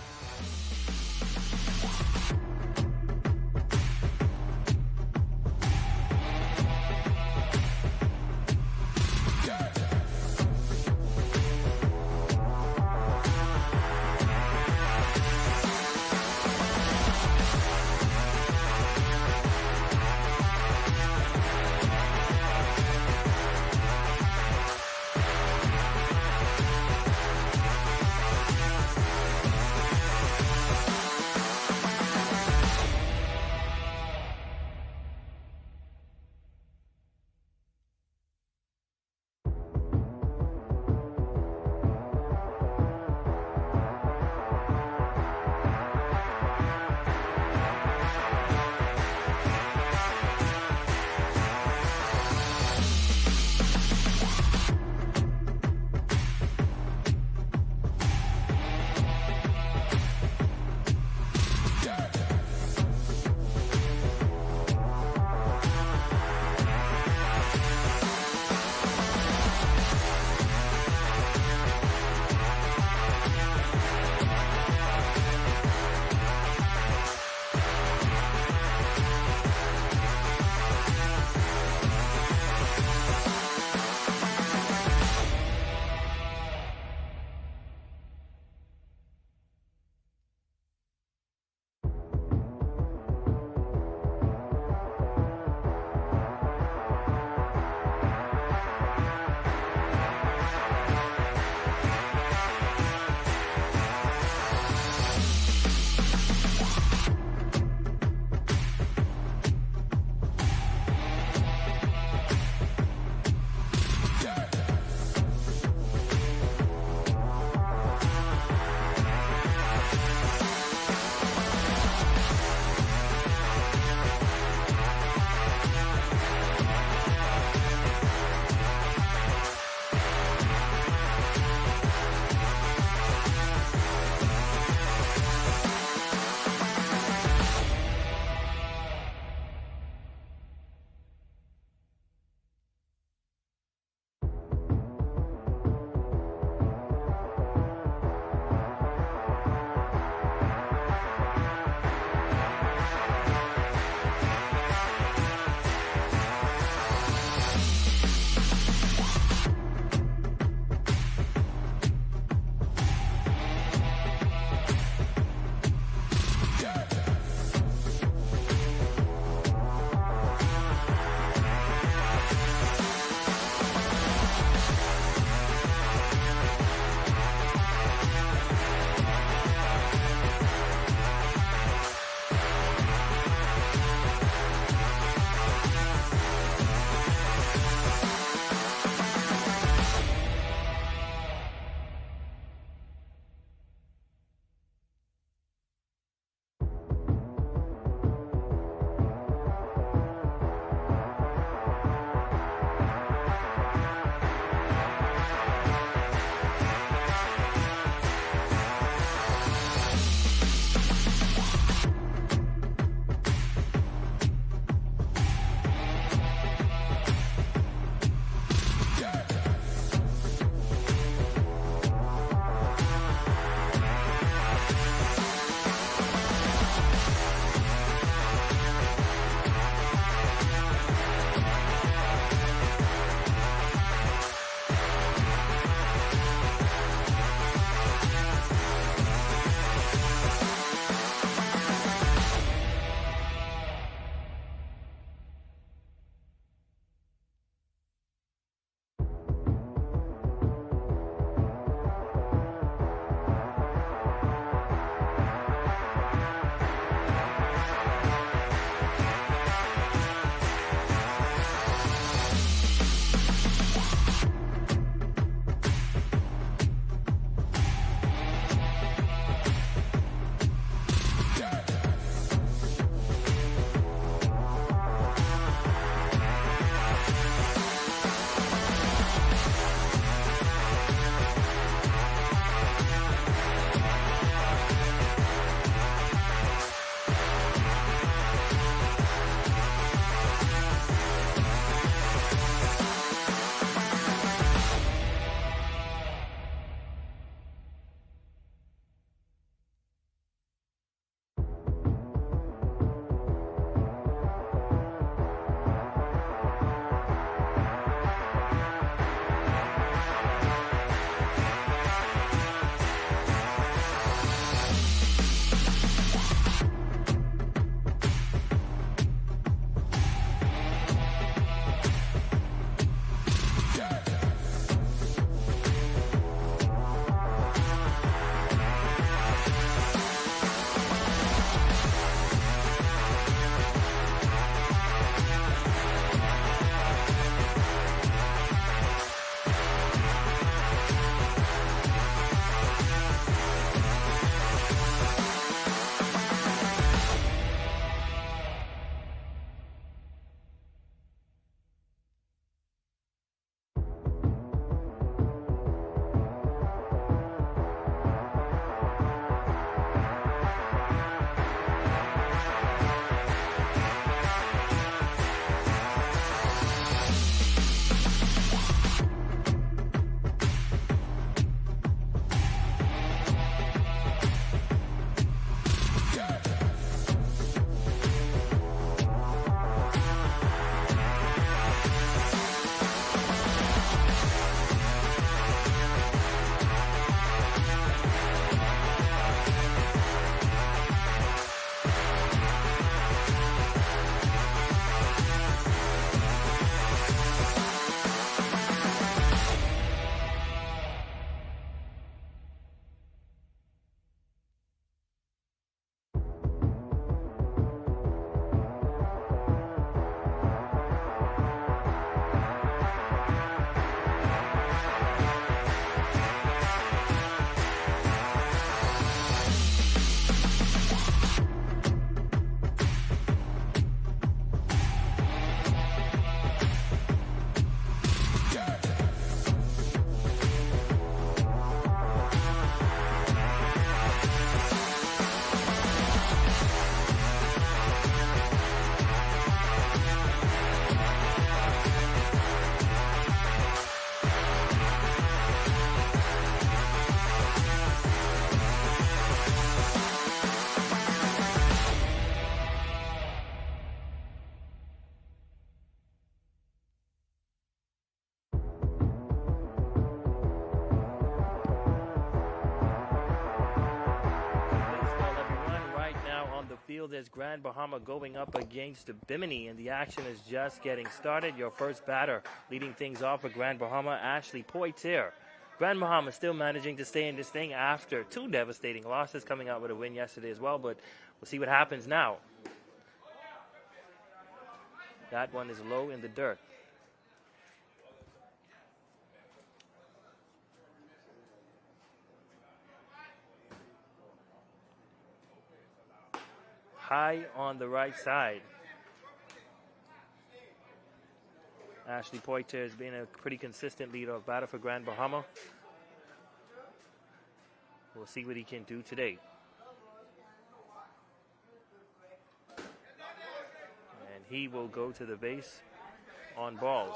field is Grand Bahama going up against Bimini, and the action is just getting started. Your first batter leading things off for Grand Bahama, Ashley Poitier. Grand Bahama still managing to stay in this thing after 2 devastating losses, coming out with a win yesterday as well, but we'll see what happens now. That one is low in the dirt. High on the right side. Ashley Poitier has been a pretty consistent leadoff batter for Grand Bahama. We'll see what he can do today. And he will go to the base on balls.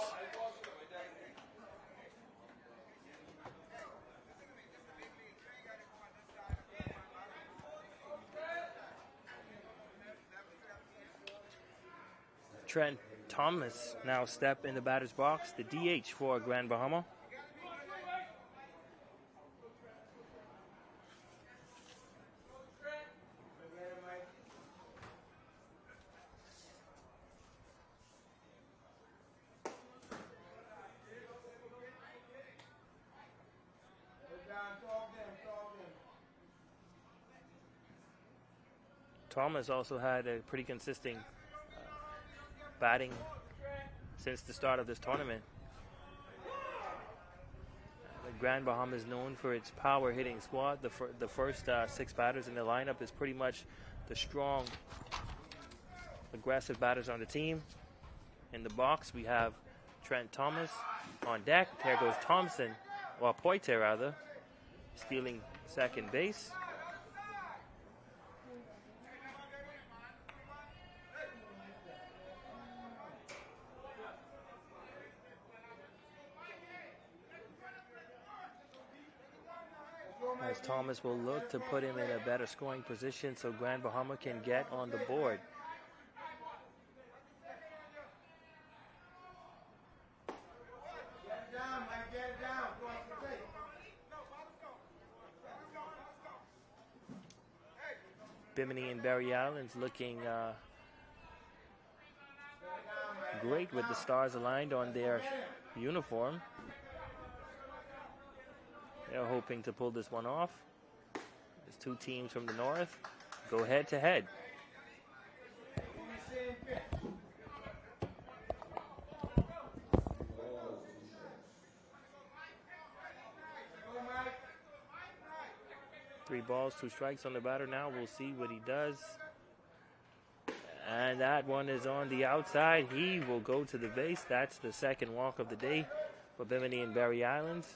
Trent Thomas now step in the batter's box, the DH for Grand Bahama. Thomas also had a pretty consistent batting since the start of this tournament. The Grand Bahama is known for its power hitting squad. The first 6 batters in the lineup is pretty much the strong, aggressive batters on the team. In the box, we have Trent Thomas on deck. There goes Thompson, well, Poitier rather, stealing second base. As Thomas will look to put him in a better scoring position so Grand Bahama can get on the board. Bimini and Barry Islands looking great with the stars aligned on their uniform. They're hoping to pull this one off. There's 2 teams from the north go head to head. Three balls, 2 strikes on the batter now. We'll see what he does. And that one is on the outside. He will go to the base. That's the second walk of the day for Bimini and Barry Islands.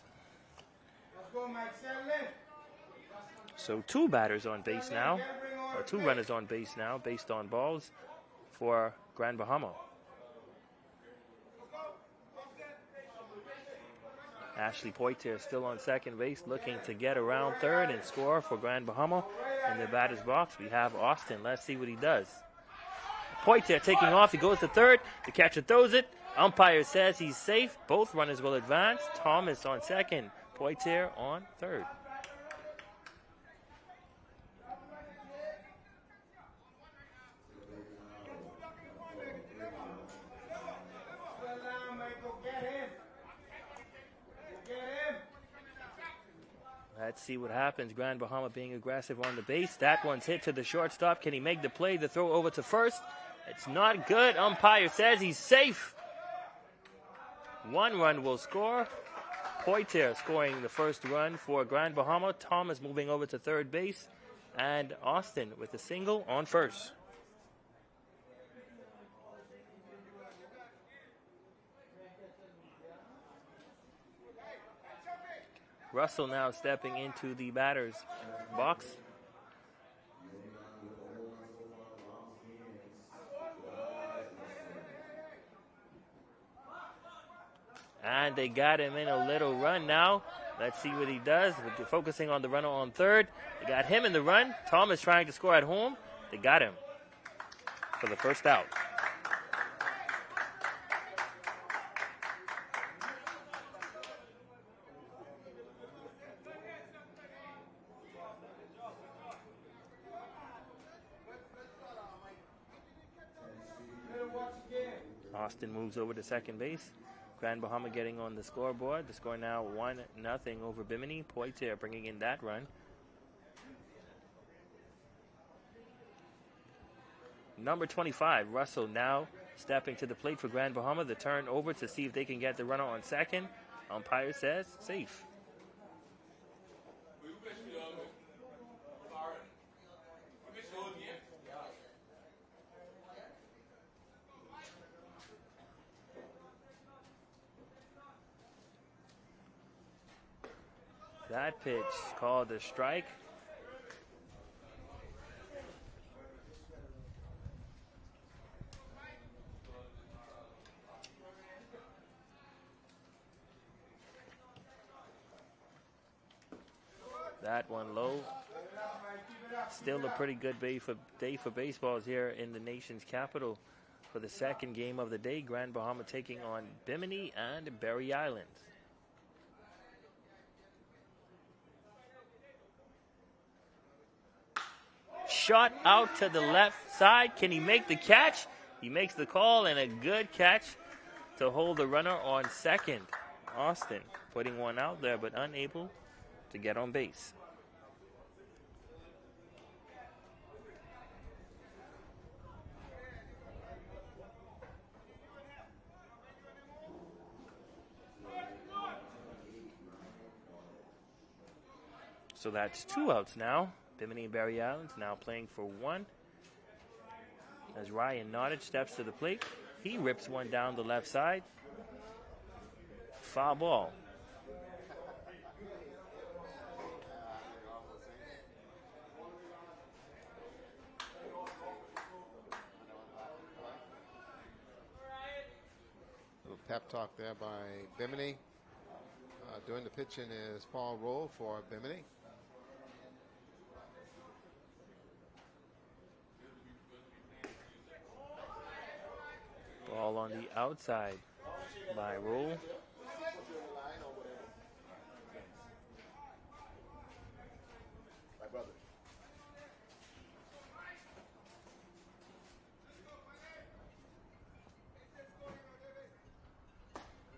So 2 batters on base now, or 2 runners on base now, based on balls for Grand Bahama. Ashley Poitier still on second base, looking to get around third and score for Grand Bahama. In the batter's box, we have Austin. Let's see what he does. Poitier taking off. He goes to third. The catcher throws it. Umpire says he's safe. Both runners will advance. Thomas on second. Poitier on third. Let's see what happens. Grand Bahama being aggressive on the base. That one's hit to the shortstop. Can he make the play? The throw over to first. It's not good. Umpire says he's safe. 1 run will score. Poitier scoring the first run for Grand Bahama. Thomas moving over to third base. And Austin with a single on first. Russell now stepping into the batter's box. And they got him in a little run now. Let's see what he does. We're focusing on the runner on third. They got him in the run. Thomas trying to score at home. They got him for the first out. Austin moves over to second base. Grand Bahama getting on the scoreboard. The score now 1-0 over Bimini. Poitier bringing in that run. Number 25, Russell, now stepping to the plate for Grand Bahama. The turn over to see if they can get the runner on second. Umpire says safe. That pitch called a strike. That one low. Still a pretty good day for baseballs here in the nation's capital for the second game of the day. Grand Bahama taking on Bimini and Berry Island. Shot out to the left side. Can he make the catch? He makes the call, and a good catch to hold the runner on second. Austin putting one out there, but unable to get on base. So that's 2 outs now. Bimini and Berry Island now playing for 1. As Ryan Nottage steps to the plate, he rips one down the left side. Foul ball. Little pep talk there by Bimini. Doing the pitching is Paul Roll for Bimini. Ball on the outside by Roll.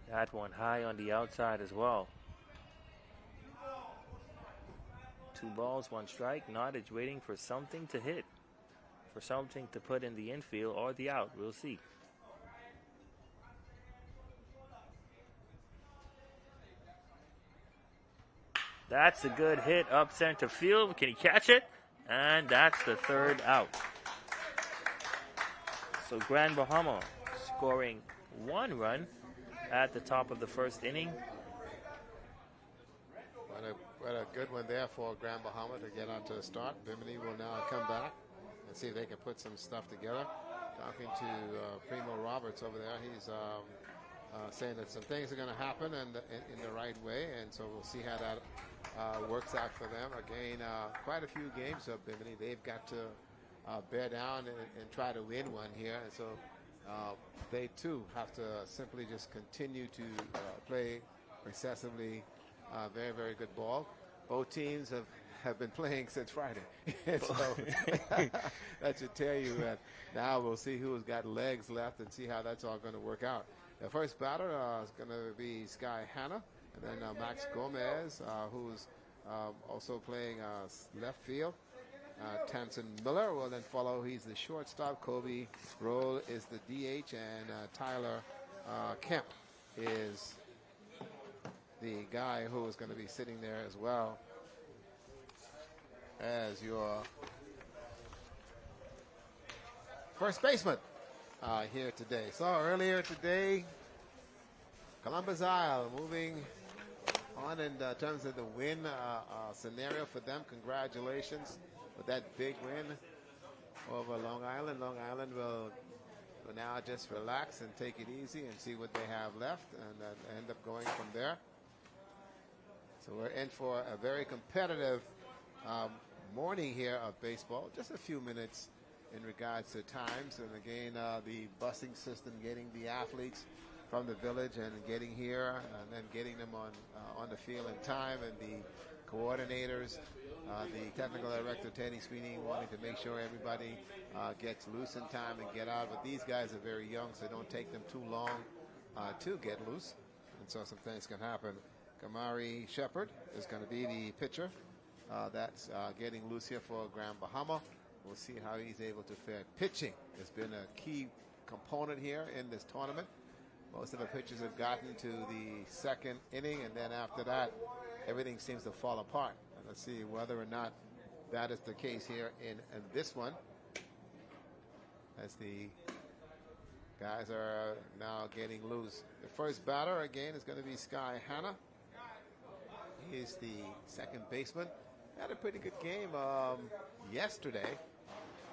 That one high on the outside as well. 2 balls, 1 strike. Nottage waiting for something to hit, for something to put in the infield or the out. We'll see. That's a good hit up center field. Can he catch it? And that's the 3rd out. So Grand Bahama scoring 1 run at the top of the 1st inning. What a good one there for Grand Bahama to get onto a start. Bimini will now come back and see if they can put some stuff together. Talking to Primo Roberts over there, he's saying that some things are going to happen in the right way, and so we'll see how that works out for them. Again, quite a few games of Bimini. They've got to bear down and try to win one here, and so they too have to simply just continue to play excessively very, very good ball. Both teams have been playing since Friday. So that should tell you that now we'll see who's got legs left and see how that's all going to work out. The first batter is going to be Sky Hanna, and then Max Gomez, who's also playing left field. Tansen Miller will then follow. He's the shortstop. Kobe Roll is the DH, and Tyler Kemp is the guy who is going to be sitting there as well as your first baseman here today. So earlier today, Columbus Isle moving on in terms of the win scenario for them. Congratulations with that big win over Long Island. Long Island will now just relax and take it easy and see what they have left, and end up going from there. So we're in for a very competitive morning here of baseball. Just a few minutes in regards to times, and again the busing system, getting the athletes from the village and getting here, and then getting them on the field in time, and the coordinators, the technical director, Teddy Sweeney, wanting to make sure everybody gets loose in time and get out. But these guys are very young, so don't take them too long to get loose. And so some things can happen. Kamari Shepard is going to be the pitcher that's getting loose here for Grand Bahama. We'll see how he's able to fare. Pitching has been a key component here in this tournament. Most of the pitchers have gotten to the second inning, and then after that, everything seems to fall apart. And let's see whether or not that is the case here in this one, as the guys are now getting loose. The first batter, again, is going to be Sky Hanna. He's the second baseman. Had a pretty good game yesterday,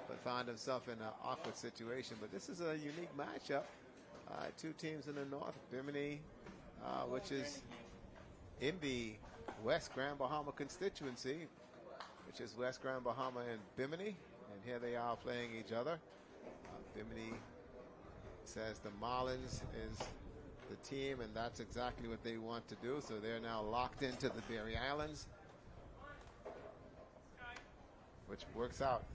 but found himself in an awkward situation. But this is a unique matchup. Two teams in the north, Bimini, which is in the West Grand Bahama constituency, which is West Grand Bahama and Bimini. And here they are playing each other. Bimini says the Marlins is the team, and that's exactly what they want to do. So they're now locked into the Berry Islands, which works out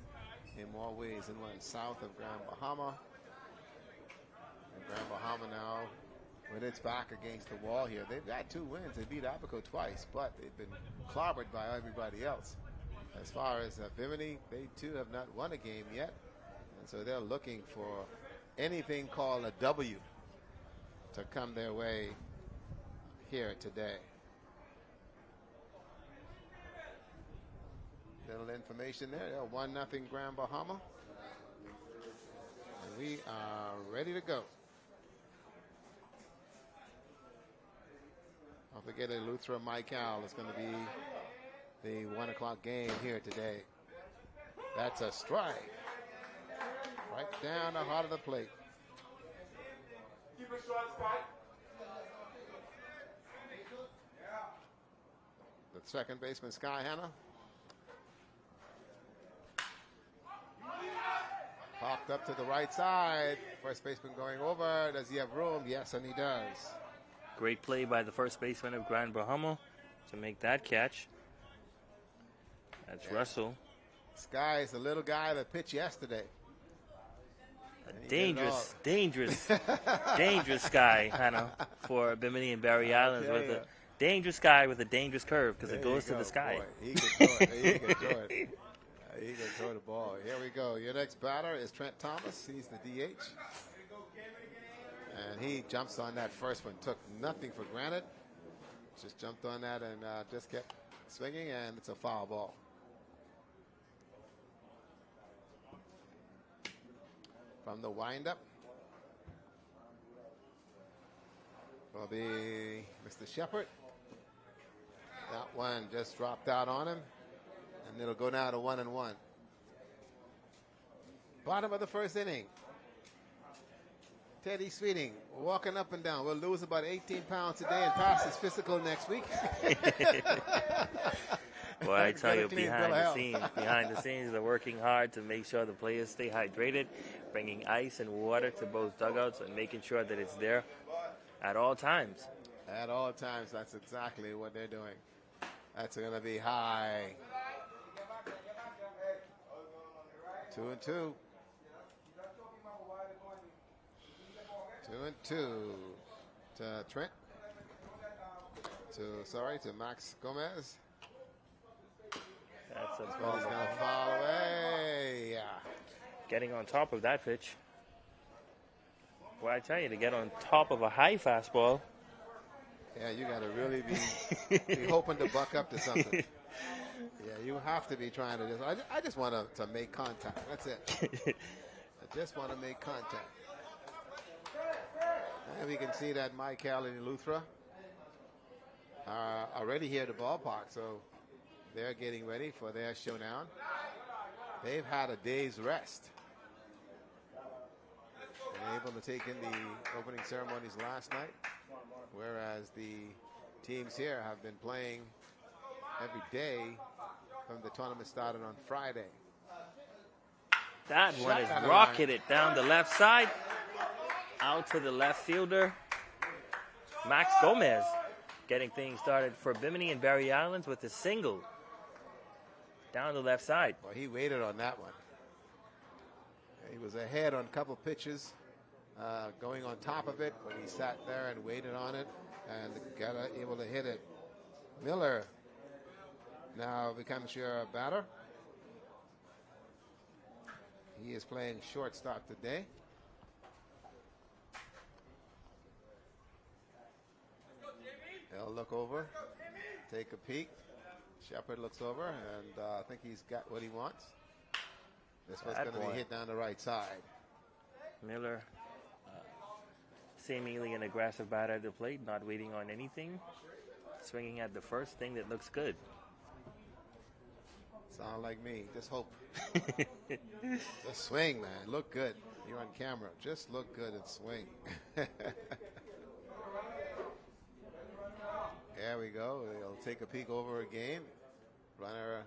in more ways than one. South of Grand Bahama. And Grand Bahama now, with its back against the wall here, they've got 2 wins. They beat Abaco twice, but they've been clobbered by everybody else. As far as Bimini, they too have not won a game yet. And so they're looking for anything called a W to come their way here today. Little information there. 1-0 Grand Bahama. And we are ready to go. Don't forget Eleuthera Michael is going to be the 1 o'clock game here today. That's a strike. Right down the heart of the plate. The second baseman, Sky Hanna. Popped up to the right side. First baseman going over. Does he have room? Yes, and he does. Great play by the first baseman of Grand Bahama to make that catch. That's Russell. Sky is the little guy that pitched yesterday. Dangerous Sky, Hannah, for Bimini and Barry Islands, with a dangerous guy with a dangerous curve, because it goes to the sky. Boy, he can throw it. He can throw it. He can throw the ball. Here we go. Your next batter is Trent Thomas. He's the DH. And he jumps on that first one. Took nothing for granted. Just jumped on that and just kept swinging, and it's a foul ball. From the windup will be Mr. Shepard. That one just dropped out on him, and it'll go down to 1-1. Bottom of the first inning. Teddy Sweeting walking up and down. We'll lose about 18 pounds today and pass his physical next week. Well, I tell you, behind the scenes, they're working hard to make sure the players stay hydrated, bringing ice and water to both dugouts and making sure that it's there at all times. At all times, that's exactly what they're doing. That's going to be high. 2-2. 2-2 to Trent. To Max Gomez. That's a ball. He's going to foul away. Yeah. Getting on top of that pitch. Well, I tell you, to get on top of a high fastball. Yeah, you got to really be hoping to buck up to something. Yeah, you have to be trying to just. I just want to make contact. That's it. I just want to make contact. And we can see that Michael and Eleuthera are already here at the ballpark, so they're getting ready for their showdown. They've had a day's rest. And able to take in the opening ceremonies last night, whereas the teams here have been playing every day from the tournament started on Friday. That one is rocketed down the left side. Out to the left fielder, Max Gomez. getting things started for Bimini and Barry Islands with a single down the left side. Well, he waited on that one. He was ahead on a couple pitches, going on top of it, but he sat there and waited on it and got able to hit it. Miller now becomes your batter. He is playing shortstop today. He'll look over, take a peek. Shepard looks over, and I think he's got what he wants. This was going to be hit down the right side. Miller, seemingly an aggressive batter at the plate, not waiting on anything. Swinging at the first thing that looks good. Sound like me. Just hope. Just swing, man. Look good. You're on camera. Just look good and swing. There we go. He'll take a peek over again. Runner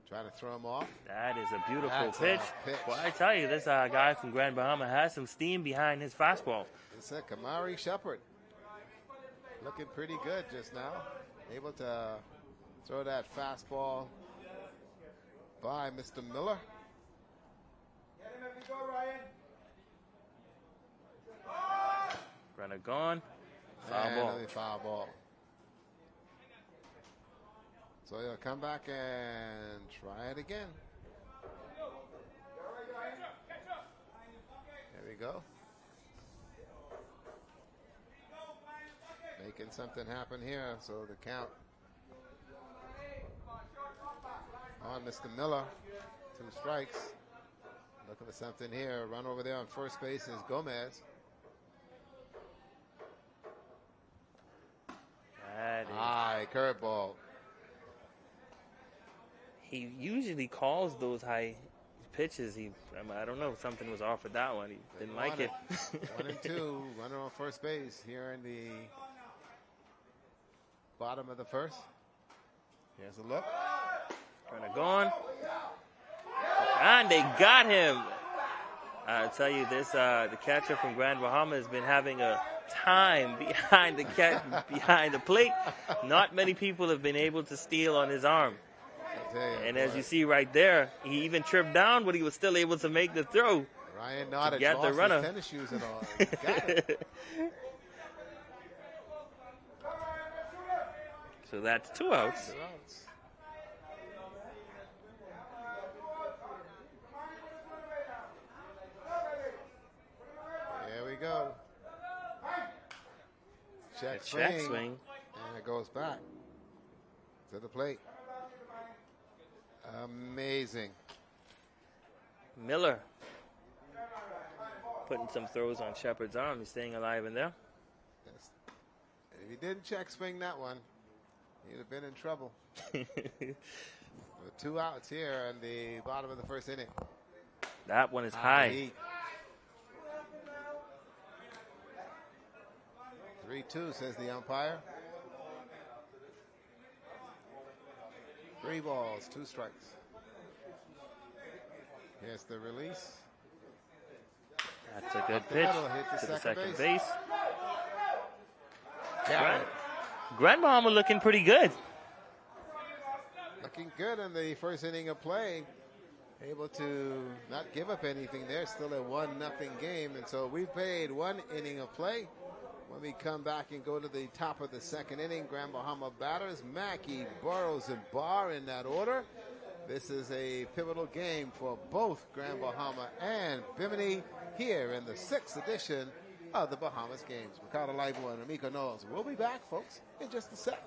trying to throw him off. That is a beautiful pitch. Well, I tell you, this guy from Grand Bahama has some steam behind his fastball. It's a Kamari Shepard. Looking pretty good just now. Able to throw that fastball by Mr. Miller. Runner gone. Foul And ball. another foul ball. So he'll come back and try it again. There we go. Making something happen here, so the count on Mr. Miller. 2 strikes. Looking for something here. Run over there on first base is Gomez. That is, High curveball. he usually calls those high pitches. I don't know, something was off with that one. He didn't like it. 1-2. Runner on first base here in the bottom of the first. Here's a look. Runner gone. And they got him. I'll tell you this, the catcher from Grand Bahama has been having a time behind the plate. Not many people have been able to steal on his arm. And as you see right there, he even tripped down, but he was still able to make the throw. Ryan Nottage get the lost runner. his tennis shoes and all. Got it. So that's 2 outs. 2 outs. There we go. Check swing. And it goes back to the plate. Amazing. Miller putting some throws on Shepard's arm. He's staying alive in there. Yes. If he didn't check swing that one, he'd have been in trouble. With 2 outs here in the bottom of the first inning. That one is high. 3-2 says the umpire. 3 balls, 2 strikes. Here's the release. That's a good The pitch middle, hit to the the second second base. Got it. Grand Bahama looking pretty good. Looking good in the first inning of play. Able to not give up anything there. Still a 1-0 game. And so we played 1 inning of play. When we come back and go to the top of the second inning, Grand Bahama batters, Mackey, Burrows, and Barr in that order. This is a pivotal game for both Grand Bahama and Bimini here in the 6th edition of the Bahamas Games. Ricardo Leibo and Amico Knowles. We'll be back, folks, in just a sec.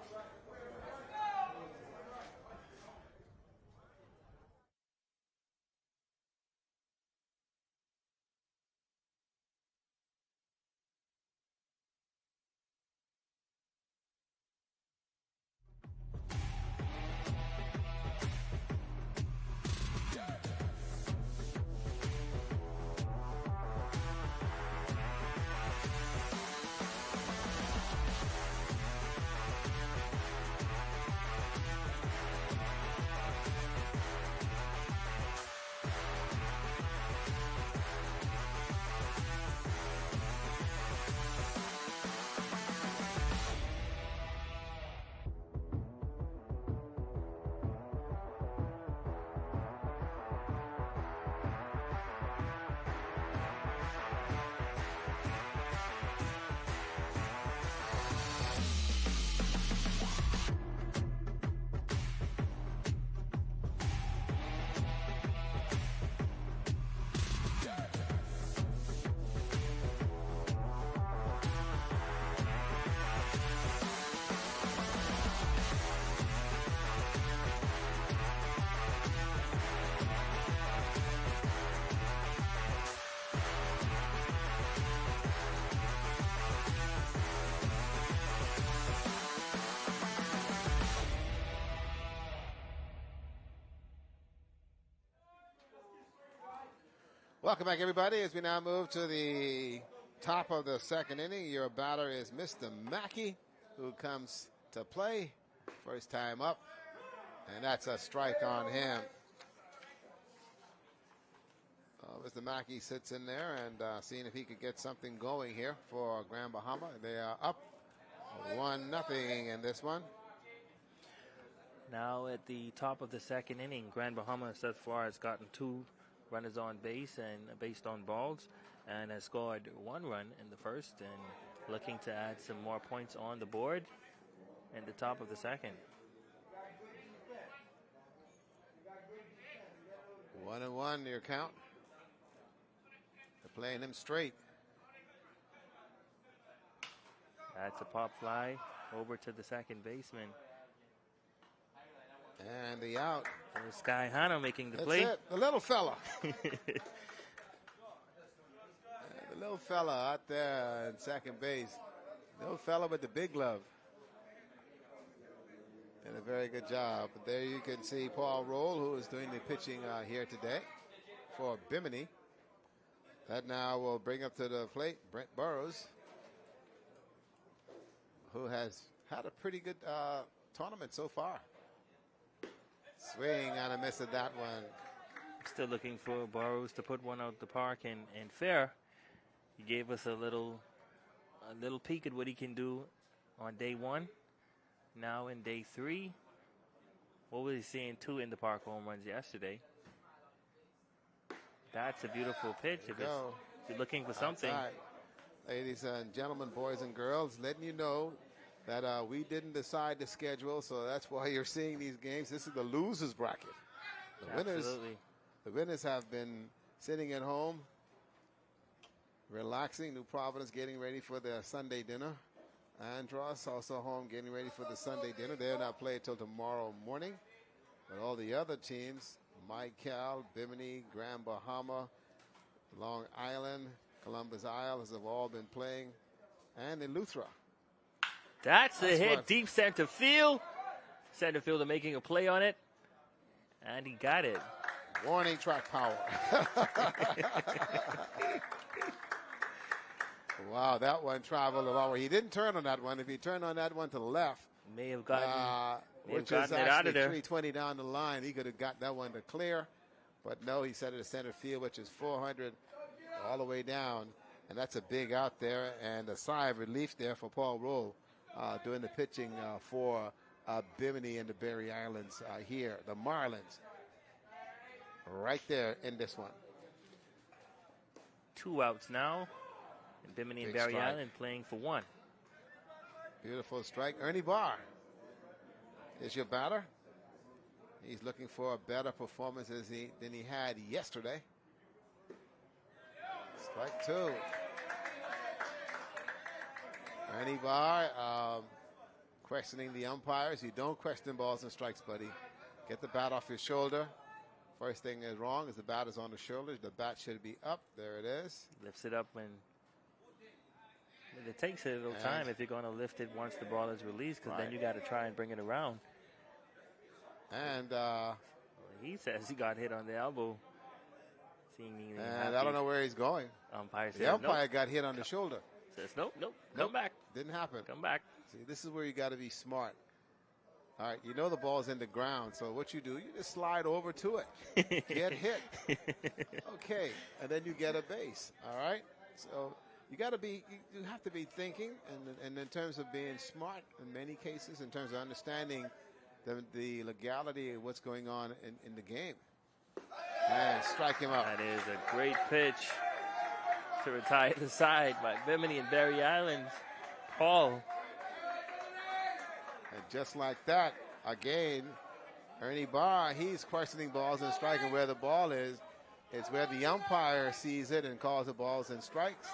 Welcome back, everybody, as we now move to the top of the second inning. Your batter is Mr. Mackey, who comes to play. First time up, and that's a strike on him. Mr. Mackey sits in there and seeing if he could get something going here for Grand Bahama. They are up 1-0 in this one. Now at the top of the second inning, Grand Bahama thus far has gotten 2 runners on base and based on balls, and has scored 1 run in the first and looking to add some more points on the board in the top of the second. 1-1 your count. They're playing him straight. That's a pop fly over to the second baseman. And the out. There's Sky Hano making the That's play. it. The little fella. The little fella out there in second base. Little fella with the big glove. And a very good job. But there you can see Paul Roll, who is doing the pitching here today for Bimini. That now will bring up to the plate Brent Burrows, who has had a pretty good tournament so far. Swing and a miss at that one. Still looking for Burrows to put one out the park and fair. He gave us a little peek at what he can do on day 1. Now in day 3, what was he seeing? 2 in the park home runs yesterday. That's a beautiful pitch. If you're looking for something. Right. Ladies and gentlemen, boys and girls, letting you know that we didn't decide the schedule, so that's why you're seeing these games. This is the losers bracket. The winners have been sitting at home, relaxing. New Providence getting ready for their Sunday dinner. Andros also home getting ready for the Sunday dinner. They'll not play till tomorrow morning. But all the other teams, Mike Cal, Bimini, Grand Bahama, Long Island, Columbus Isles have all been playing, and Eleuthera. That's a hit deep center field. Center fielder making a play on it, and he got it. Warning track power. Wow, that one traveled a long way. He didn't turn on that one. If he turned on that one to the left, may have gotten which it is out of there. 320 down the line, he could have got that one to clear. But no, he set it to center field, which is 400 all the way down. And that's a big out there, and a sigh of relief there for Paul Roll doing the pitching for Bimini and the Berry Islands here. The Marlins right there in this one. 2 outs now. And Bimini and Berry Island playing for 1. Beautiful strike. Ernie Barr is your batter. He's looking for a better performance than he had yesterday. Strike 2. Ernie Barr questioning the umpires. You don't question balls and strikes, buddy. Get the bat off your shoulder. First thing is wrong is the bat is on the shoulders. The bat should be up. There it is. Lifts it up when it takes a little time if you're going to lift it once the ball is released, because then you got to try and bring it around. And he says he got hit on the elbow. And I don't know where he's going. The umpire got hit on the shoulder. Says nope, come back. Didn't happen. Come back. See, this is where you got to be smart. All right, you know the ball's in the ground, so what you do, you just slide over to it. Get hit. Okay, and then you get a base. All right? So you got to be, you have to be thinking, and in terms of being smart in many cases, in terms of understanding the legality of what's going on in the game. And strike him out. That is a great pitch to retire the side by Bimini and Berry Islands. Paul. And just like that, again, Ernie Barr, he's questioning balls and striking where the ball is. It's where the umpire sees it and calls the balls and strikes.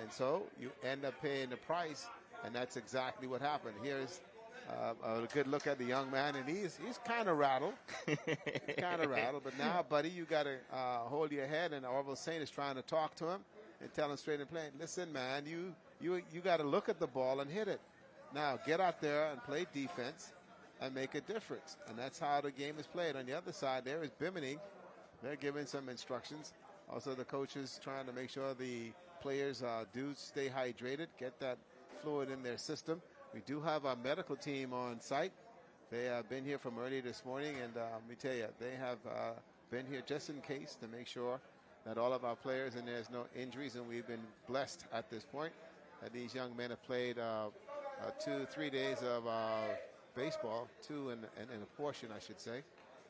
And so you end up paying the price, and that's exactly what happened. Here's a good look at the young man, and he's kind of rattled. But now, buddy, you got to hold your head, and Orville Saint is trying to talk to him and tell him straight and plain, listen, man, you got to look at the ball and hit it. Now, get out there and play defense and make a difference. And that's how the game is played. On the other side, there is Bimini. They're giving some instructions. Also, the coaches trying to make sure the players do stay hydrated, get that fluid in their system. We do have our medical team on site. They have been here from early this morning, and let me tell you, they have been here just in case to make sure that all of our players and there's no injuries, and we've been blessed at this point that these young men have played 2-3 days of baseball, two and a portion, I should say,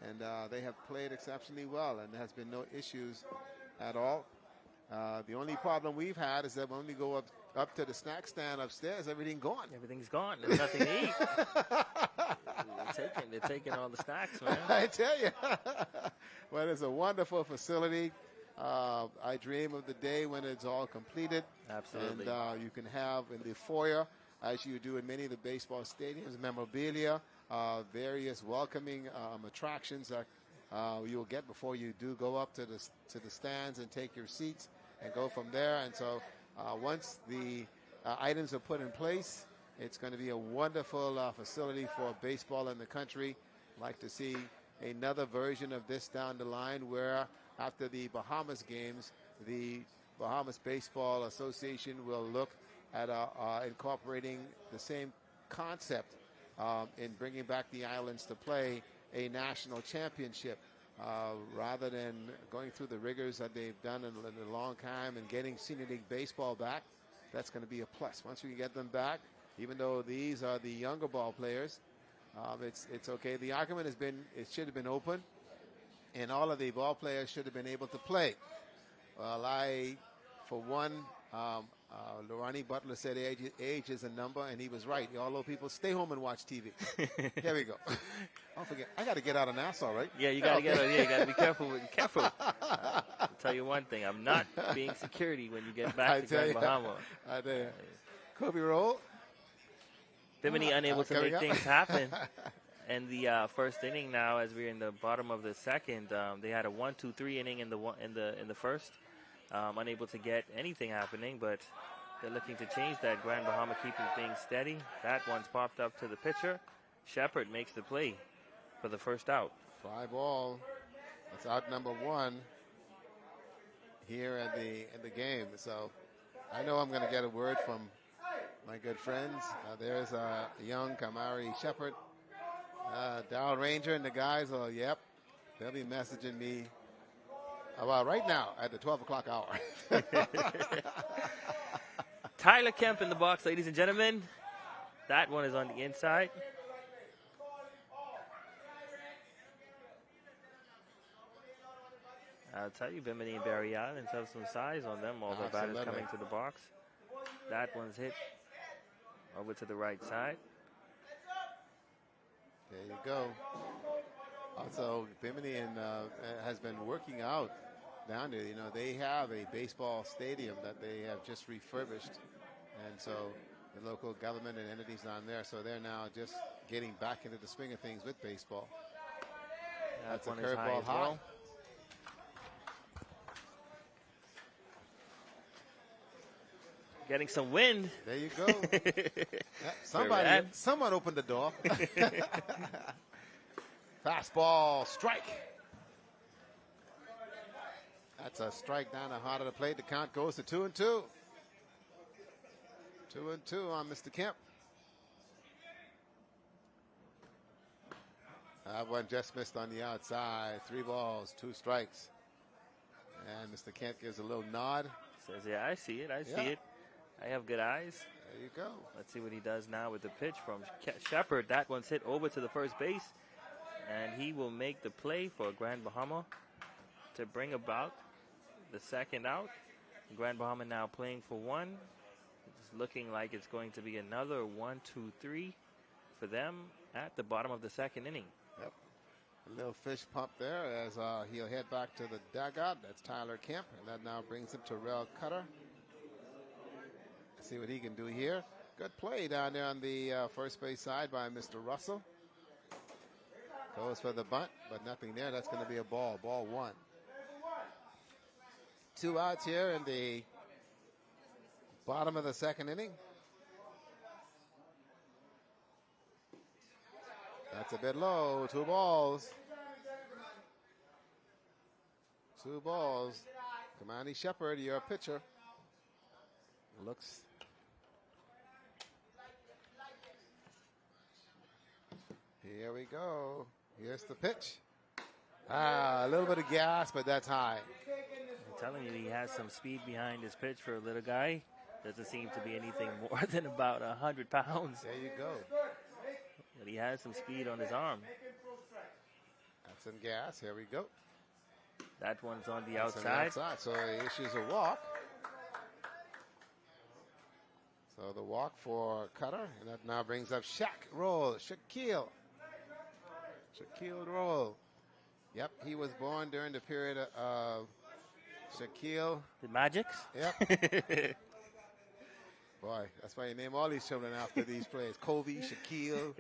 and they have played exceptionally well, and there has been no issues at all. The only problem we've had is that when we go up to the snack stand upstairs, everything's gone. Everything's gone. There's nothing to eat. They're taking all the snacks, man. I tell you. Well, it's a wonderful facility. I dream of the day when it's all completed. Absolutely. And you can have in the foyer, as you do in many of the baseball stadiums, memorabilia, various welcoming attractions that you'll get before you do go up to the stands and take your seats and go from there. And so once the items are put in place, it's going to be a wonderful facility for baseball in the country. I'd like to see another version of this down the line where after the Bahamas games, the Bahamas Baseball Association will look at incorporating the same concept in bringing back the islands to play a national championship rather than going through the rigors that they've done in a long time and getting Senior League Baseball back. That's going to be a plus. Once we get them back, even though these are the younger ball players, it's okay. The argument has been it should have been open, and all of the ball players should have been able to play. Well, for one, Ronnie Butler said age is a number, and he was right. All those people stay home and watch TV. Here we go. Don't forget, I got to get out of Nassau, right? Yeah, you got to get out. Yeah, you got to be careful. I'll tell you one thing. I'm not being security when you get back to Grand Bahama. I tell you. Kobe roll. Bimini unable to make things happen. And the first inning now, as we're in the bottom of the second, they had a 1-2-3 inning in the first. Unable to get anything happening, but they're looking to change that. Grand Bahama keeping things steady. That one's popped up to the pitcher. Shepard makes the play for the first out. Fly ball. That's out number one here at the game. So I know I'm going to get a word from my good friends. There's a young Kamari Shepard. Darrell Ranger and the guys, yep, they'll be messaging me about right now at the 12 o'clock hour. Tyler Kemp in the box, ladies and gentlemen. That one is on the inside. I'll tell you, Bimini and Barry Islands have some size on them. All the batters coming to the box. That one's hit over to the right side. There you go. Also, Bimini has been working out down there. You know, they have a baseball stadium that they have just refurbished. And so the local government and entities down there, so they're now just getting back into the swing of things with baseball. That's a curveball high. Well. Getting some wind. There you go. Someone opened the door. Fastball, strike. That's a strike down the heart of the plate. The count goes to 2-2. 2-2 on Mr. Kemp. That one just missed on the outside. 3 balls, 2 strikes. And Mr. Kemp gives a little nod. Says, yeah, I see it. I see it. I have good eyes. There you go. Let's see what he does now with the pitch from Shepard. That one's hit over to the first base. And he will make the play for Grand Bahama to bring about the second out. Grand Bahama now playing for one. It's looking like it's going to be another 1-2-3 for them at the bottom of the second inning. Yep. A little fish pump there as he'll head back to the dugout. That's Tyler Kemp. And that now brings him to Terrell Cutter. See what he can do here. Good play down there on the first base side by Mr. Russell. Goes for the bunt, but nothing there. That's going to be a ball. Ball 1. 2 outs here in the bottom of the second inning. That's a bit low. 2 balls. 2 balls. Kamani Shepard, your pitcher. Looks. Here we go. Here's the pitch. A little bit of gas, but that's high. I'm telling you, he has some speed behind his pitch for a little guy. Doesn't seem to be anything more than about 100 pounds. There you go. But he has some speed on his arm. That's some gas. Here we go. That one's on the That's outside. So he issues a walk. So the walk for Cutter, and that now brings up Shaquille Roll. Yep, he was born during the period of Shaquille. The Magics? Yep. Boy, that's why you name all these children after these players. Kobe, Shaquille,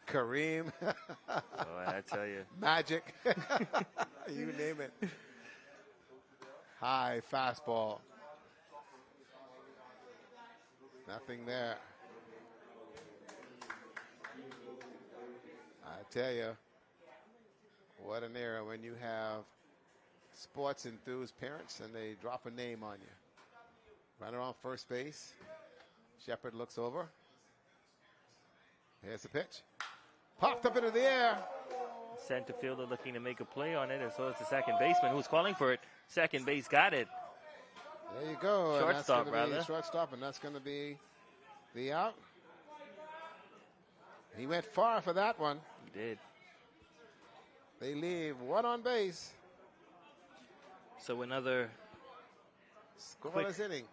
Kareem. Boy, I tell you. Magic. You name it. High fastball. Nothing there. I tell you, what an era when you have sports enthused parents and they drop a name on you. Runner on first base. Shepard looks over. Here's the pitch. Popped up into the air. Center fielder looking to make a play on it, and so is the second baseman who's calling for it. Second base got it. There you go. Shortstop, rather. Shortstop, and that's going to be the out. He went far for that one. He did. They leave one on base. So another Scoreless inning.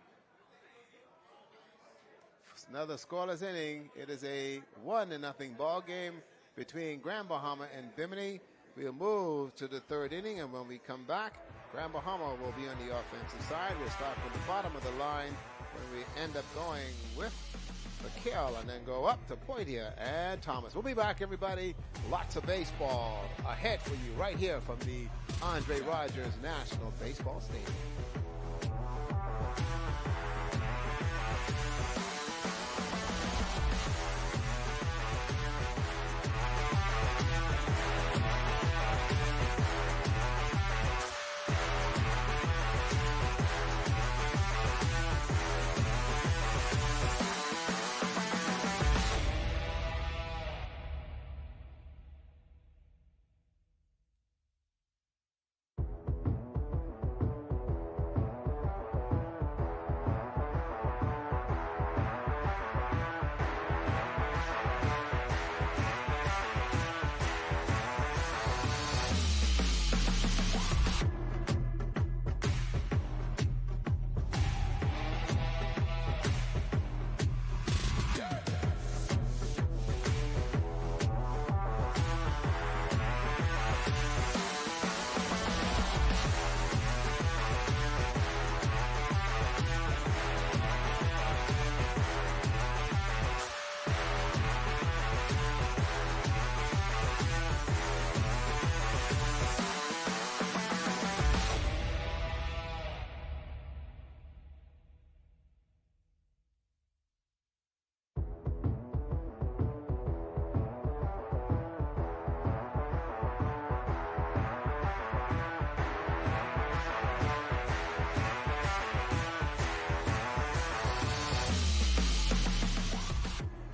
Another scoreless inning. It is a 1-0 ball game between Grand Bahama and Bimini. We'll move to the third inning, and when we come back, Grand Bahama will be on the offensive side. We'll start from the bottom of the line when we end up going with McHale and then go up to Poitier and Thomas. We'll be back, everybody. Lots of baseball ahead for you right here from the Andre Rogers National Baseball Stadium.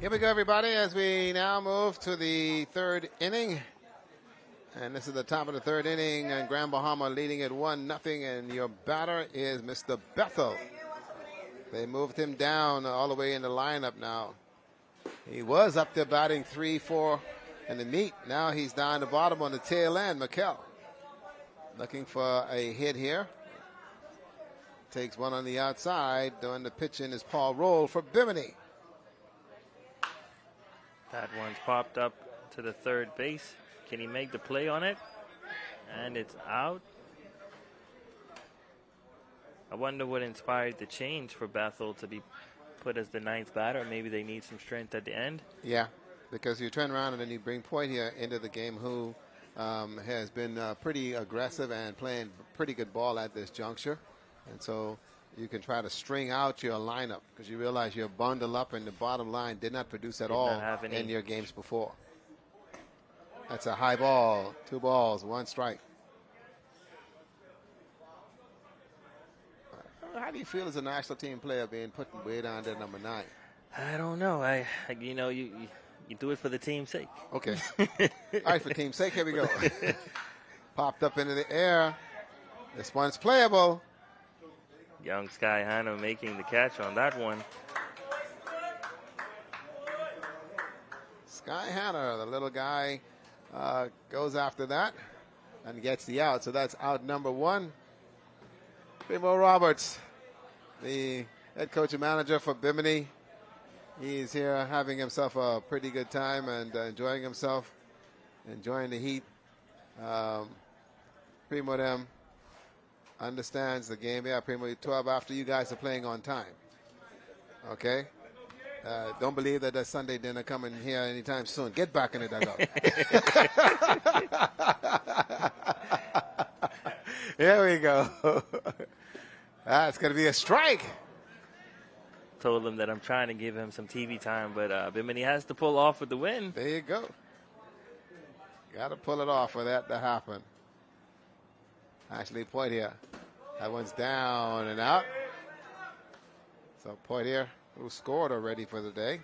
Here we go, everybody, as we now move to the third inning. And this is the top of the third inning, and Grand Bahama leading it 1-0, and your batter is Mr. Bethel. They moved him down all the way in the lineup now. He was up there batting 3-4 in the meat. Now he's down the bottom on the tail end. McKell looking for a hit here. Takes one on the outside. Doing the pitching is Paul Roll for Bimini. That one's popped up to the third base. Can he make the play on it? And it's out. I wonder what inspired the change for Bethel to be put as the ninth batter. Maybe they need some strength at the end. Yeah, because you turn around and then you bring Poitier into the game, who has been pretty aggressive and playing pretty good ball at this juncture. And so you can try to string out your lineup because you realize you're bundled up and the bottom line did not produce at all in your games before. That's a high ball. 2 balls, 1 strike. How do you feel as a national team player being put way down there number 9? I don't know. You do it for the team's sake. Okay. All right, for team's sake, here we go. Popped up into the air. This one's playable. Young Sky Hanna making the catch on that one. Sky Hanna, the little guy, goes after that and gets the out. So that's out number 1. Primo Roberts, the head coach and manager for Bimini. He's here having himself a pretty good time and enjoying himself, enjoying the heat. Primo them understands the game. Yeah, Primo, 12 after you guys are playing on time. Okay? Don't believe that there's Sunday dinner coming here anytime soon. Get back in the dugout. Here we go. That's going to be a strike. Told him that I'm trying to give him some TV time, but Bimini has to pull off with the win. There you go. Got to pull it off for that to happen. Actually, Poitier. That one's down and out. So Poitier, who scored already for the day.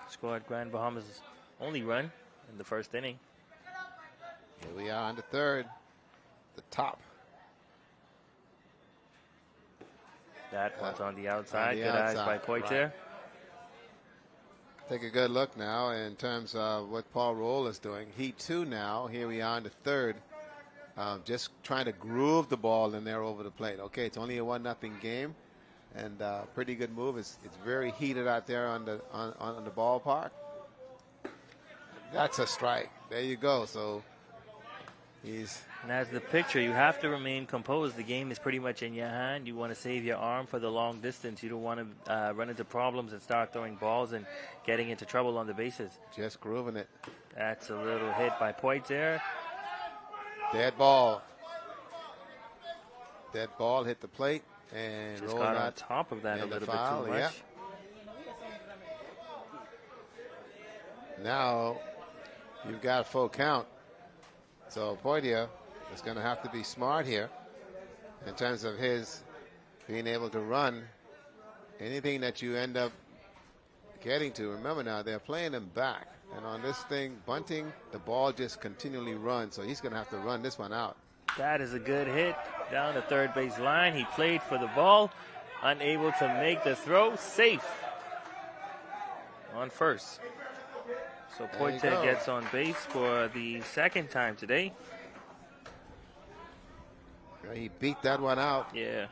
Scored Grand Bahamas' only run in the first inning. Here we are on the 3rd. The top. That one's on the outside. On the Good eyes outside, by Poitier. right. Take a good look now in terms of what Paul Roll is doing. Heat 2 now. Here we are on the 3rd. Just trying to groove the ball in there over the plate. Okay, it's only a 1-0 game, and pretty good move. It's very heated out there on the ballpark. That's a strike. There you go. So he's. And as the picture, you have to remain composed. The game is pretty much in your hand. You want to save your arm for the long distance. You don't want to run into problems and start throwing balls and getting into trouble on the bases. Just grooving it. That's a little hit by Poitier. Dead ball. Dead ball hit the plate and Just rolled got on out top of that a in the little foul, bit too much. yeah. Now you've got a full count. So Poitier is going to have to be smart here in terms of his being able to run anything that you end up getting to. Remember now, they're playing him back. And on this thing, bunting, the ball just continually runs. So he's going to have to run this one out. That is a good hit down the third base line. He played for the ball, unable to make the throw. Safe on first. So Poitier gets on base for the second time today. He beat that one out. Yeah.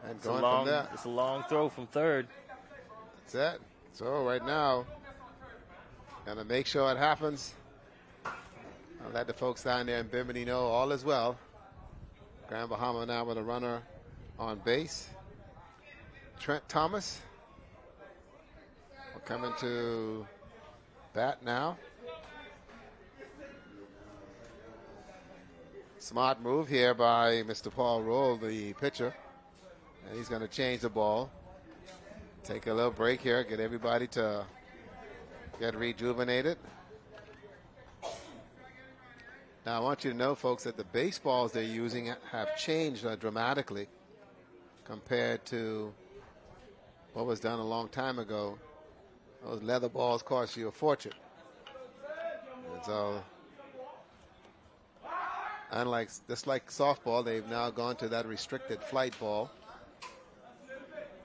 And going from there. It's a long throw from third. That's it. So right now, gonna make sure it happens. I'll let the folks down there in Bimini know all is well. Grand Bahama now with a runner on base. Trent Thomas will come into bat now. Smart move here by Mr. Paul Roll, the pitcher. And he's going to change the ball. Take a little break here, get everybody to get rejuvenated. Now, I want you to know, folks, that the baseballs they're using have changed dramatically compared to what was done a long time ago. Those leather balls cost you a fortune. And so, just like softball, they've now gone to that restricted flight ball.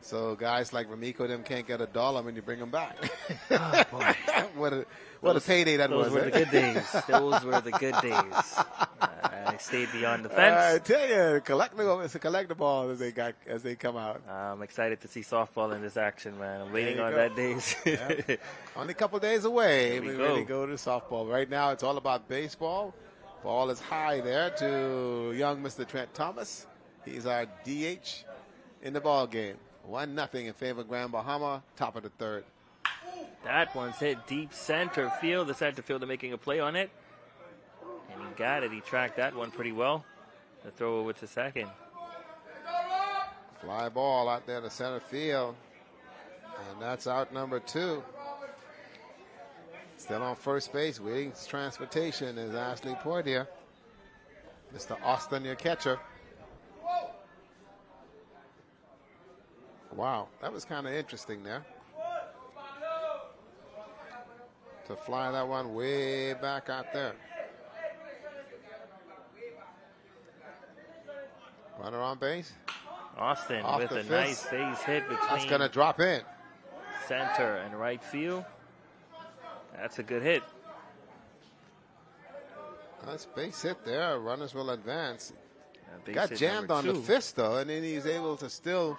So guys like Ramiko them can't get $1 when you bring them back. Oh, boy. what a payday that was. Those were the good days. Those were the good days. I stayed beyond the fence. I tell you, it's a collectible as they come out. I'm excited to see softball in this action, man. I'm waiting on that days. Yep. Only a couple days away. We go. really go to softball. Right now, it's all about baseball. Ball is high there to young Mr. Trent Thomas. He's our DH in the ball game. 1-0 in favor of Grand Bahama, top of the third. That one's hit deep center field. The center fielder making a play on it. And he got it. He tracked that one pretty well. The throw over to second. Fly ball out there to center field. And that's out number 2. Still on first base, waiting for transportation is Ashley Poitier. Mr. Austin, your catcher. Wow, that was kind of interesting there. To fly that one way back out there. Runner on base. Austin Off with the a fist. nice base hit That's between going to drop in. center and right field. That's a good hit. Nice base hit there. Runners will advance. Base Got hit jammed number on the 2. fist, though, and then he's able to still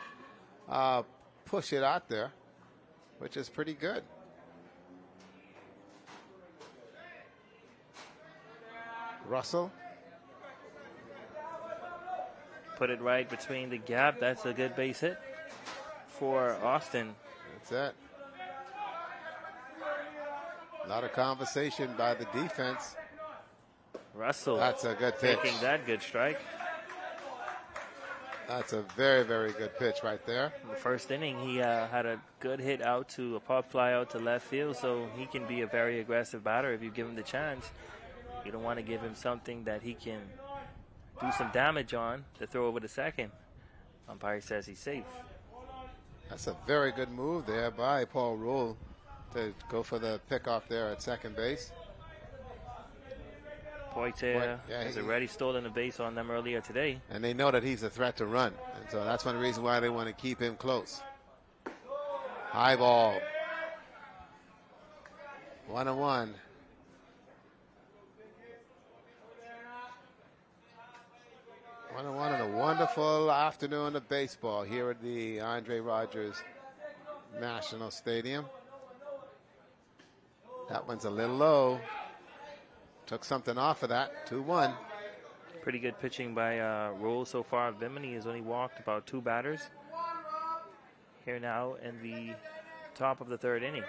push it out there, which is pretty good. Russell. Put it right between the gap. That's a good base hit for Austin. That's it. A lot of conversation by the defense. Russell. That's a good pitch. Taking that good strike. That's a very, very good pitch right there. In the first inning, he had a good hit out to a pop fly out to left field, so he can be a very aggressive batter if you give him the chance. You don't want to give him something that he can do some damage on to throw over to second. Umpire says he's safe. That's a very good move there by Paul Rule to go for the pickoff there at second base. Poitier has already stolen a base on them earlier today. And they know that he's a threat to run. And so that's one reason why they want to keep him close. High ball. 1-1. And a wonderful afternoon of baseball here at the Andre Rogers National Stadium. That one's a little low. Took something off of that. 2-1. Pretty good pitching by Rule so far. Bimini has only walked about 2 batters. Here now in the top of the 3rd inning.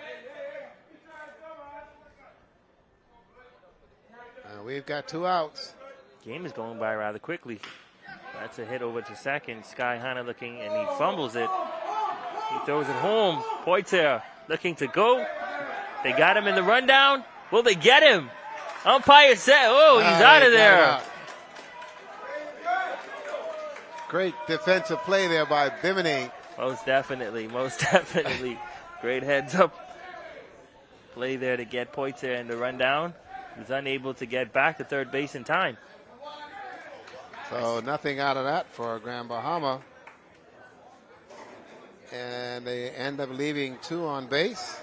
And we've got 2 outs. Game is going by rather quickly. That's a hit over to second. Sky Hanna looking, and he fumbles it. He throws it home. Poitier looking to go. They got him in the rundown. Will they get him? Umpire said, oh, he's out of there. Great defensive play there by Bimini. Most definitely. Great heads up play there to get Poitier in the rundown. He's unable to get back to third base in time. So nothing out of that for Grand Bahama. And they end up leaving 2 on base.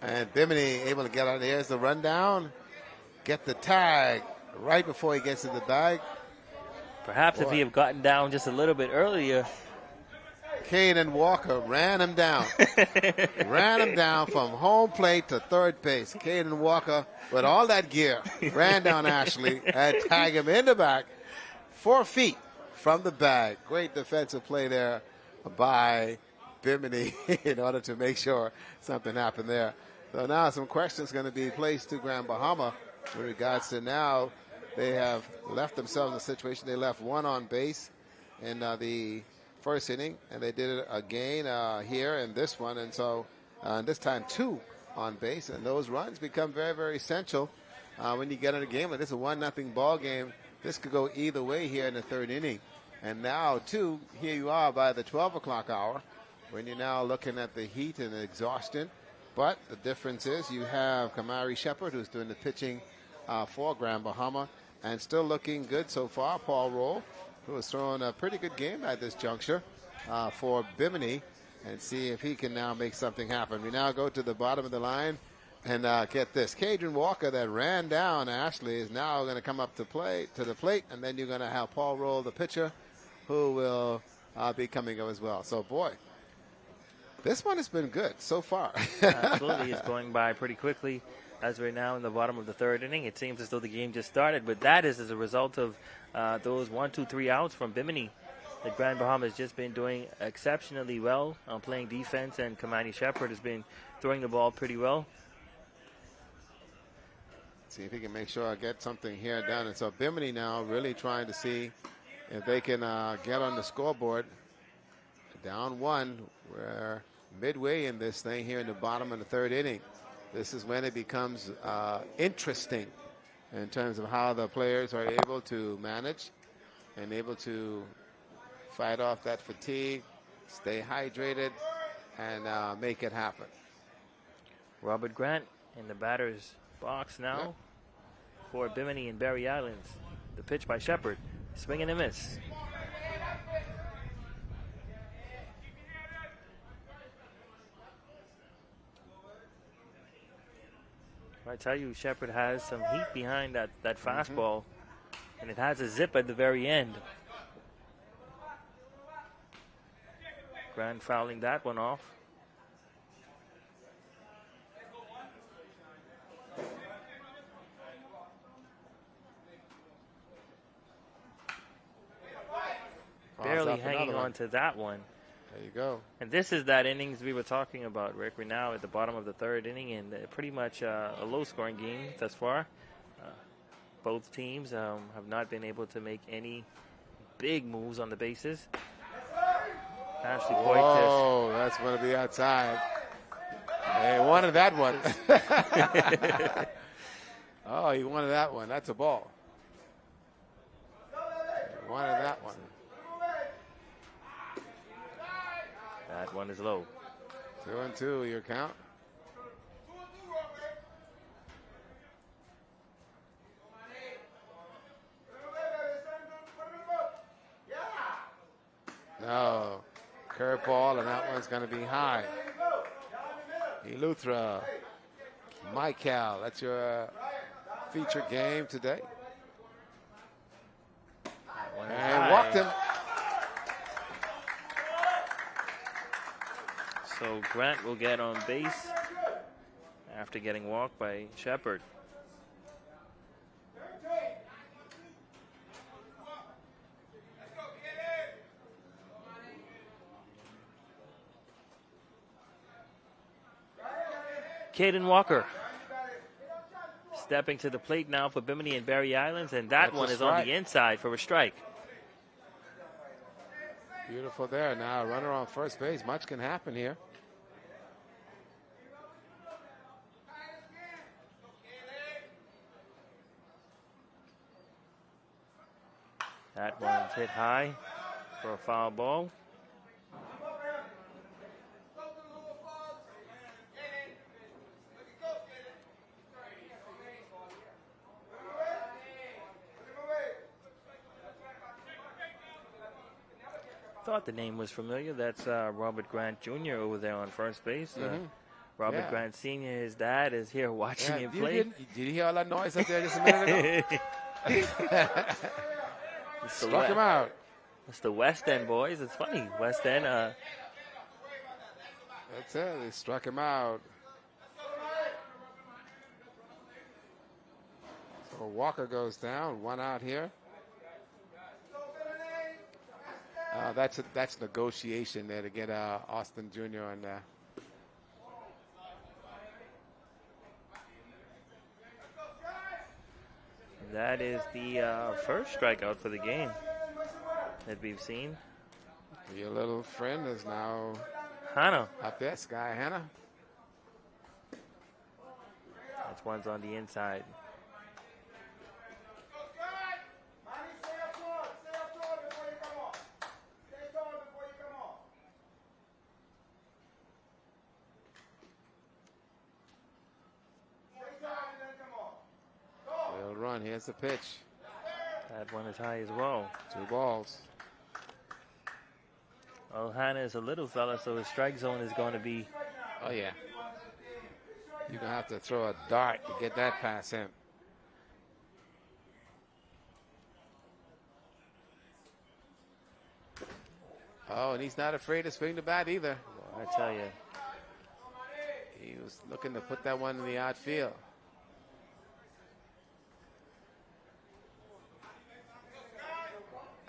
And Bimini able to get out. Here's the rundown. Get the tag right before he gets in the bag. Perhaps if he had gotten down just a little bit earlier. Caden Walker ran him down. Ran him down from home plate to third base. Caden Walker, with all that gear, ran down Ashley and tagged him in the back 4 feet from the bag. Great defensive play there by Bimini in order to make sure something happened there. So now some questions going to be placed to Grand Bahama with regards to now they have left themselves in a situation. They left 1 on base in the first inning, and they did it again here in this one, and so this time 2 on base, and those runs become very, very essential when you get in a game like this, a 1-0 ball game. This could go either way here in the 3rd inning, and now too, here you are by the 12 o'clock hour when you're now looking at the heat and the exhaustion, but the difference is you have Kamari Shepard, who's doing the pitching for Grand Bahama, and still looking good so far. Paul Roll, who is throwing a pretty good game at this juncture for Bimini, and see if he can now make something happen. We now go to the bottom of the line, and get this. Caden Walker that ran down Ashley is now going to come up to the plate, and then you're going to have Paul Roll, the pitcher, who will be coming up as well. So, boy, this one has been good so far. Absolutely. It's going by pretty quickly. As we're now in the bottom of the 3rd inning, it seems as though the game just started, but that is as a result of those 1, 2, 3 outs from Bimini. The Grand Bahama has just been doing exceptionally well on playing defense, and Kamani Shepard has been throwing the ball pretty well. See if he can make sure I get something here done. And so Bimini now really trying to see if they can get on the scoreboard. Down 1, we're midway in this thing here in the bottom of the 3rd inning. This is when it becomes interesting in terms of how the players are able to manage and able to fight off that fatigue, stay hydrated, and make it happen. Robert Grant in the batter's box now Yep. for Bimini and Barry Islands. The pitch by Shepard. Swing and a miss. I tell you, Shepard has some heat behind that fastball, and it has a zip at the very end. Grant fouling that one off. Barely Up hanging another on one. to that one. There you go. And this is that innings we were talking about, Rick. We're now at the bottom of the third inning, and pretty much a low-scoring game thus far. Both teams have not been able to make any big moves on the bases. Ashley Poit Oh, that's going to be outside. Hey, wanted that one. Oh, he wanted that one. That's a ball. He wanted that one. that one is low. 2-2, your count. No. Curveball, and that one's going to be high. Eleuthera. Michael, that's your feature game today. One is And high. walked him. So Grant will get on base after getting walked by Shepard. Caden Walker stepping to the plate now for Bimini and Barry Islands, and that That's a one is on strike. the inside for a strike. Beautiful there. Now runner on first base. Much can happen here. That one's hit high for a foul ball. Thought the name was familiar. That's Robert Grant Jr. over there on first base. Robert Yeah. Grant Sr., his dad, is here watching Yeah, him you play. Did you hear all that noise up there just a minute ago? It's the Struck him out. It's the West End boys. It's funny. West End. That's it. They struck him out. So Walker goes down. One out here. That's negotiation there to get Austin Jr. on there. That is the first strikeout for the game that we've seen. Your little friend is now Hannah. up there, Sky Hannah. That's one's on the inside. They'll run. Here's the pitch. That one is high as well. 2 balls. Well, Hannah is a little fella, so his strike zone is going to be. Oh, yeah. You're going to have to throw a dart to get that past him. Oh, and he's not afraid to swing the bat either. I tell you. He was looking to put that one in the outfield.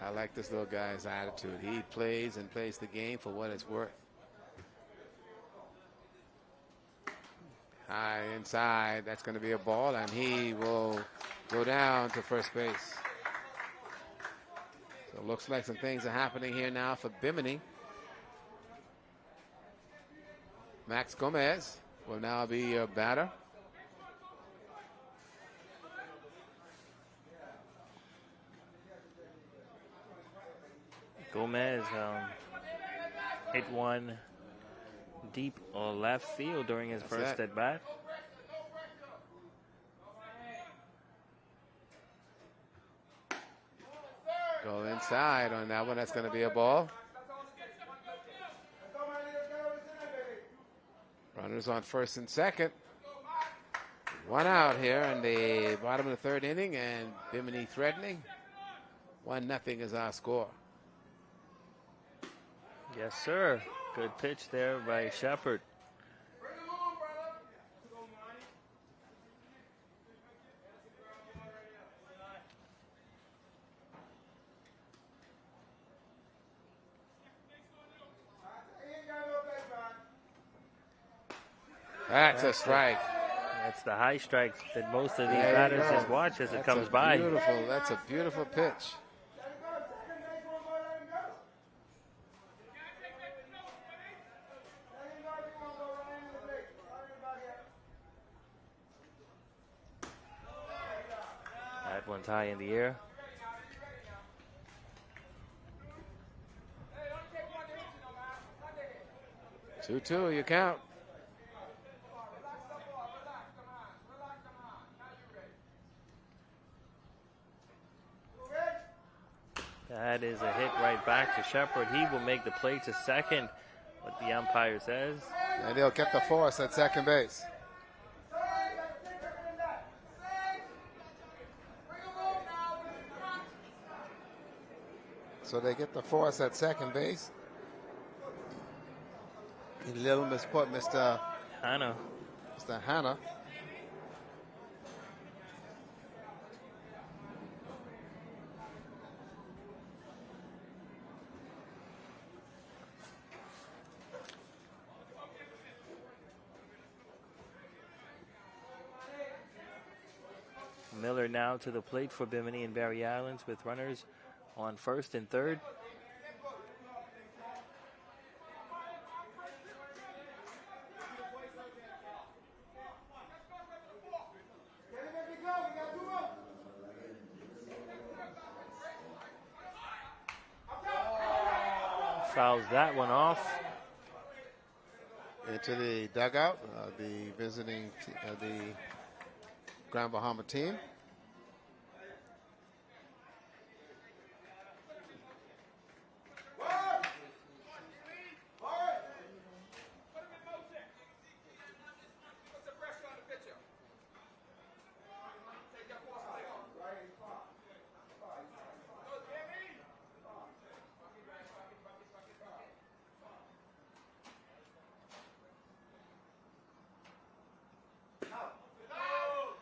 I like this little guy's attitude. He plays and plays the game for what it's worth. High inside. That's going to be a ball, and he will go down to first base. So it looks like some things are happening here now for Bimini. Max Gomez will now be your batter. Gomez hit one deep or left field during his first at bat. Go inside on that one. That's going to be a ball. Runners on first and second. One out here in the bottom of the third inning, and Bimini threatening. 1-0 is our score. Yes, sir. Good pitch there by Shepard. That's a strike. That's the high strike that most of these batters just watch as it comes by. That's a beautiful pitch. That one's high in the air. Two, you count. That is a hit right back to Shepard. He will make the play to second, what the umpire says. And they'll get the force at second base. So they get the force at second base. A little misput, Mr. Hanna. Mr. Hanna. Miller now to the plate for Bimini and Barry Islands with runners on first and third. Fouls that one off. Into the dugout, the visiting, the Grand Bahama team.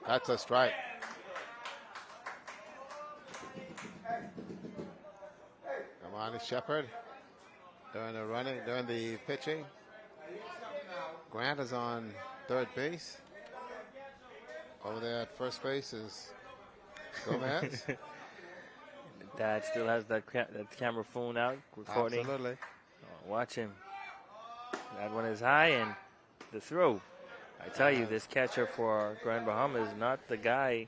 That's a strike. Come on, it's Shepard. During the pitching. Grant is on third base. Over there at first base is Gomez. Dad still has that camera phone out, recording. Absolutely. Oh, watch him. That one is high, and the throw. I tell you, this catcher for Grand Bahama is not the guy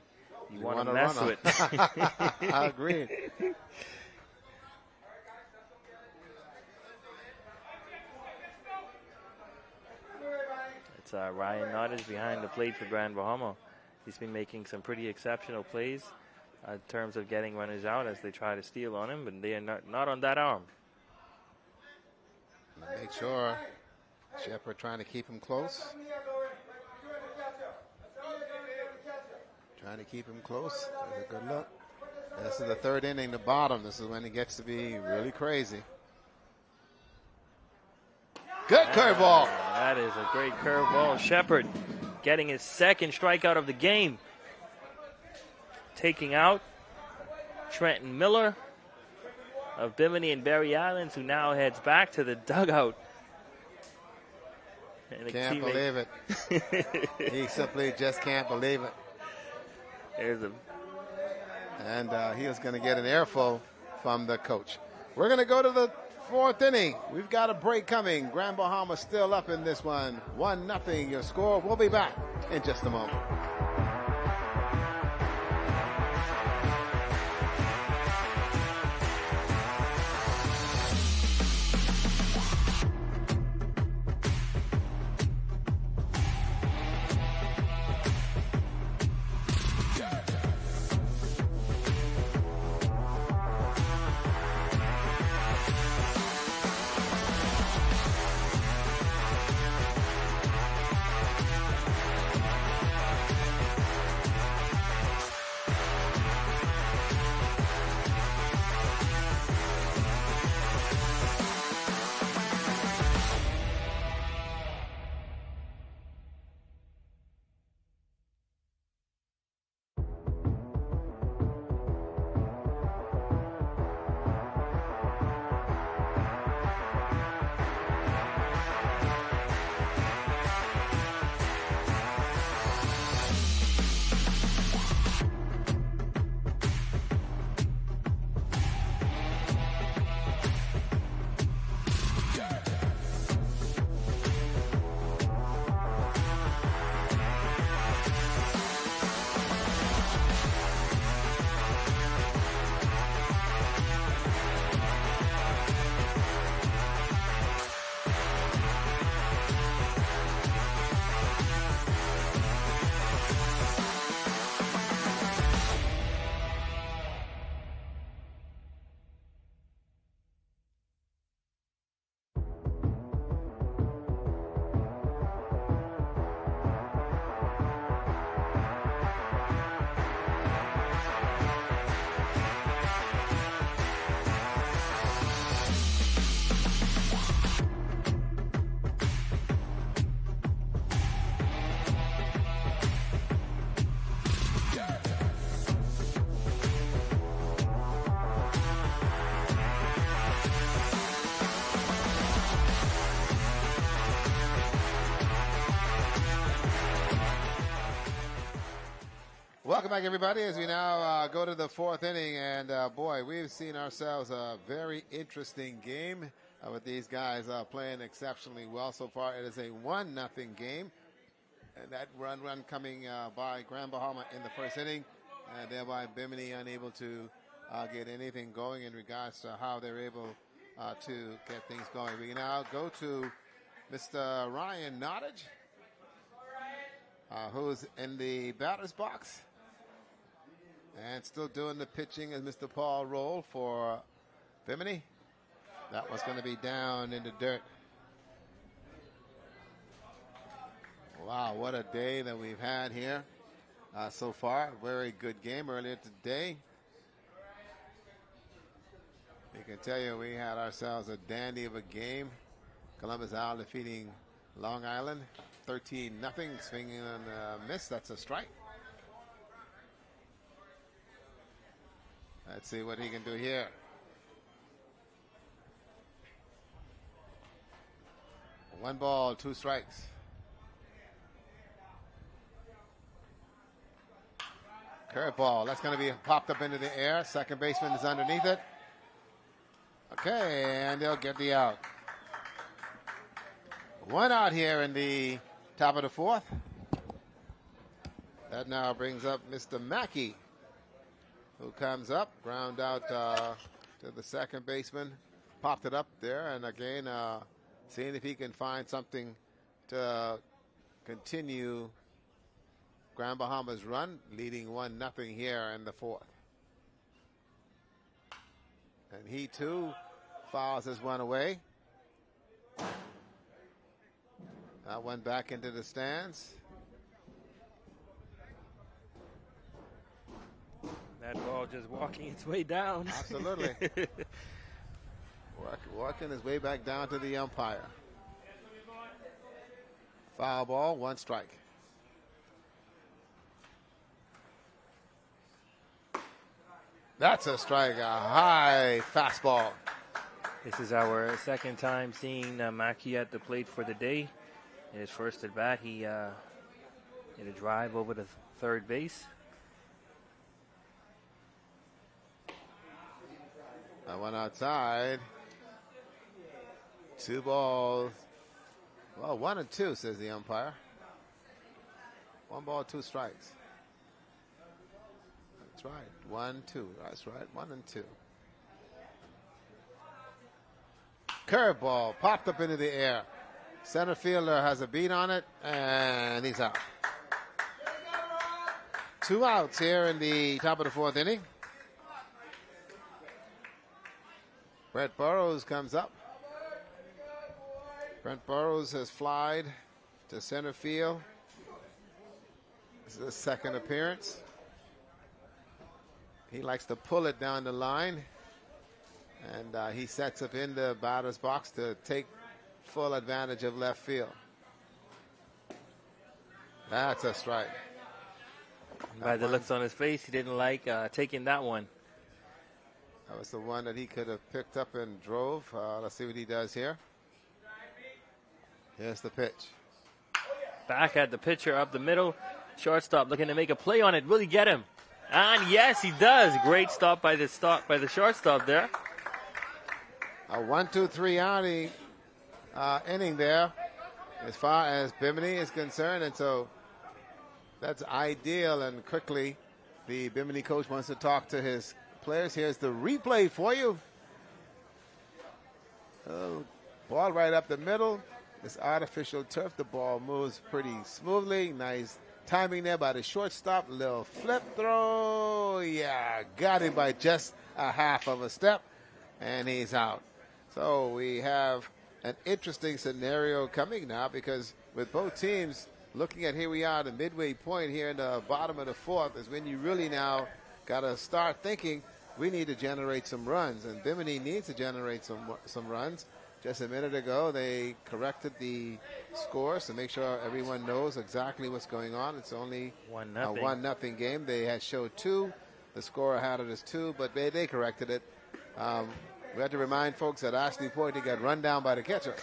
you want to mess with. I agree. It's Ryan Nottage behind the plate for Grand Bahama. He's been making some pretty exceptional plays in terms of getting runners out as they try to steal on him, but they are not on that arm. Make sure Shepard trying to keep him close. Trying to keep him close. There's a good look. This is the third inning, the bottom. This is when it gets to be really crazy. Good curveball. That is a great curveball. Shepard getting his second strikeout of the game. Taking out Trenton Miller of Bimini and Barry Islands, who now heads back to the dugout. And can't believe it. He simply just can't believe it. And he is going to get an earful from the coach. We're going to go to the fourth inning. We've got a break coming. Grand Bahama still up in this one. 1-0 your score. We'll be back in just a moment. Welcome back, everybody, as we now go to the fourth inning. And, boy, we've seen ourselves a very interesting game with these guys playing exceptionally well so far. It is a 1-0 game. And that run coming by Grand Bahama in the first inning. And thereby Bimini unable to get anything going in regards to how they're able to get things going. We now go to Mr. Ryan Nottage, who's in the batter's box. And still doing the pitching is Mr. Paul Roll for Bimini. That was going to be down in the dirt. Wow, what a day that we've had here so far. Very good game earlier today. I can tell you we had ourselves a dandy of a game. Columbus Owl defeating Long Island 13-0, swinging on a miss. That's a strike. Let's see what he can do here. One ball, two strikes. Curveball. That's going to be popped up into the air. Second baseman is underneath it. Okay, and they'll get the out. One out here in the top of the fourth. That now brings up Mr. Mackey, who comes up, ground out to the second baseman, popped it up there, and again, seeing if he can find something to continue Grand Bahama's run, leading 1-0 here in the fourth. And he too fouls his one away. That one back into the stands. That ball just walking its way down. Absolutely. Walking his way back down to the umpire. Foul ball, one strike. That's a strike, a high fastball. This is our second time seeing Mackey at the plate for the day. In his first at bat, he hit a drive over the third base. That one outside. 2 balls. Well, 1 and 2, says the umpire. 1 ball, 2 strikes. That's right. 1, 2. That's right. 1 and 2. Curveball popped up into the air. Center fielder has a beat on it, and he's out. 2 outs here in the top of the fourth inning. Brett Burrows comes up. Brent Burrows has flied to center field. This is his second appearance. He likes to pull it down the line. And he sets up in the batter's box to take full advantage of left field. That's a strike. By the looks on his face, he didn't like taking that one. That was the one that he could have picked up and drove. Let's see what he does here. Here's the pitch. Back at the pitcher up the middle. Shortstop looking to make a play on it. Will he get him? And yes, he does. Great stop by the shortstop there. A 1-2-3 inning there as far as Bimini is concerned. And so that's ideal. And quickly, the Bimini coach wants to talk to his players. Here's the replay for you. Ball right up the middle. This artificial turf, the ball moves pretty smoothly. Nice timing there by the shortstop. Little flip throw. Yeah, got him by just a half of a step. And he's out. So we have an interesting scenario coming now, because with both teams looking at here we are, the midway point here in the bottom of the fourth is when you really now got to start thinking we need to generate some runs. And Bimini needs to generate some runs. Just a minute ago, they corrected the scores to make sure everyone knows exactly what's going on. It's only 1-0. a 1-0 game. They had showed 2. The scorer had it as 2, but they corrected it. We had to remind folks that Ashley Pointy got run down by the catcher.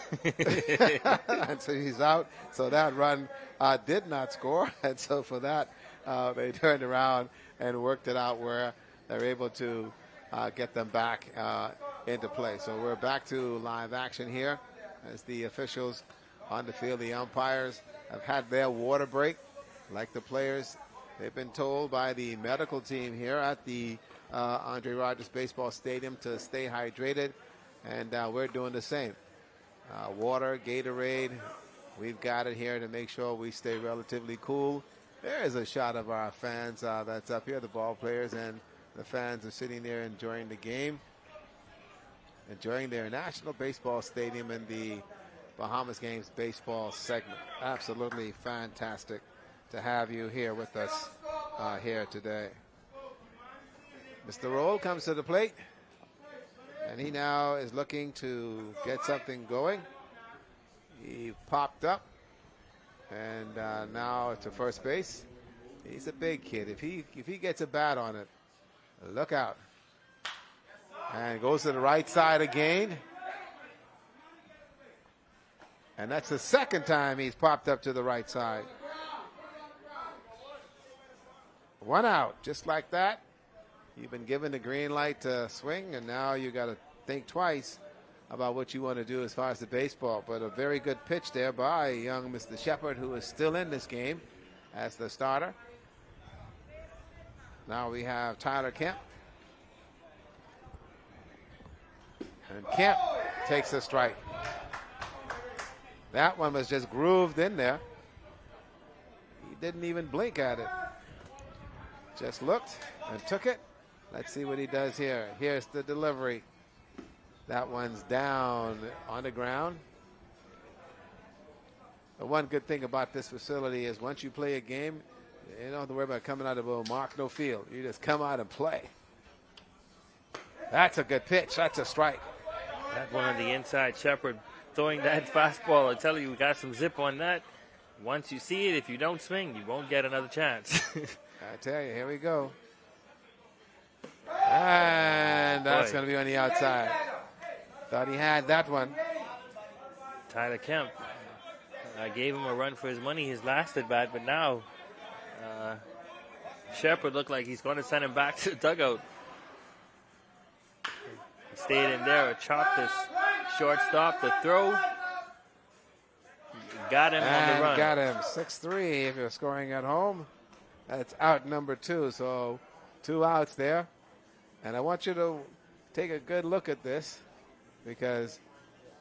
And so he's out. So that run did not score. And so for that, they turned around and worked it out where they're able to get them back into play. So we're back to live action here as the officials on the field, the umpires, have had their water break like the players. They've been told by the medical team here at the Andre Rogers Baseball Stadium to stay hydrated, and we're doing the same. Water, Gatorade, we've got it here to make sure we stay relatively cool. There's a shot of our fans that's up here, the ball players, and the fans are sitting there enjoying the game, enjoying their National Baseball Stadium in the Bahamas Games baseball segment. Absolutely fantastic to have you here with us here today. Mr. Roll comes to the plate, and he now is looking to get something going. He popped up, and now to first base. He's a big kid. If he gets a bat on it, look out. And goes to the right side again. And that's the second time he's popped up to the right side. One out, just like that. You've been given the green light to swing, and now you got to think twice about what you want to do as far as the baseball. But a very good pitch there by young Mr. Shepard, who is still in this game as the starter. Now we have Tyler Kemp. And Kemp takes a strike. That one was just grooved in there. He didn't even blink at it. Just looked and took it. Let's see what he does here. Here's the delivery. That one's down on the ground. The one good thing about this facility is once you play a game, you don't have to worry about coming out of a mark, no field. You just come out and play. That's a good pitch. That's a strike. That one on the inside, Shepard throwing that fastball. I tell you, we got some zip on that. Once you see it, if you don't swing, you won't get another chance. I tell you, here we go. And that's going to be on the outside. Thought he had that one. Tyler Kemp. I gave him a run for his money his last at bat, but now Shepard looked like he's going to send him back to the dugout. He stayed in there, chopped this shortstop, the throw. Got him on the run. Got him 6-3 if you're scoring at home. That's out number 2, so 2 outs there. And I want you to take a good look at this because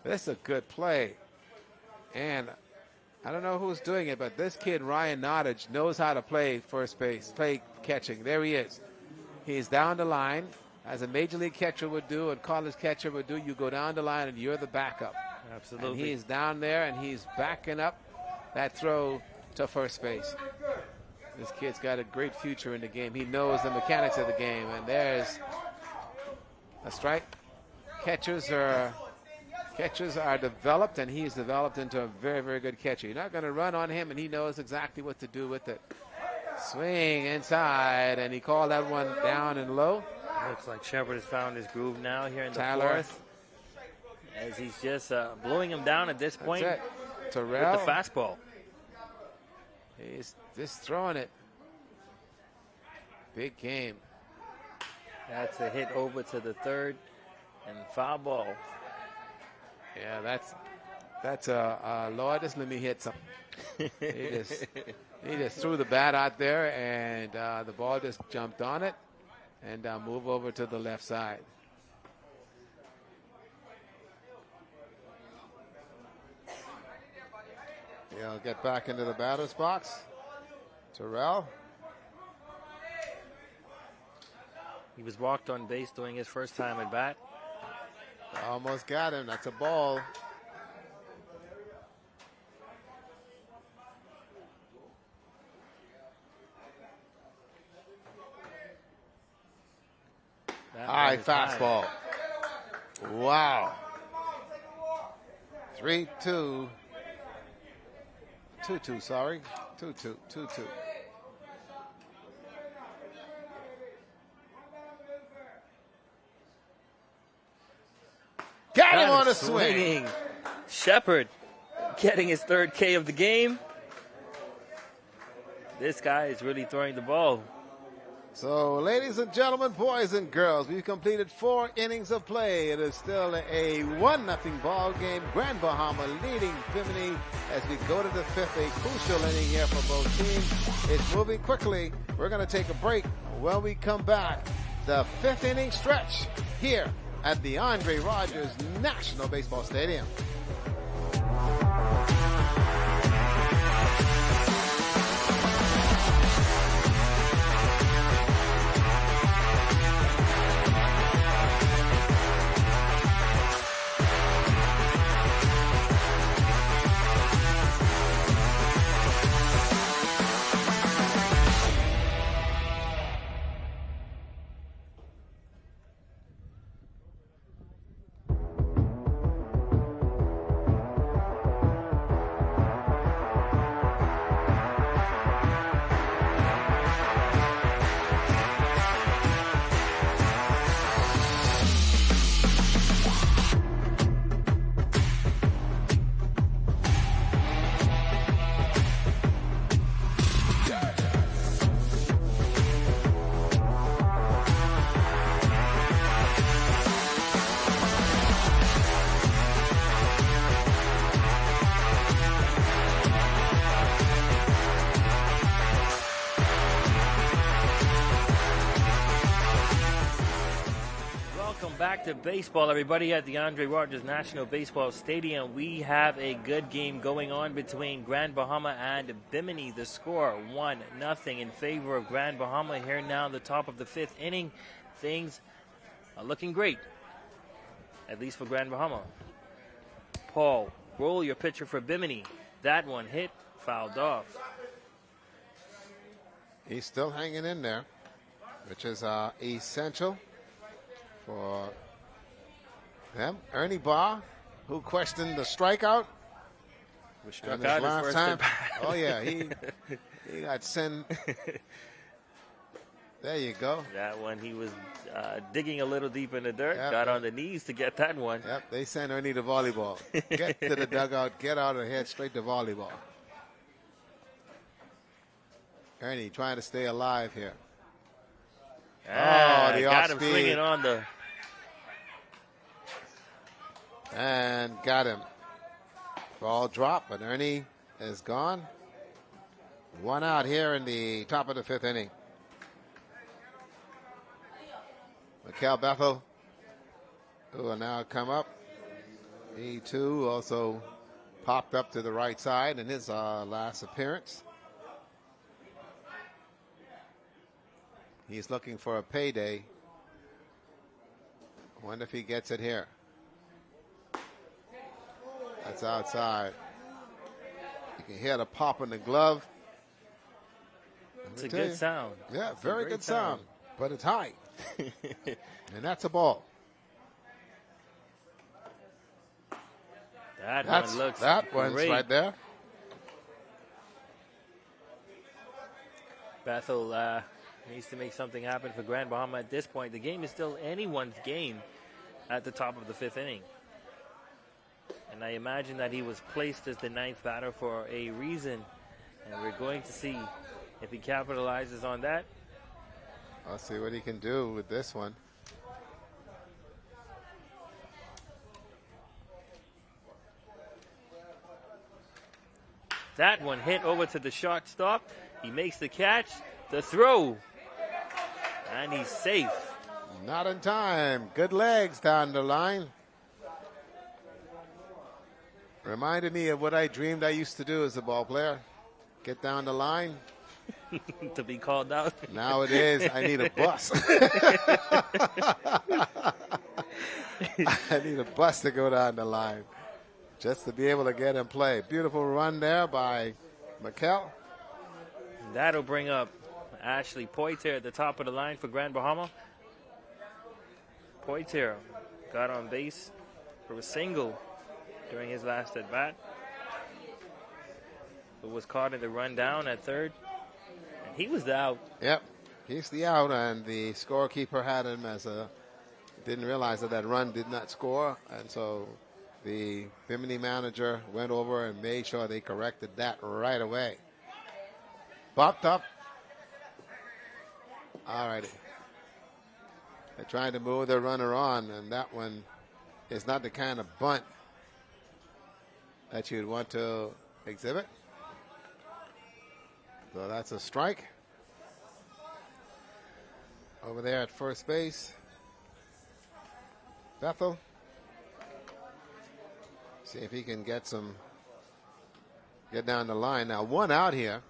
this is a good play. And I don't know who's doing it, but this kid, Ryan Nottage, knows how to play first base, play catching. There he is. He's down the line, as a major league catcher would do and college catcher would do. You go down the line and you're the backup. Absolutely. And he's down there and he's backing up that throw to first base. This kid's got a great future in the game. He knows the mechanics of the game. And there's a strike. Catchers are developed, and he's developed into a very, very good catcher. You're not going to run on him, and he knows exactly what to do with it. Swing inside, and he called that one down and low. Looks like Shepard has found his groove now here in the Tyler. fourth. As he's just blowing him down at this point That's it. Terrell. with the fastball. He's just throwing it. Big game. That's a hit over to the third and foul ball. Yeah, that's Lord, just let me hit something. he just threw the bat out there, and the ball just jumped on it and moved over to the left side. He'll get back into the batter's box. Terrell. He was walked on base doing his first time at bat. Almost got him. That's a ball. High fastball. Wow. 3-2. 2-2, sorry. 2-2. 2-2. Got him on a swing. Shepard getting his third K of the game. This guy is really throwing the ball. So, ladies and gentlemen, boys and girls, we've completed 4 innings of play. It is still a 1-0 ball game. Grand Bahama leading Bimini as we go to the 5th, a crucial inning here for both teams. It's moving quickly. We're going to take a break. When we come back, the 5th inning stretch here at the Andre Rogers National Baseball Stadium. Back to baseball, everybody, at the Andre Rogers National Baseball Stadium. We have a good game going on between Grand Bahama and Bimini. The score 1-0 in favor of Grand Bahama here now, the top of the 5th inning. Things are looking great, at least for Grand Bahama. Paul, roll your pitcher for Bimini. That one hit, fouled off. He's still hanging in there, which is essential for them. Ernie Barr, who questioned the strikeout. Was struck out his first time. at bat. Oh yeah, he got sent. There you go. That one, he was digging a little deep in the dirt, Yep, got on the knees to get that one. Yep, they sent Ernie to volleyball. Get to the dugout, get out of here, straight to volleyball. Ernie trying to stay alive here. The got him off-speed. swinging on the. And got him. Ball drop, but Ernie is gone. 1 out here in the top of the 5th inning. Mikhail Bethel, who will now come up. He too also popped up to the right side in his last appearance. He's looking for a payday. I wonder if he gets it here. That's outside. You can hear the pop in the glove. It's a good sound. Yeah, It's a very great good sound. But it's high. And that's a ball. That one's one's right there. Bethel needs to make something happen for Grand Bahama at this point. The game is still anyone's game at the top of the 5th inning. And I imagine that he was placed as the 9th batter for a reason. And we're going to see if he capitalizes on that. I'll see what he can do with this one. That one hit over to the shortstop. He makes the catch, the throw, and he's safe. Not in time. Good legs down the line. Reminded me of what I dreamed I used to do as a ball player. Get down the line. To be called out. Nowadays, I need a bus. I need a bus to go down the line just to be able to get in play. Beautiful run there by Mikkel. That'll bring up Ashley Poitier at the top of the line for Grand Bahama. Poitier got on base for a single during his last at bat, but was caught in the run down at third. And he was the out. Yep, he's the out, and the scorekeeper had him as a, didn't realize that that run did not score, and so the Bimini manager went over and made sure they corrected that right away. Bopped up. All righty. They're trying to move their runner on, and that one is not the kind of bunt that you'd want to exhibit. So that's a strike. Over there at first base, Bethel. See if he can get down the line. Now, one out here.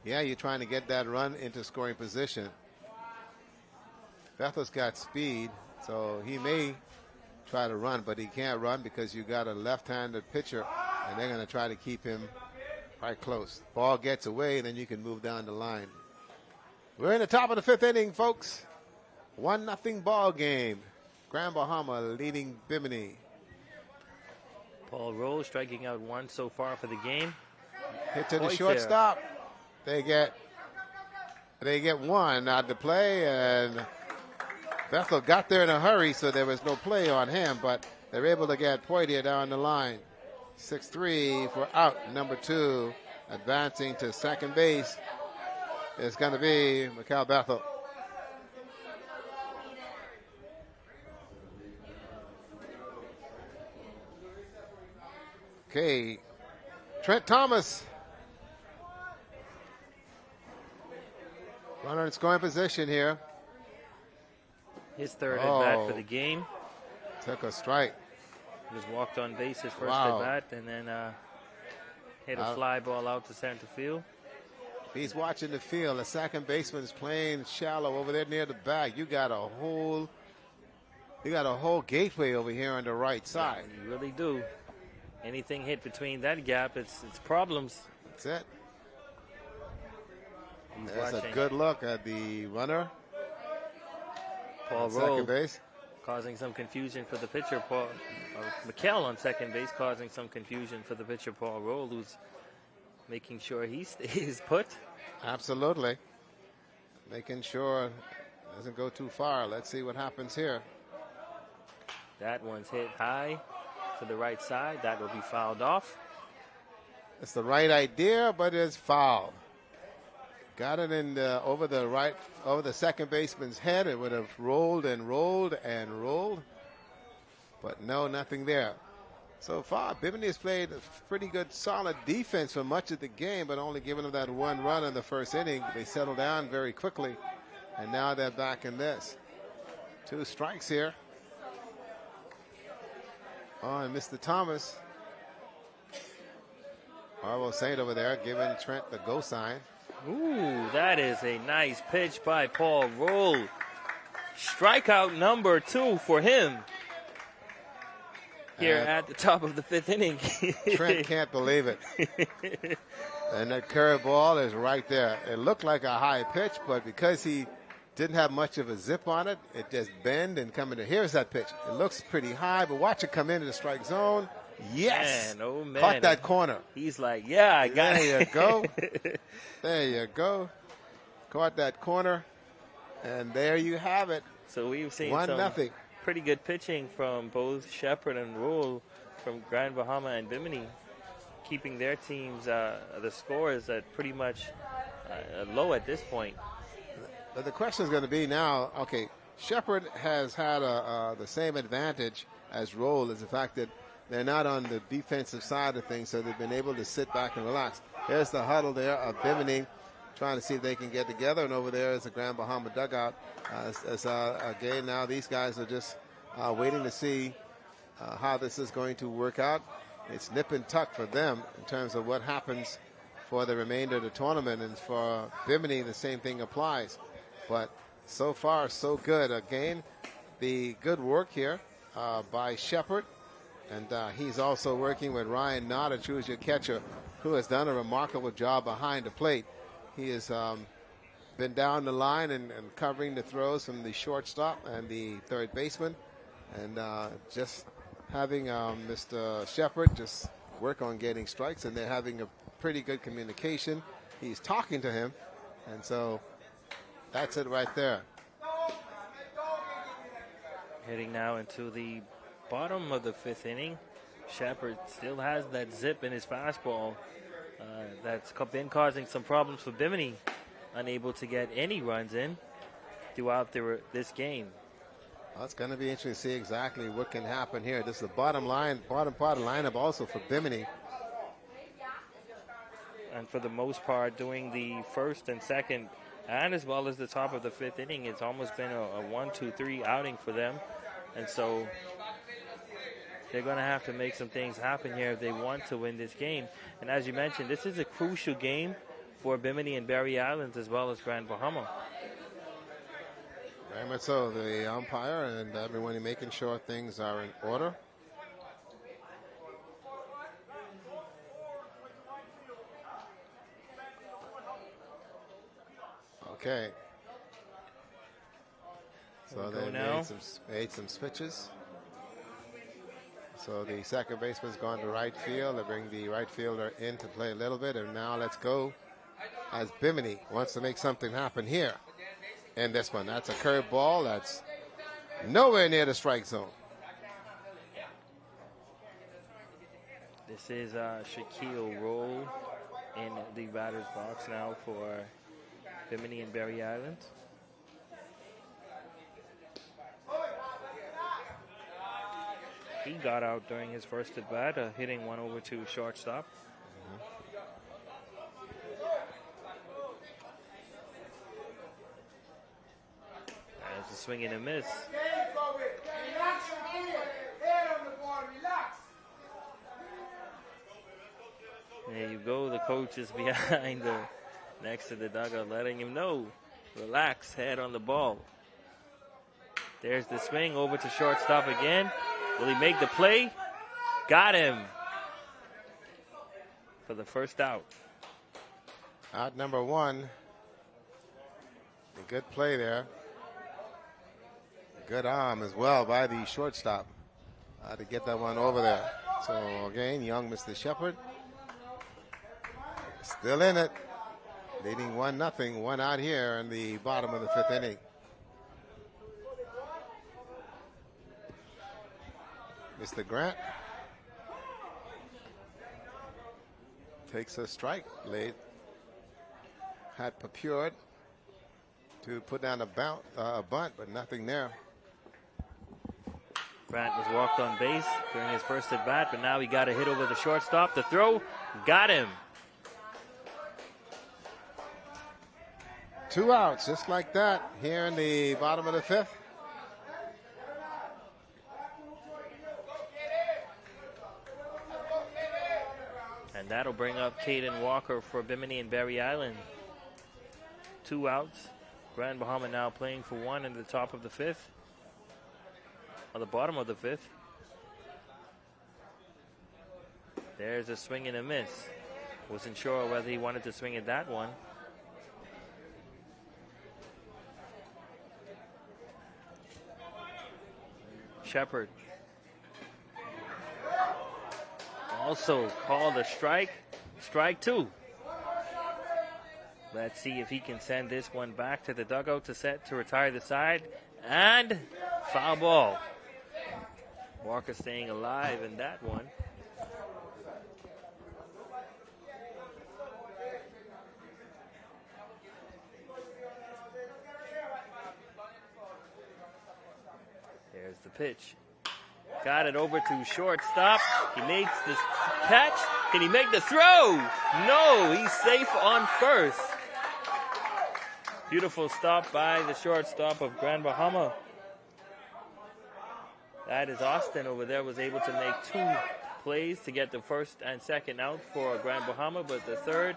Yeah, you're trying to get that run into scoring position. Bethel's got speed, so he may try to run, but he can't run because you got a left-handed pitcher, and they're going to try to keep him right close. Ball gets away, then you can move down the line. We're in the top of the fifth inning, folks. 1-0 ball game. Grand Bahama leading Bimini. Paul Rose striking out one so far for the game. Hit to the Point shortstop. They get one out to play, and Bethel got there in a hurry, so there was no play on him, but they're able to get Poitier down the line. 6-3 for out. Number 2 advancing to second base is going to be Mikhail Bethel. Okay, Trent Thomas. Runner in scoring position here. His third at bat for the game. Took a strike. Just walked on base his first Wow. at bat, and then hit a fly ball out to center field. He's watching the field. The second baseman's playing shallow over there near the bag. You got a whole gateway over here on the right side. You really do. Anything hit between that gap, it's problems. That's it. He's There's watching a good look at the runner. Paul Second Rowe base. causing some confusion for the pitcher. Mikkel on second base causing some confusion for the pitcher, Paul Rowe, who's making sure he stays put. Absolutely. Making sure it doesn't go too far. Let's see what happens here. That one's hit high to the right side. That will be fouled off. It's the right idea, but it's foul. Got it in over the second baseman's head. It would have rolled and rolled and rolled, but no, nothing there. So far, Bimini has played a pretty good, solid defense for much of the game, but only giving them that one run in the first inning. They settled down very quickly, and now they're back in this. 2 strikes here on Mr. Thomas. Marvel Saint over there giving Trent the go sign. Ooh, that is a nice pitch by Paul Rowe. Strikeout number 2 for him here at the top of the 5th inning. Trent can't believe it. And that curveball is right there. It looked like a high pitch, but because he didn't have much of a zip on it, it just bend and come into. Here's that pitch. It looks pretty high, but watch it come into the strike zone. Yes. Man, oh man. Caught that corner. He's like, yeah, I got There it. you go. There you go. Caught that corner. And there you have it. So we've seen 1-0. pretty good pitching from both Shepard and Rule from Grand Bahama and Bimini, keeping their teams, the scores at pretty much low at this point. But the question is going to be now, okay, Shepard has had the same advantage as Roll, is the fact that they're not on the defensive side of things, so they've been able to sit back and relax. There's the huddle there of Bimini trying to see if they can get together, and over there is the Grand Bahama dugout. Again, now these guys are just waiting to see how this is going to work out. It's nip and tuck for them in terms of what happens for the remainder of the tournament, and for Bimini, the same thing applies. But so far, so good. Again, the good work here by Shepard. And he's also working with Ryan Nottage, who is your catcher, who has done a remarkable job behind the plate. He has been down the line and covering the throws from the shortstop and the third baseman. And just having Mr. Shepard just work on getting strikes, and they're having a pretty good communication. He's talking to him, and so that's it right there. Heading now into the bottom of the 5th inning. Shepard still has that zip in his fastball. that's been causing some problems for Bimini, unable to get any runs in throughout this game. Well, it's going to be interesting to see exactly what can happen here. This is the bottom part of the lineup also for Bimini. And for the most part, doing the first and second, and as well as the top of the fifth inning, it's almost been a 1-2-3 outing for them. And so they're going to have to make some things happen here if they want to win this game. And as you mentioned, this is a crucial game for Bimini and Berry Islands as well as Grand Bahama. Very much so. The umpire and everyone making sure things are in order. Okay. So they made some switches. So the second baseman's gone to right field. They bring the right fielder in to play a little bit. And now let's go as Bimini wants to make something happen here in this one. That's a curved ball. That's nowhere near the strike zone. This is Shaquille Roll in the batter's box now for Bimini and Berry Islands. He got out during his first at bat, hitting one over to shortstop. There's a swing and a miss. There you go. The coach is behind next to the dugout, letting him know, relax, head on the ball. There's the swing over to shortstop again. Will he make the play? Got him for the first out. Out number one. A good play there. Good arm as well by the shortstop to get that one over there. So again, young Mr. Shepard still in it, leading 1-0, one out here in the bottom of the fifth inning. Mr. Grant takes a strike late. Had procured to put down a bunt, but nothing there. Grant was walked on base during his first at bat, but now he got a hit over the shortstop. The throw got him. 2 outs, just like that, here in the bottom of the fifth. And that'll bring up Caden Walker for Bimini and Berry Island. 2 outs. Grand Bahama now playing for one in the top of the fifth. On the bottom of the fifth. There's a swing and a miss. Wasn't sure whether he wanted to swing at that one. Shepard also called a strike. Strike two. Let's see if he can send this one back to the dugout to retire the side. And foul ball. Walker staying alive in that one. There's the pitch. Got it over to shortstop. He makes the catch. Can he make the throw? No, he's safe on first. Beautiful stop by the shortstop of Grand Bahama. That is Austin over there, was able to make 2 plays to get the first and second out for Grand Bahama, but the third,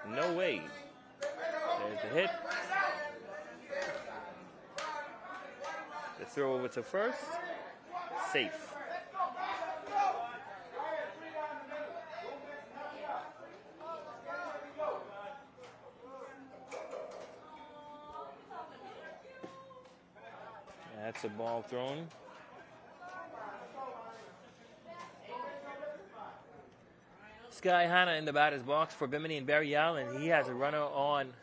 no way. There's the hit. The throw over to first, safe. That's a ball thrown. Sky Hanna in the batter's box for Bimini and Berry Island. He has a runner on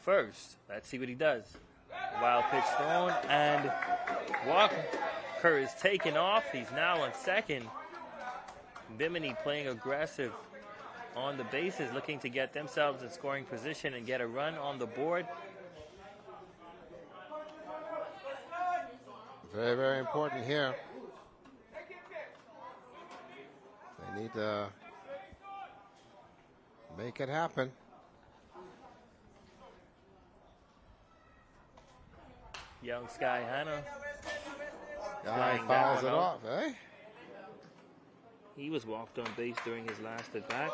first. Let's see what he does. Wild pitch thrown, and Walker is taken off. He's now on second. Bimini playing aggressive on the bases, looking to get themselves in scoring position and get a run on the board. Very, very important here. They need to make it happen. Young Sky Hanna. Guy fouls it off, eh? He was walked on base during his last at bat.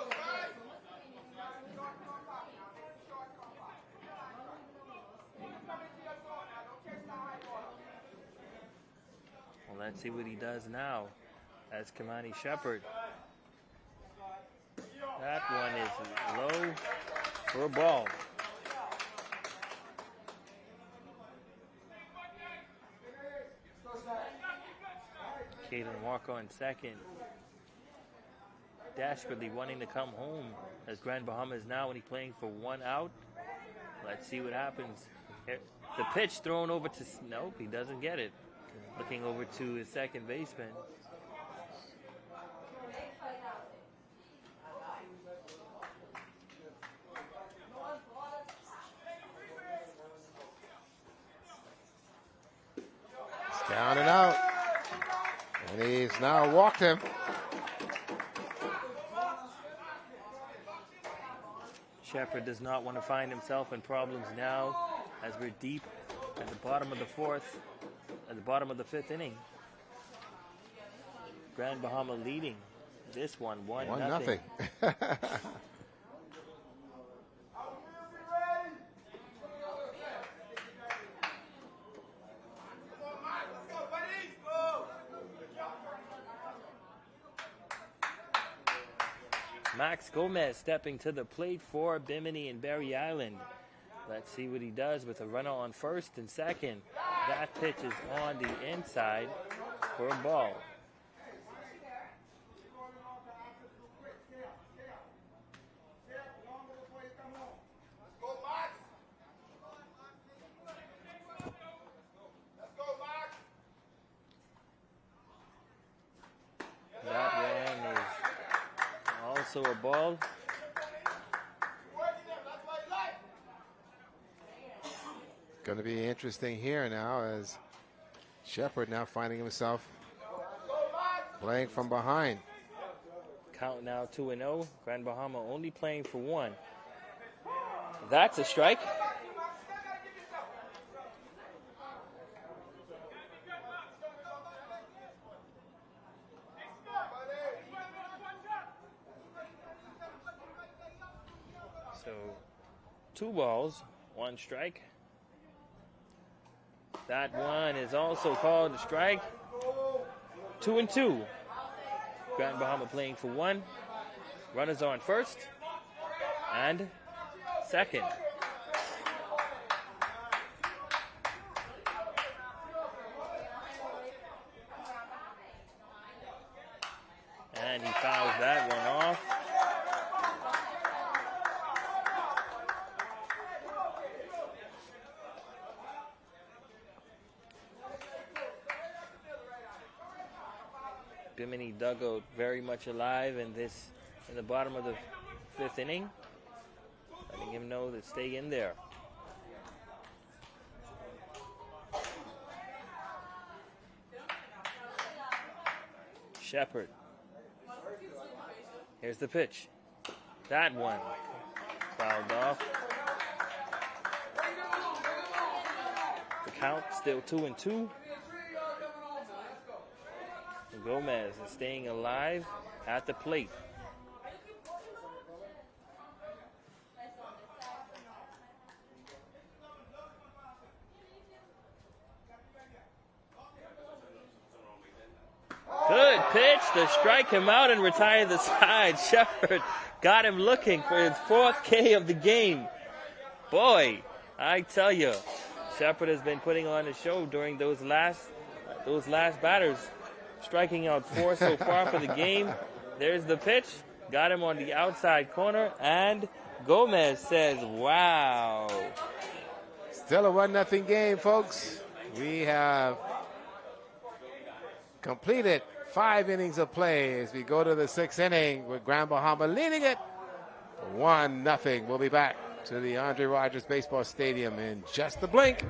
Well, let's see what he does now as Kamani Shepard. That one is low for a ball. Caden Walker on second. Desperately wanting to come home as Grand Bahama is now only playing for 1 out. Let's see what happens. The pitch thrown over to, nope, he doesn't get it. Looking over to his second baseman. It's down and out. And he's now walked him. Shepard does not want to find himself in problems now as we're deep at the bottom of the fifth inning. Grand Bahama leading this one 1-0. Max Gomez stepping to the plate for Bimini and Berry Island. Let's see what he does with a runner on first and second. That pitch is on the inside for a ball. That one is also a ball. Going to be interesting here now as Shepard now finding himself playing from behind. Count now 2-0. Grand Bahama only playing for 1. That's a strike. So 2 balls, 1 strike. That one is also called a strike. 2-2. Grand Bahama playing for 1. Runners on first and second. And he fouls that one off. Bimini dugout very much alive in the bottom of the 5th inning, letting him know to stay in there. Shepard. Here's the pitch. That one fouled off. The count still 2-2. Gomez is staying alive at the plate. Good pitch to strike him out and retire the side. Shepard got him looking for his 4th K of the game. Boy, I tell you, Shepard has been putting on a show during those last batters. Striking out 4 so far for the game. There's the pitch. Got him on the outside corner. And Gomez says, wow. Still a 1-0 game, folks. We have completed 5 innings of play as we go to the 6th inning with Grand Bahama leading it 1-0. We'll be back to the Andre Rogers Baseball Stadium in just a blink.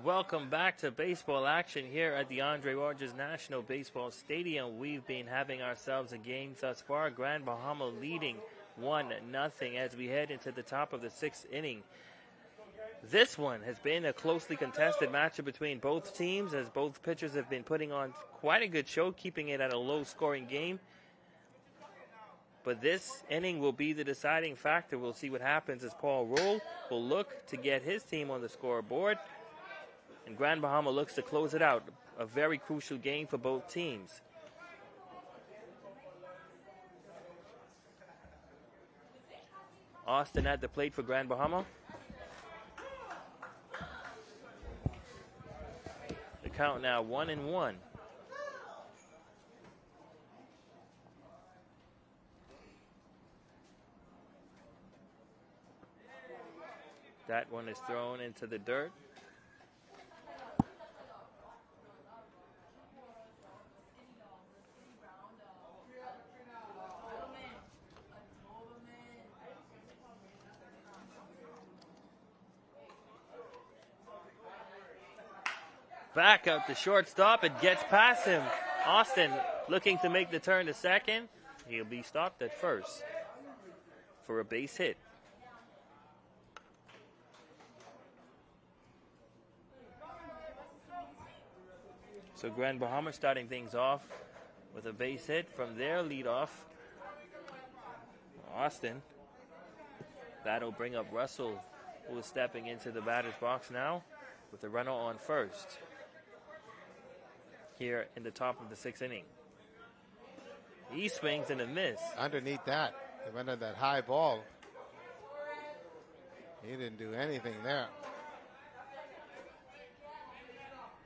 Welcome back to baseball action here at the Andre Rogers National Baseball Stadium. We've been having ourselves a game thus far. Grand Bahama leading 1-0 as we head into the top of the 6th inning. This one has been a closely contested matchup between both teams, as both pitchers have been putting on quite a good show, keeping it at a low-scoring game. But this inning will be the deciding factor. We'll see what happens as Paul Roll will look to get his team on the scoreboard. And Grand Bahama looks to close it out. A very crucial game for both teams. Austin at the plate for Grand Bahama. The count now 1-1. That one is thrown into the dirt. Back out the shortstop. It gets past him. Austin looking to make the turn to second. He'll be stopped at first for a base hit. So Grand Bahama starting things off with a base hit from their leadoff. Austin. That'll bring up Russell, who is stepping into the batter's box now with a runner on first here in the top of the 6th inning. He swings and a miss. Underneath that, he went on that high ball. He didn't do anything there.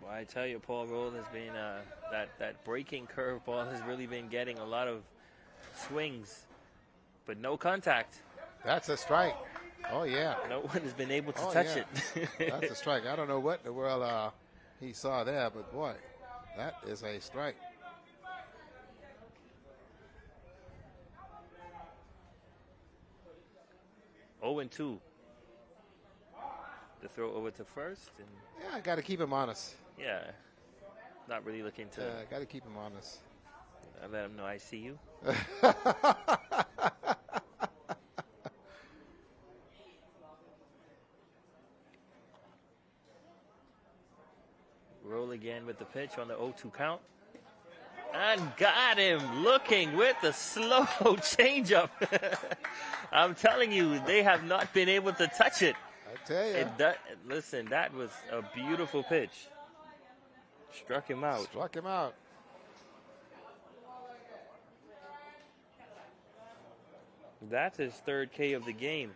Well, I tell you, Paul Roll has been, that breaking curveball has really been getting a lot of swings, but no contact. That's a strike. Oh, yeah. No one has been able to touch it. That's a strike. I don't know what in the world he saw there, but boy, that is a strike. Oh, 0-2. The throw over to first. And yeah, I got to keep him honest. yeah. Not really looking to Got to keep him honest. let him know I see you. Roll again with the pitch on the 0-2 count. And got him looking with the slow changeup. I'm telling you, they have not been able to touch it. I tell you. Listen, that was a beautiful pitch. Struck him out. Struck him out. That's his third K of the game.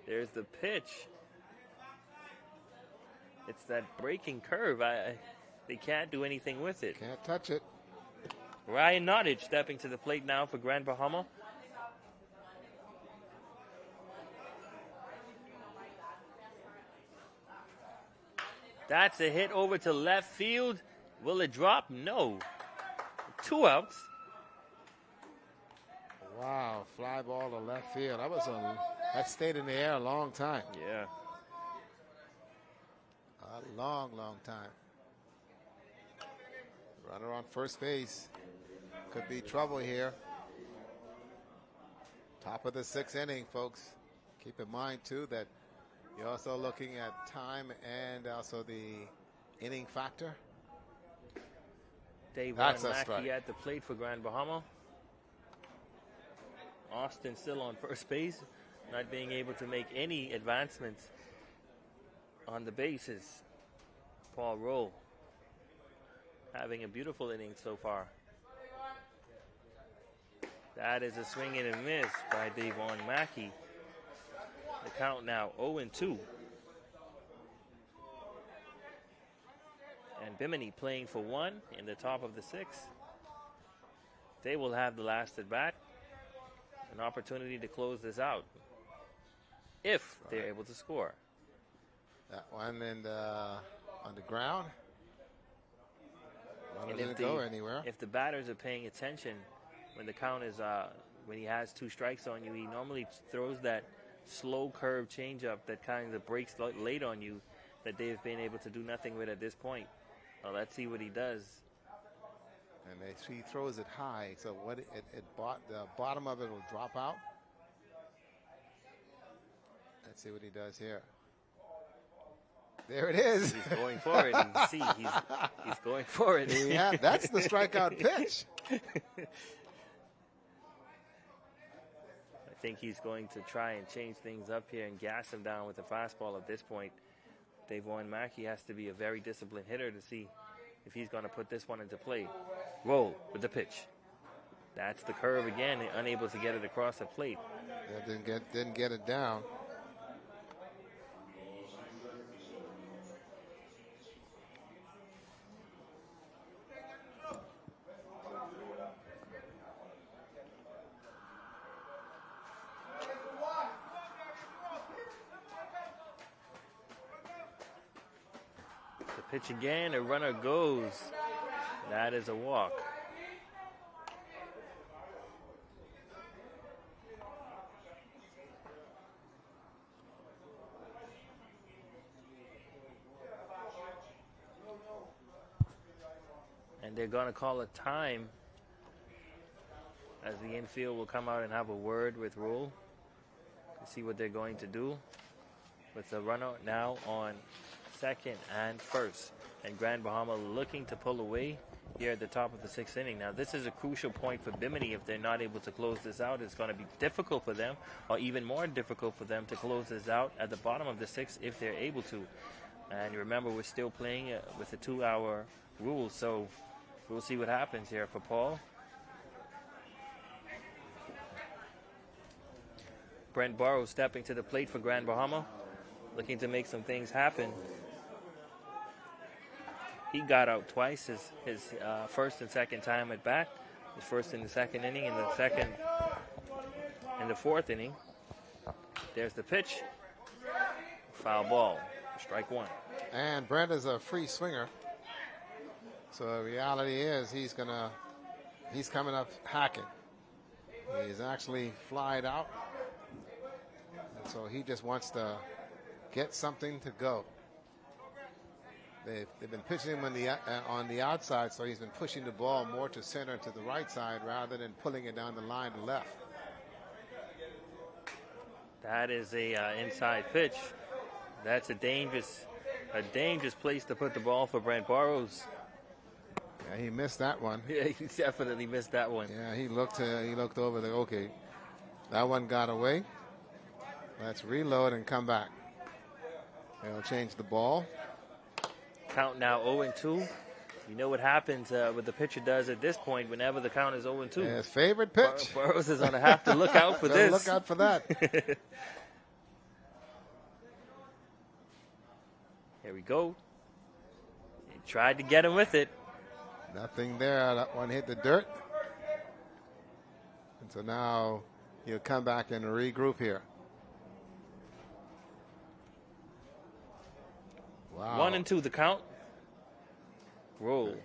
There's the pitch. It's that breaking curve. They can't do anything with it. Can't touch it. Ryan Nottage stepping to the plate now for Grand Bahama. That's a hit over to left field. Will it drop? No. 2 outs. Wow, fly ball to left field. That stayed in the air a long time. Yeah. A long, long time. Runner on first base. Could be trouble here. Top of the 6th inning, folks. Keep in mind, too, that you're also looking at time and also the inning factor. Dave That's a Mackey strike. at the plate for Grand Bahama. Austin still on first base, not being able to make any advancements on the bases. Paul Rowe having a beautiful inning so far. That is a swing and a miss by Davon Mackey. The count now 0-2. And Bimini playing for 1 in the top of the 6th. They will have the last at bat. An opportunity to close this out if they're able to score. That one on the ground. Runner didn't go anywhere. If the batters are paying attention, when the count is when he has 2 strikes on you, he normally throws that slow curve changeup that kind of breaks late on you that they've been able to do nothing with at this point. Well, let's see what he does. And he throws it high, so the bottom of it will drop out. Let's see what he does here. There it is. He's going for it. You can see he's going for it. Yeah, that's the strikeout pitch. I think he's going to try and change things up here and gas him down with a fastball at this point. Davon Mackey has to be a very disciplined hitter to see if he's going to put this one into play. Roll with the pitch. That's the curve again, unable to get it across the plate. Yeah, didn't get it down. Pitch again, a runner goes. That is a walk. And they're going to call a time as the infield will come out and have a word with Rule to see what they're going to do with the runner now on second and first, and Grand Bahama looking to pull away here at the top of the 6th inning. Now, this is a crucial point for Bimini. If they're not able to close this out, it's going to be difficult for them, or even more difficult for them to close this out at the bottom of the 6th if they're able to. And remember, we're still playing with a 2-hour rule, so we'll see what happens here for Paul. Brent Burrows stepping to the plate for Grand Bahama, looking to make some things happen. He got out twice, his first and second time at bat. His first in the 2nd inning and the second in the 4th inning. There's the pitch. Foul ball. Strike 1. And Brent is a free swinger. So the reality is he's coming up hacking. He's actually flied out. And so he just wants to get something to go. they've been pitching him on the outside, so he's been pushing the ball more to center to the right side rather than pulling it down the line to left. That is a inside pitch. That's a dangerous place to put the ball for Brent Burrows. Yeah, he missed that one. Yeah, he definitely missed that one. Yeah, he looked over there. Okay, that one got away. Let's reload and come back. They'll change the ball. Count now 0-2. You know what happens, what the pitcher does at this point whenever the count is 0-2. Yeah, his favorite pitch. Burrows is going to have to look out for this. Look out for that. Here we go. He tried to get him with it. Nothing there. That one hit the dirt. And so now he'll come back and regroup here. Wow. 1-2 the count. Roll.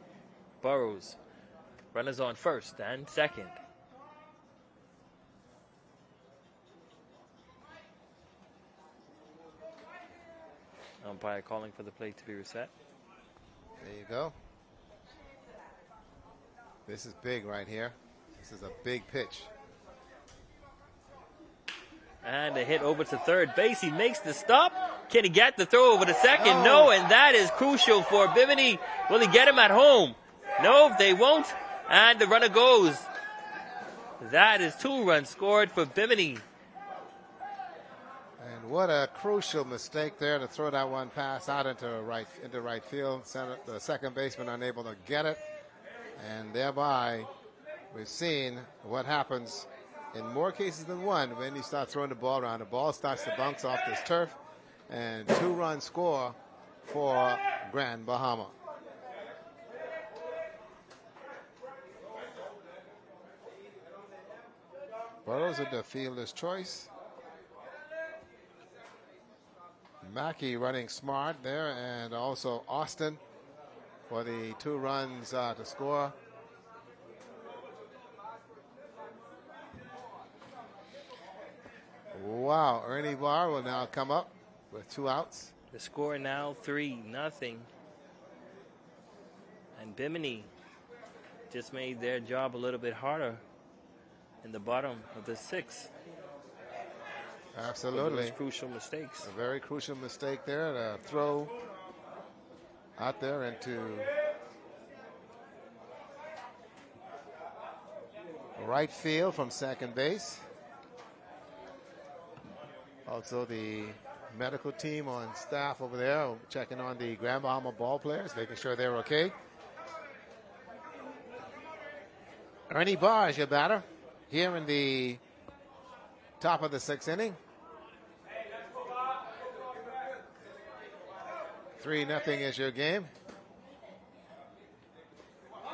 Burrows. Runners on first and second. Umpire calling for the plate to be reset. There you go. This is big right here. This is a big pitch. And a hit over to third base. He makes the stop. Can he get the throw over to second? No, and that is crucial for Bimini. Will he get him at home? No, they won't. And the runner goes. That is 2 runs scored for Bimini. And what a crucial mistake there to throw that one pass out into right field. The second baseman unable to get it. And thereby, we've seen what happens in more cases than one when you start throwing the ball around. The ball starts to bounce off this turf. And 2-run score for Grand Bahama. Burrows at the fielder's choice. Mackey running smart there, and also Austin for the 2 runs to score. Wow, Ernie Barr will now come up with 2 outs. The score now 3-0. And Bimini just made their job a little bit harder in the bottom of the 6th. Absolutely. Those crucial mistakes. A very crucial mistake there. To throw out there into right field from second base. Also the medical team on staff over there checking on the Grand Bahama ball players, making sure they're okay. Ernie Barr is your batter here in the top of the 6th inning. 3-0 is your game.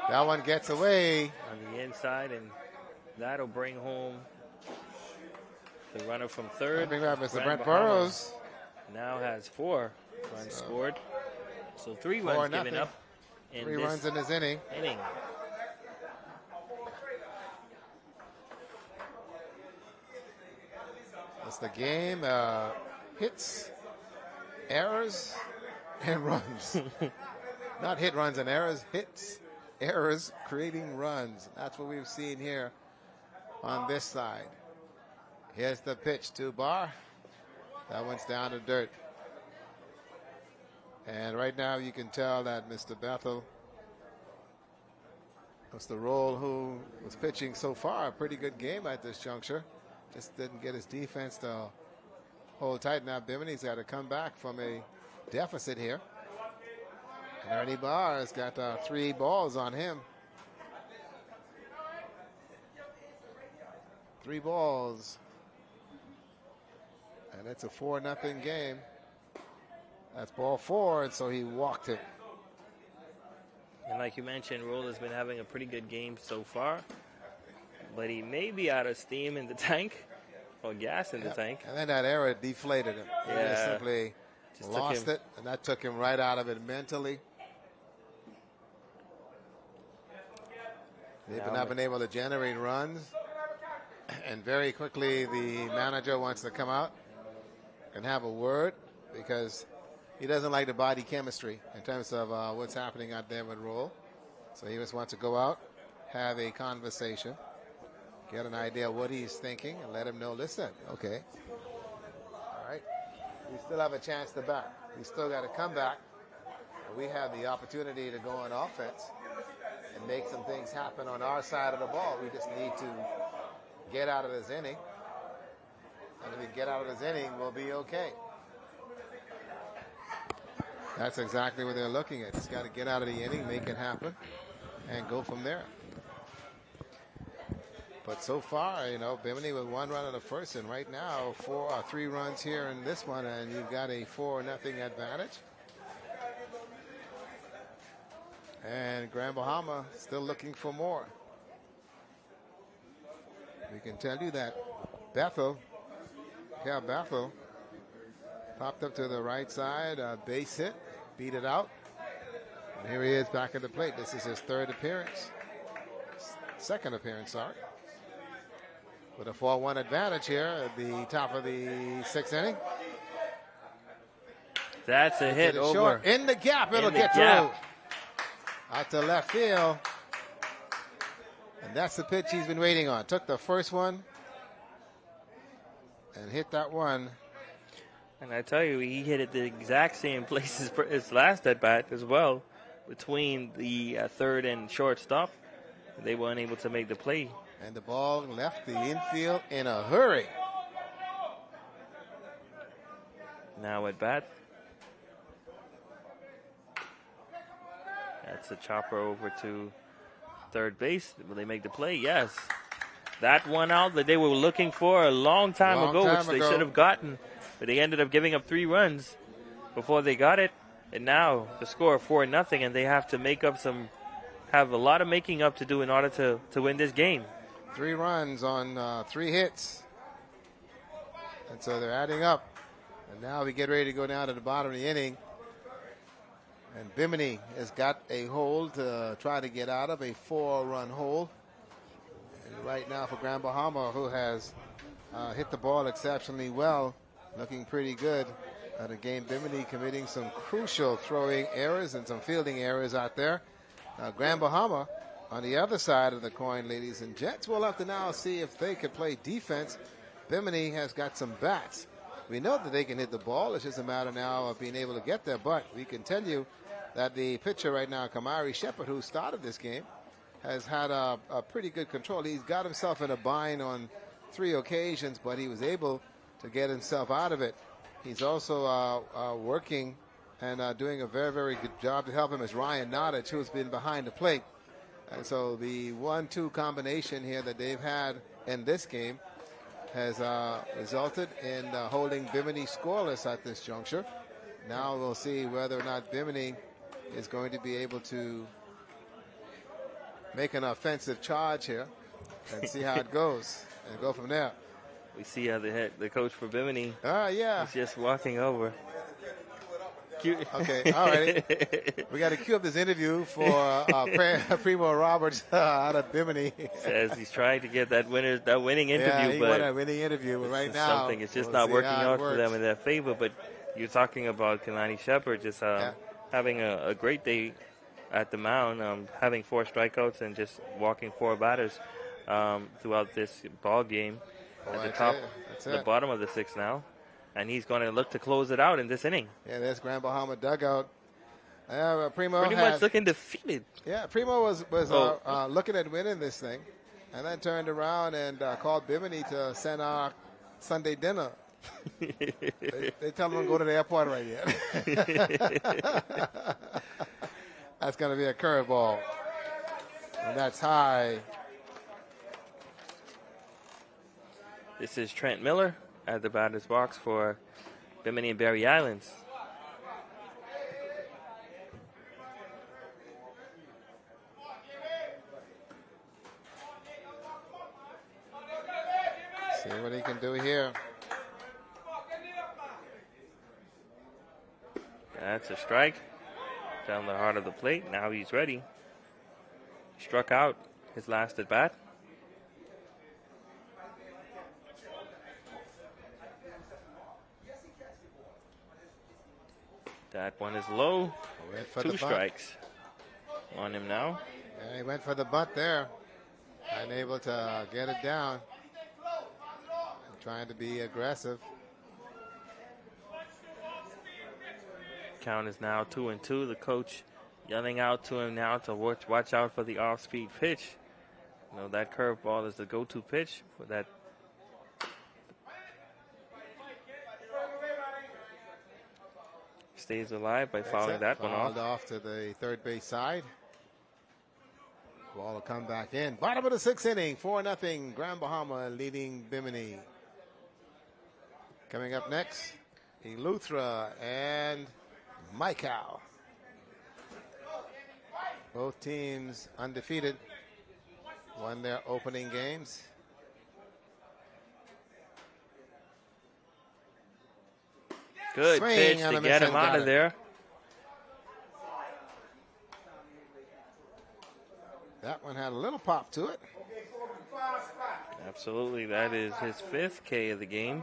That one gets away. On the inside, and that'll bring home the runner from third. Bring up Mr. Brent Bahama Burrows. Now has 4 runs scored. So 3 runs given up in 3 this runs in this inning. That's the game. Hits, errors, and runs. Not hit, runs, and errors. Hits, errors, creating runs. That's what we've seen here on this side. Here's the pitch to Barr. That one's down to dirt. And right now you can tell that Mr. Bethel, Mr. Roll, who was pitching so far a pretty good game at this juncture, just didn't get his defense to hold tight. Now Bimini's got to come back from a deficit here. And Ernie Barr has got 3 balls on him. 3 balls. And it's a 4-0 game. That's ball 4, and so he walked it. And like you mentioned, Roll has been having a pretty good game so far. But he may be out of steam in the tank, or gas in the tank. And then that error deflated him. He just simply lost it, and that took him right out of it mentally. They've not been able to generate runs. And very quickly, the manager wants to come out and have a word, because he doesn't like the body chemistry in terms of what's happening out there with Roll. So he just wants to go out, have a conversation, get an idea of what he's thinking, and let him know, listen, okay, all right, we still have a chance to back. We still got to come back. We have the opportunity to go on offense and make some things happen on our side of the ball. We just need to get out of this inning. And if we get out of this inning, we'll be okay. That's exactly what they're looking at. Just got to get out of the inning, make it happen, and go from there. But so far, you know, Bimini with 1 run in the first, and right now 3 runs here in this one, and you've got a 4-0 advantage. And Grand Bahama still looking for more. We can tell you that Bethel popped up to the right side, base hit, beat it out. And here he is back at the plate. This is his second appearance, sorry. With a 4-1 advantage here at the top of the 6th inning. That's a hit over. Short. In the gap, it'll get through. Out to left field. And that's the pitch he's been waiting on. Took the first one and hit that one. And I tell you, he hit it the exact same place as his last at bat as well, between the third and shortstop. They weren't able to make the play. And the ball left the infield in a hurry. Now at bat. That's a chopper over to third base. Will they make the play? Yes. That one out that they were looking for a long time ago, which they should have gotten. But they ended up giving up 3 runs before they got it. And now the score 4-0, and they have to have a lot of making up to do in order to win this game. 3 runs on 3 hits. And so they're adding up. And now we get ready to go down to the bottom of the inning. And Bimini has got a hole to try to get out of, a 4-run hole. And right now for Grand Bahama, who has hit the ball exceptionally well, looking pretty good. Again, Bimini committing some crucial throwing errors and some fielding errors out there. Now Grand Bahama on the other side of the coin, ladies and gents, we'll have to now see if they could play defense. Bimini has got some bats. We know that they can hit the ball. It's just a matter now of being able to get there. But we can tell you that the pitcher right now, Kamari Shepard, who started this game, has had a pretty good control. He's got himself in a bind on 3 occasions, but he was able to get himself out of it. He's also working and doing a very, very good job to help him is Ryan Nottage, who's been behind the plate. And so the 1-2 combination here that they've had in this game has resulted in holding Bimini scoreless at this juncture. Now we'll see whether or not Bimini is going to be able to make an offensive charge here and see how it goes and go from there. We see how the coach for Bimini yeah. is just walking over. Okay, all right. We got to cue up this interview for Primo Roberts out of Bimini. Says he's trying to get that winning interview. Yeah, he but won that winning interview, but right now it's just not working out for them in their favor. But you're talking about Kalani Shepard just having a great day at the mound, having 4 strikeouts and just walking 4 batters throughout this ball game. At the top, the bottom of the 6th now. And he's going to look to close it out in this inning. Yeah, there's Grand Bahama dugout. Primo pretty much looking defeated. Yeah, Primo was looking at winning this thing, and then turned around and called Bimini to send our Sunday dinner. they tell him to go to the airport right yet. That's going to be a curveball. And that's high. This is Trent Miller at the batter's box for Bimini and Berry Islands. See what he can do here. That's a strike down the heart of the plate. Now he's ready. Struck out his last at bat. That one is low. Went for 2 the bunt. strikes on him now. Yeah, he went for the bunt there. Unable to get it down. Trying to be aggressive. Count is now 2-2. The coach yelling out to him now to watch out for the off-speed pitch. You know, that curveball is the go-to pitch for that. Stays alive by fouling that one off. Fouled off to the third base side. Ball will come back in. Bottom of the 6th inning, 4-0. Grand Bahama leading Bimini. Coming up next, Eleuthera and Maikau. Both teams undefeated. Won their opening games. Good Swing pitch on to him get and him out got of it. there. That one had a little pop to it. Absolutely. That is his 5th K of the game.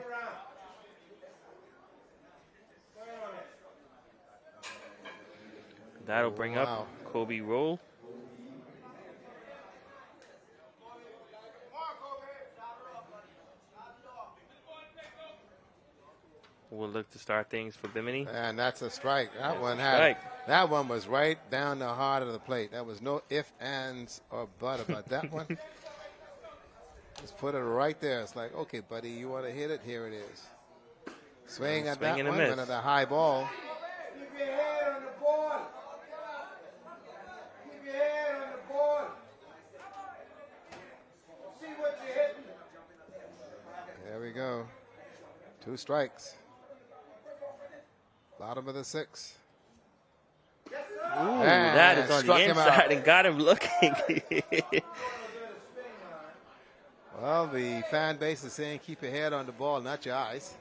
That'll bring up Kobe Roll. We'll look to start things for Bimini. And that's a strike. That That's one a had. strike. That one was right down the heart of the plate. That was no ifs, ands, or but about that one. Just put it right there. It's like, okay, buddy, you want to hit it? Here it is. Swing at that Swing and a one, miss. went at the high ball. Keep your head on the ball. Keep your head on the ball. See what you're hitting. There we go. 2 strikes. Bottom of the 6th. Ooh, that is on struck the him out. inside and got him looking. Well, the fan base is saying keep your head on the ball, not your eyes.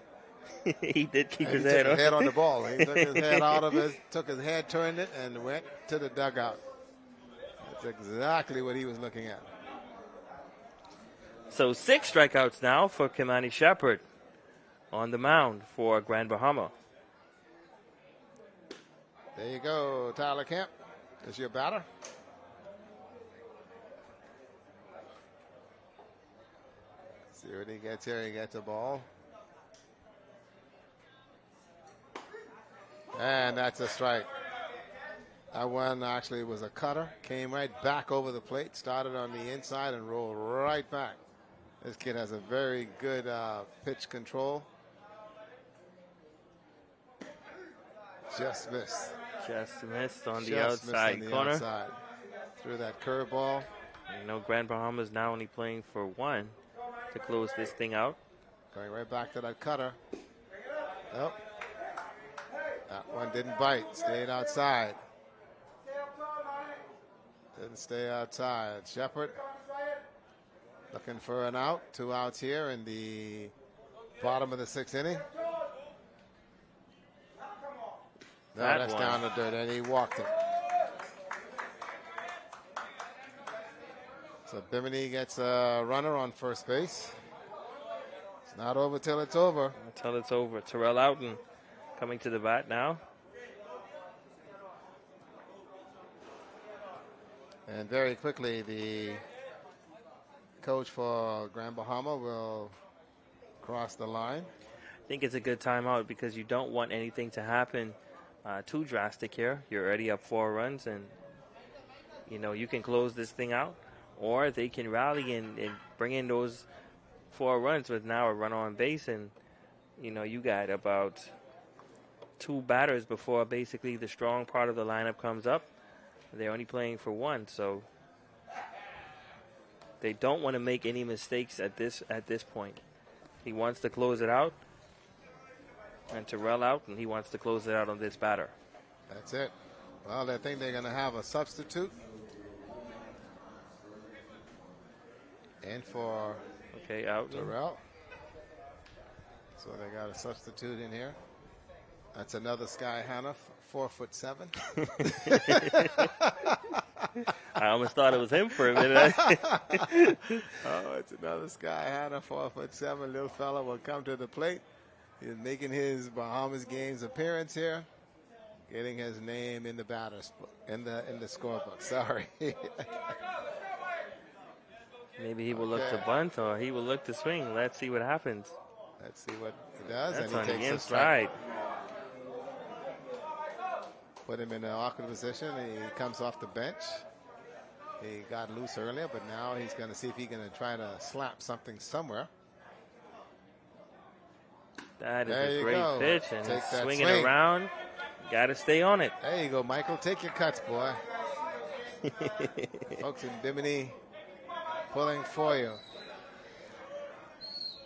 He did keep And his he head took on. his head on the ball. He took his head out of it, took his head, turned it, and went to the dugout. That's exactly what he was looking at. So 6 strikeouts now for Kimani Shepard on the mound for Grand Bahama. There you go, Tyler Kemp. Is your batter. See what he gets here. He gets a ball. And that's a strike. That one actually was a cutter. Came right back over the plate. Started on the inside and rolled right back. This kid has a very good pitch control. Just missed. Just missed on the Just missed outside on the corner. outside. Threw that curveball. You know, Grand Bahama is now only playing for 1 to close this thing out. Going right back to that cutter. Nope. That one didn't bite. Stayed outside. Didn't stay outside. Shepard looking for an out. 2 outs here in the bottom of the 6th inning. No, That that's one. down the dirt, and he walked it. So Bimini gets a runner on first base. It's not over till it's over. Until it's over. Terrell Outen coming to the bat now. And very quickly, the coach for Grand Bahama will cross the line. I think it's a good timeout because you don't want anything to happen too drastic here. You're already up 4 runs, and you know you can close this thing out, or they can rally and bring in those 4 runs with now a runner on base, and you know you got about 2 batters before basically the strong part of the lineup comes up. They're only playing for 1, so they don't want to make any mistakes at this point. He wants to close it out. And Terrell out, and he wants to close it out on this batter. That's it. Well, they think they're going to have a substitute. And for Out. Terrell. So they got a substitute in here. That's another Sky Hanna, 4'7". I almost thought it was him for a minute. Oh, it's another Sky Hanna, 4'7". Little fella will come to the plate. He's making his Bahamas games appearance here. getting his name in the batters in the scorebook. Sorry. Maybe he will look to bunt or he will look to swing. Let's see what happens. Let's see what he does. That's and he on takes the a strike. inside. Put him in an awkward position. He comes off the bench. He got loose earlier, but now he's going to see if he's going to try to slap something somewhere. That is There a you great go. pitch, and Take he's that swinging swing. around. Got to stay on it. There you go, Michael. Take your cuts, boy. Folks in Bimini pulling for you.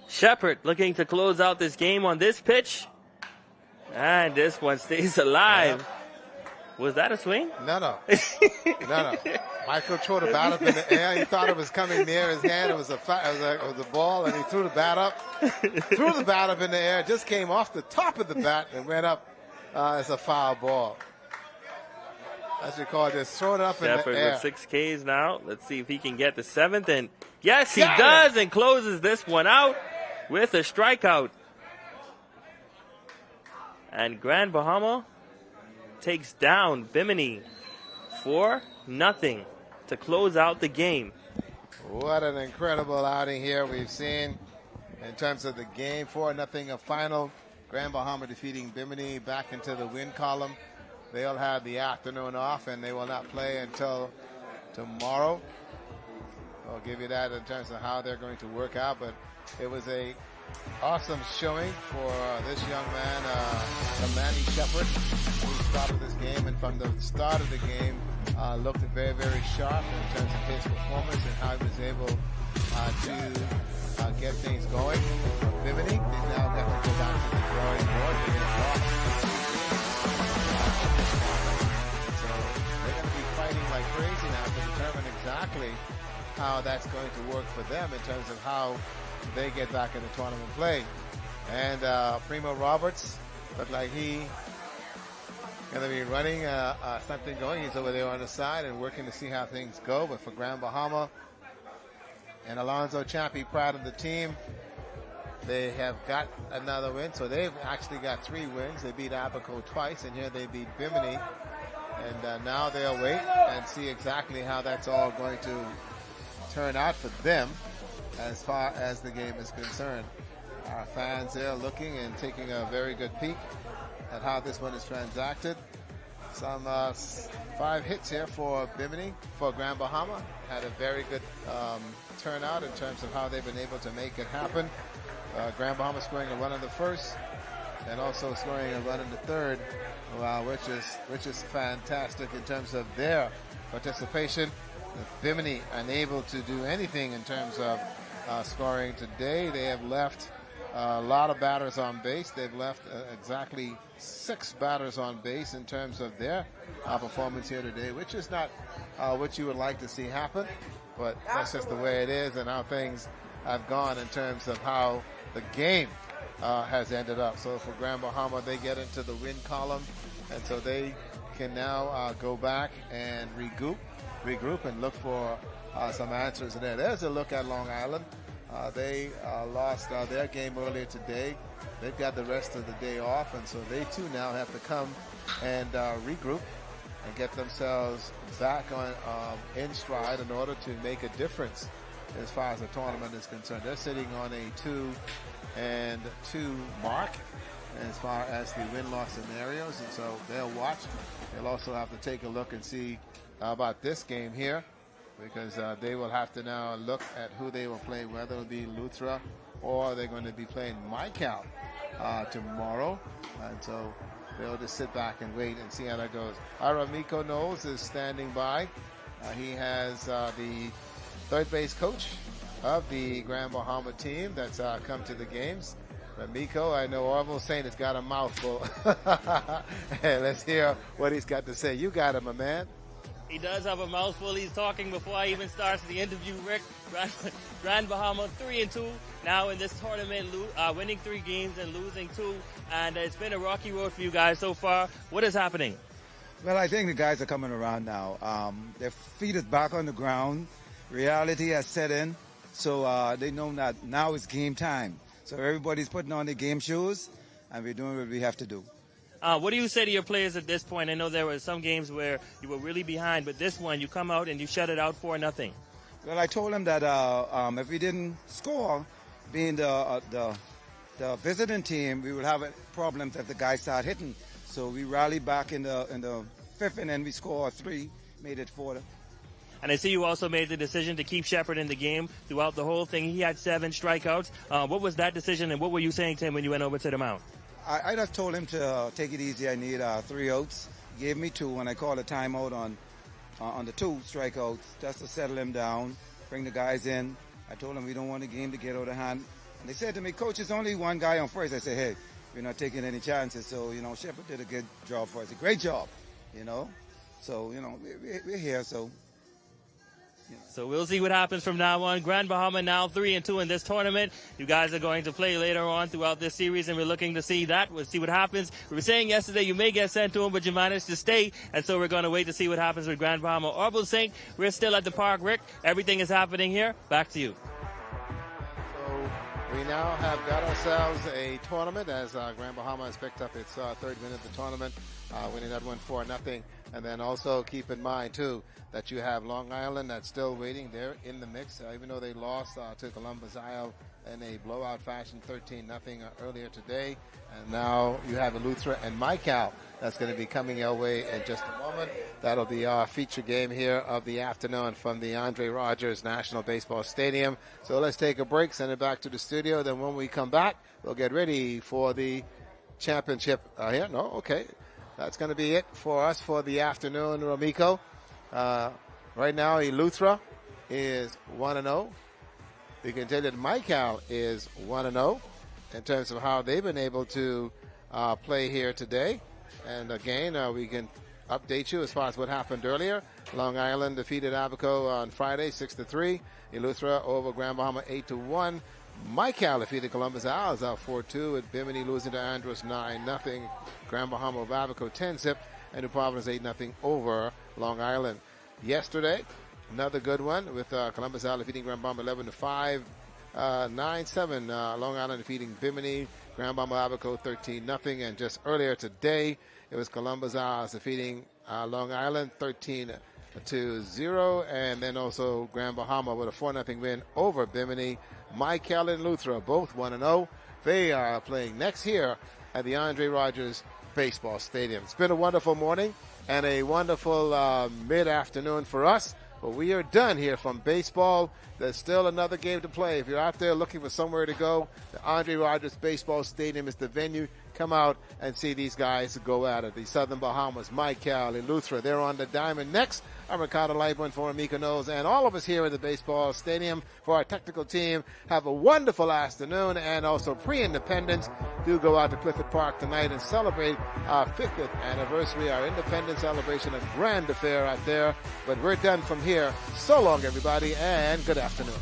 Shepard looking to close out this game on this pitch. And this one stays alive. Yep. Was that a swing? No. Michael threw the bat up in the air. He thought it was coming near his hand. It was a ball, and he threw the bat up. Threw the bat up in the air. Just came off the top of the bat and went up as a foul ball. As you call it, just throw it up in the Shepard air. with 6 Ks now. Let's see if he can get the 7th. And yes, he does, and closes this one out with a strikeout. And Grand Bahama takes down Bimini 4-0 to close out the game. What an incredible outing here we've seen in terms of the game. 4-0 a final. Grand Bahama defeating Bimini back into the win column. They'll have the afternoon off, and they will not play until tomorrow. I'll give you that in terms of how they're going to work out, but it was a awesome showing for this young man, Manny Shepard, who started this game, and from the start of the game looked very, very sharp in terms of his performance and how he was able to get things going. For Bimini, they now have to go back to the drawing board. So they're going to be fighting like crazy now to determine exactly how that's going to work for them in terms of how they get back into tournament play. And Primo Roberts looked like he going to be running something going. He's over there on the side and working to see how things go. But for Grand Bahama and Alonzo Chappie, proud of the team. They have got another win, so they've actually got 3 wins. They beat Abaco twice, and here they beat Bimini. And now they'll wait and see exactly how that's all going to turn out for them as far as the game is concerned. Our fans there looking and taking a very good peek at how this one is transacted. Some 5 hits here for Bimini, for Grand Bahama. Had a very good turnout in terms of how they've been able to make it happen. Grand Bahama scoring a run in the first and also scoring a run in the third, which is fantastic in terms of their participation. Bimini unable to do anything in terms of scoring today. They have left a lot of batters on base. They've left exactly 6 batters on base in terms of their performance here today, which is not what you would like to see happen, but that's just the way it is and how things have gone in terms of how the game has ended up. So for Grand Bahama, they get into the win column, and so they can now go back and regroup and look for some answers there. There's a look at Long Island. They lost their game earlier today. They've got the rest of the day off, and so they too now have to come and regroup and get themselves back on in stride in order to make a difference as far as the tournament is concerned. They're sitting on a 2-2 mark as far as the win-loss scenarios, and so they'll watch. They'll also have to take a look and see about this game here, because they will have to now look at who they will play, whether it'll be Lutra or they're going to be playing MyCal tomorrow. And so they'll just sit back and wait and see how that goes. Aramiko Knowles is standing by. He has the third base coach of the Grand Bahama team that's come to the games. Ramiko, I know Orville's saying it's got a mouthful. Hey, let's hear what he's got to say. You got him, my man. He does have a mouthful. He's talking before I even starts the interview, Rick. Grand Bahama 3-2 now in this tournament, winning 3 games and losing 2. And it's been a rocky road for you guys so far. What is happening? Well, I think the guys are coming around now. Their feet is back on the ground. Reality has set in. So they know that now it's game time. So everybody's putting on their game shoes, and we're doing what we have to do. What do you say to your players at this point? I know there were some games where you were really behind, but this one you come out and you shut it out 4-0. Well, I told them that if we didn't score, being the visiting team, we would have problems if the guys start hitting. So we rallied back in the fifth, and then we scored 3, made it 4. And I see you also made the decision to keep Shepard in the game throughout the whole thing. He had 7 strikeouts. What was that decision, and what were you saying to him when you went over to the mound? I just told him to take it easy. I need 3 outs. He gave me 2, and I called a timeout on the 2 strikeouts just to settle him down, bring the guys in. I told him we don't want the game to get out of hand. And they said to me, Coach, there's only one guy on first. I said, hey, we're not taking any chances. So, Shepard did a good job for us, a great job, So, we're here, so. So we'll see what happens from now on. Grand Bahama now 3-2 in this tournament. You guys are going to play later on throughout this series, and we're looking to see that. We'll see what happens. We were saying yesterday you may get sent to them, but you managed to stay, and so we're going to wait to see what happens with Grand Bahama. Orville Saint, we're still at the park. Rick, everything is happening here. Back to you. So we now have got ourselves a tournament as Grand Bahama has picked up its 3rd win of the tournament, winning that one 4-0. And then also keep in mind, too, that you have Long Island that's still waiting. They're in the mix, even though they lost to Columbus Isle in a blowout fashion, 13-0 earlier today. And now you have Eleuthera and Mycal that's going to be coming your way in just a moment. That'll be our feature game here of the afternoon from the Andre Rogers National Baseball Stadium. So let's take a break, send it back to the studio. Then when we come back, we'll get ready for the championship here. No, okay. That's going to be it for us for the afternoon, Romiko. Right now, Eleuthera is 1-0. We can tell you that Mycal is 1-0 in terms of how they've been able to play here today. And again, we can update you as far as what happened earlier. Long Island defeated Abaco on Friday 6-3. Eleuthera over Grand Bahama 8-1. Mycal defeated Columbus Isles out 4-2, with Bimini losing to Andros 9-0. Grand Bahama of Abaco 10-zip, and New Providence 8-0 over Long Island. Yesterday, another good one with Columbus Isles defeating Grand Bahama 11-5, 9-7. Long Island defeating Bimini, Grand Bahama Abaco 13-0, and just earlier today, it was Columbus Isles defeating Long Island 13-0, and then also Grand Bahama with a 4-0 win over Bimini. Mycal and Eleuthera both 1-0. They are playing next here at the Andre Rogers Baseball Stadium. It's been a wonderful morning and a wonderful mid-afternoon for us. But we are done here from baseball. There's still another game to play. If you're out there looking for somewhere to go, the Andre Rogers Baseball Stadium is the venue. Come out and see these guys go at it. The Southern Bahamas, Mycal, Eleuthera, they're on the diamond next. I'm Ricardo Lightburn for Amika Knowles, and all of us here at the baseball stadium for our technical team. Have a wonderful afternoon, and also pre-independence. Do go out to Clifford Park tonight and celebrate our 50th anniversary, our independence celebration, a grand affair out there. But we're done from here. So long, everybody, and good afternoon.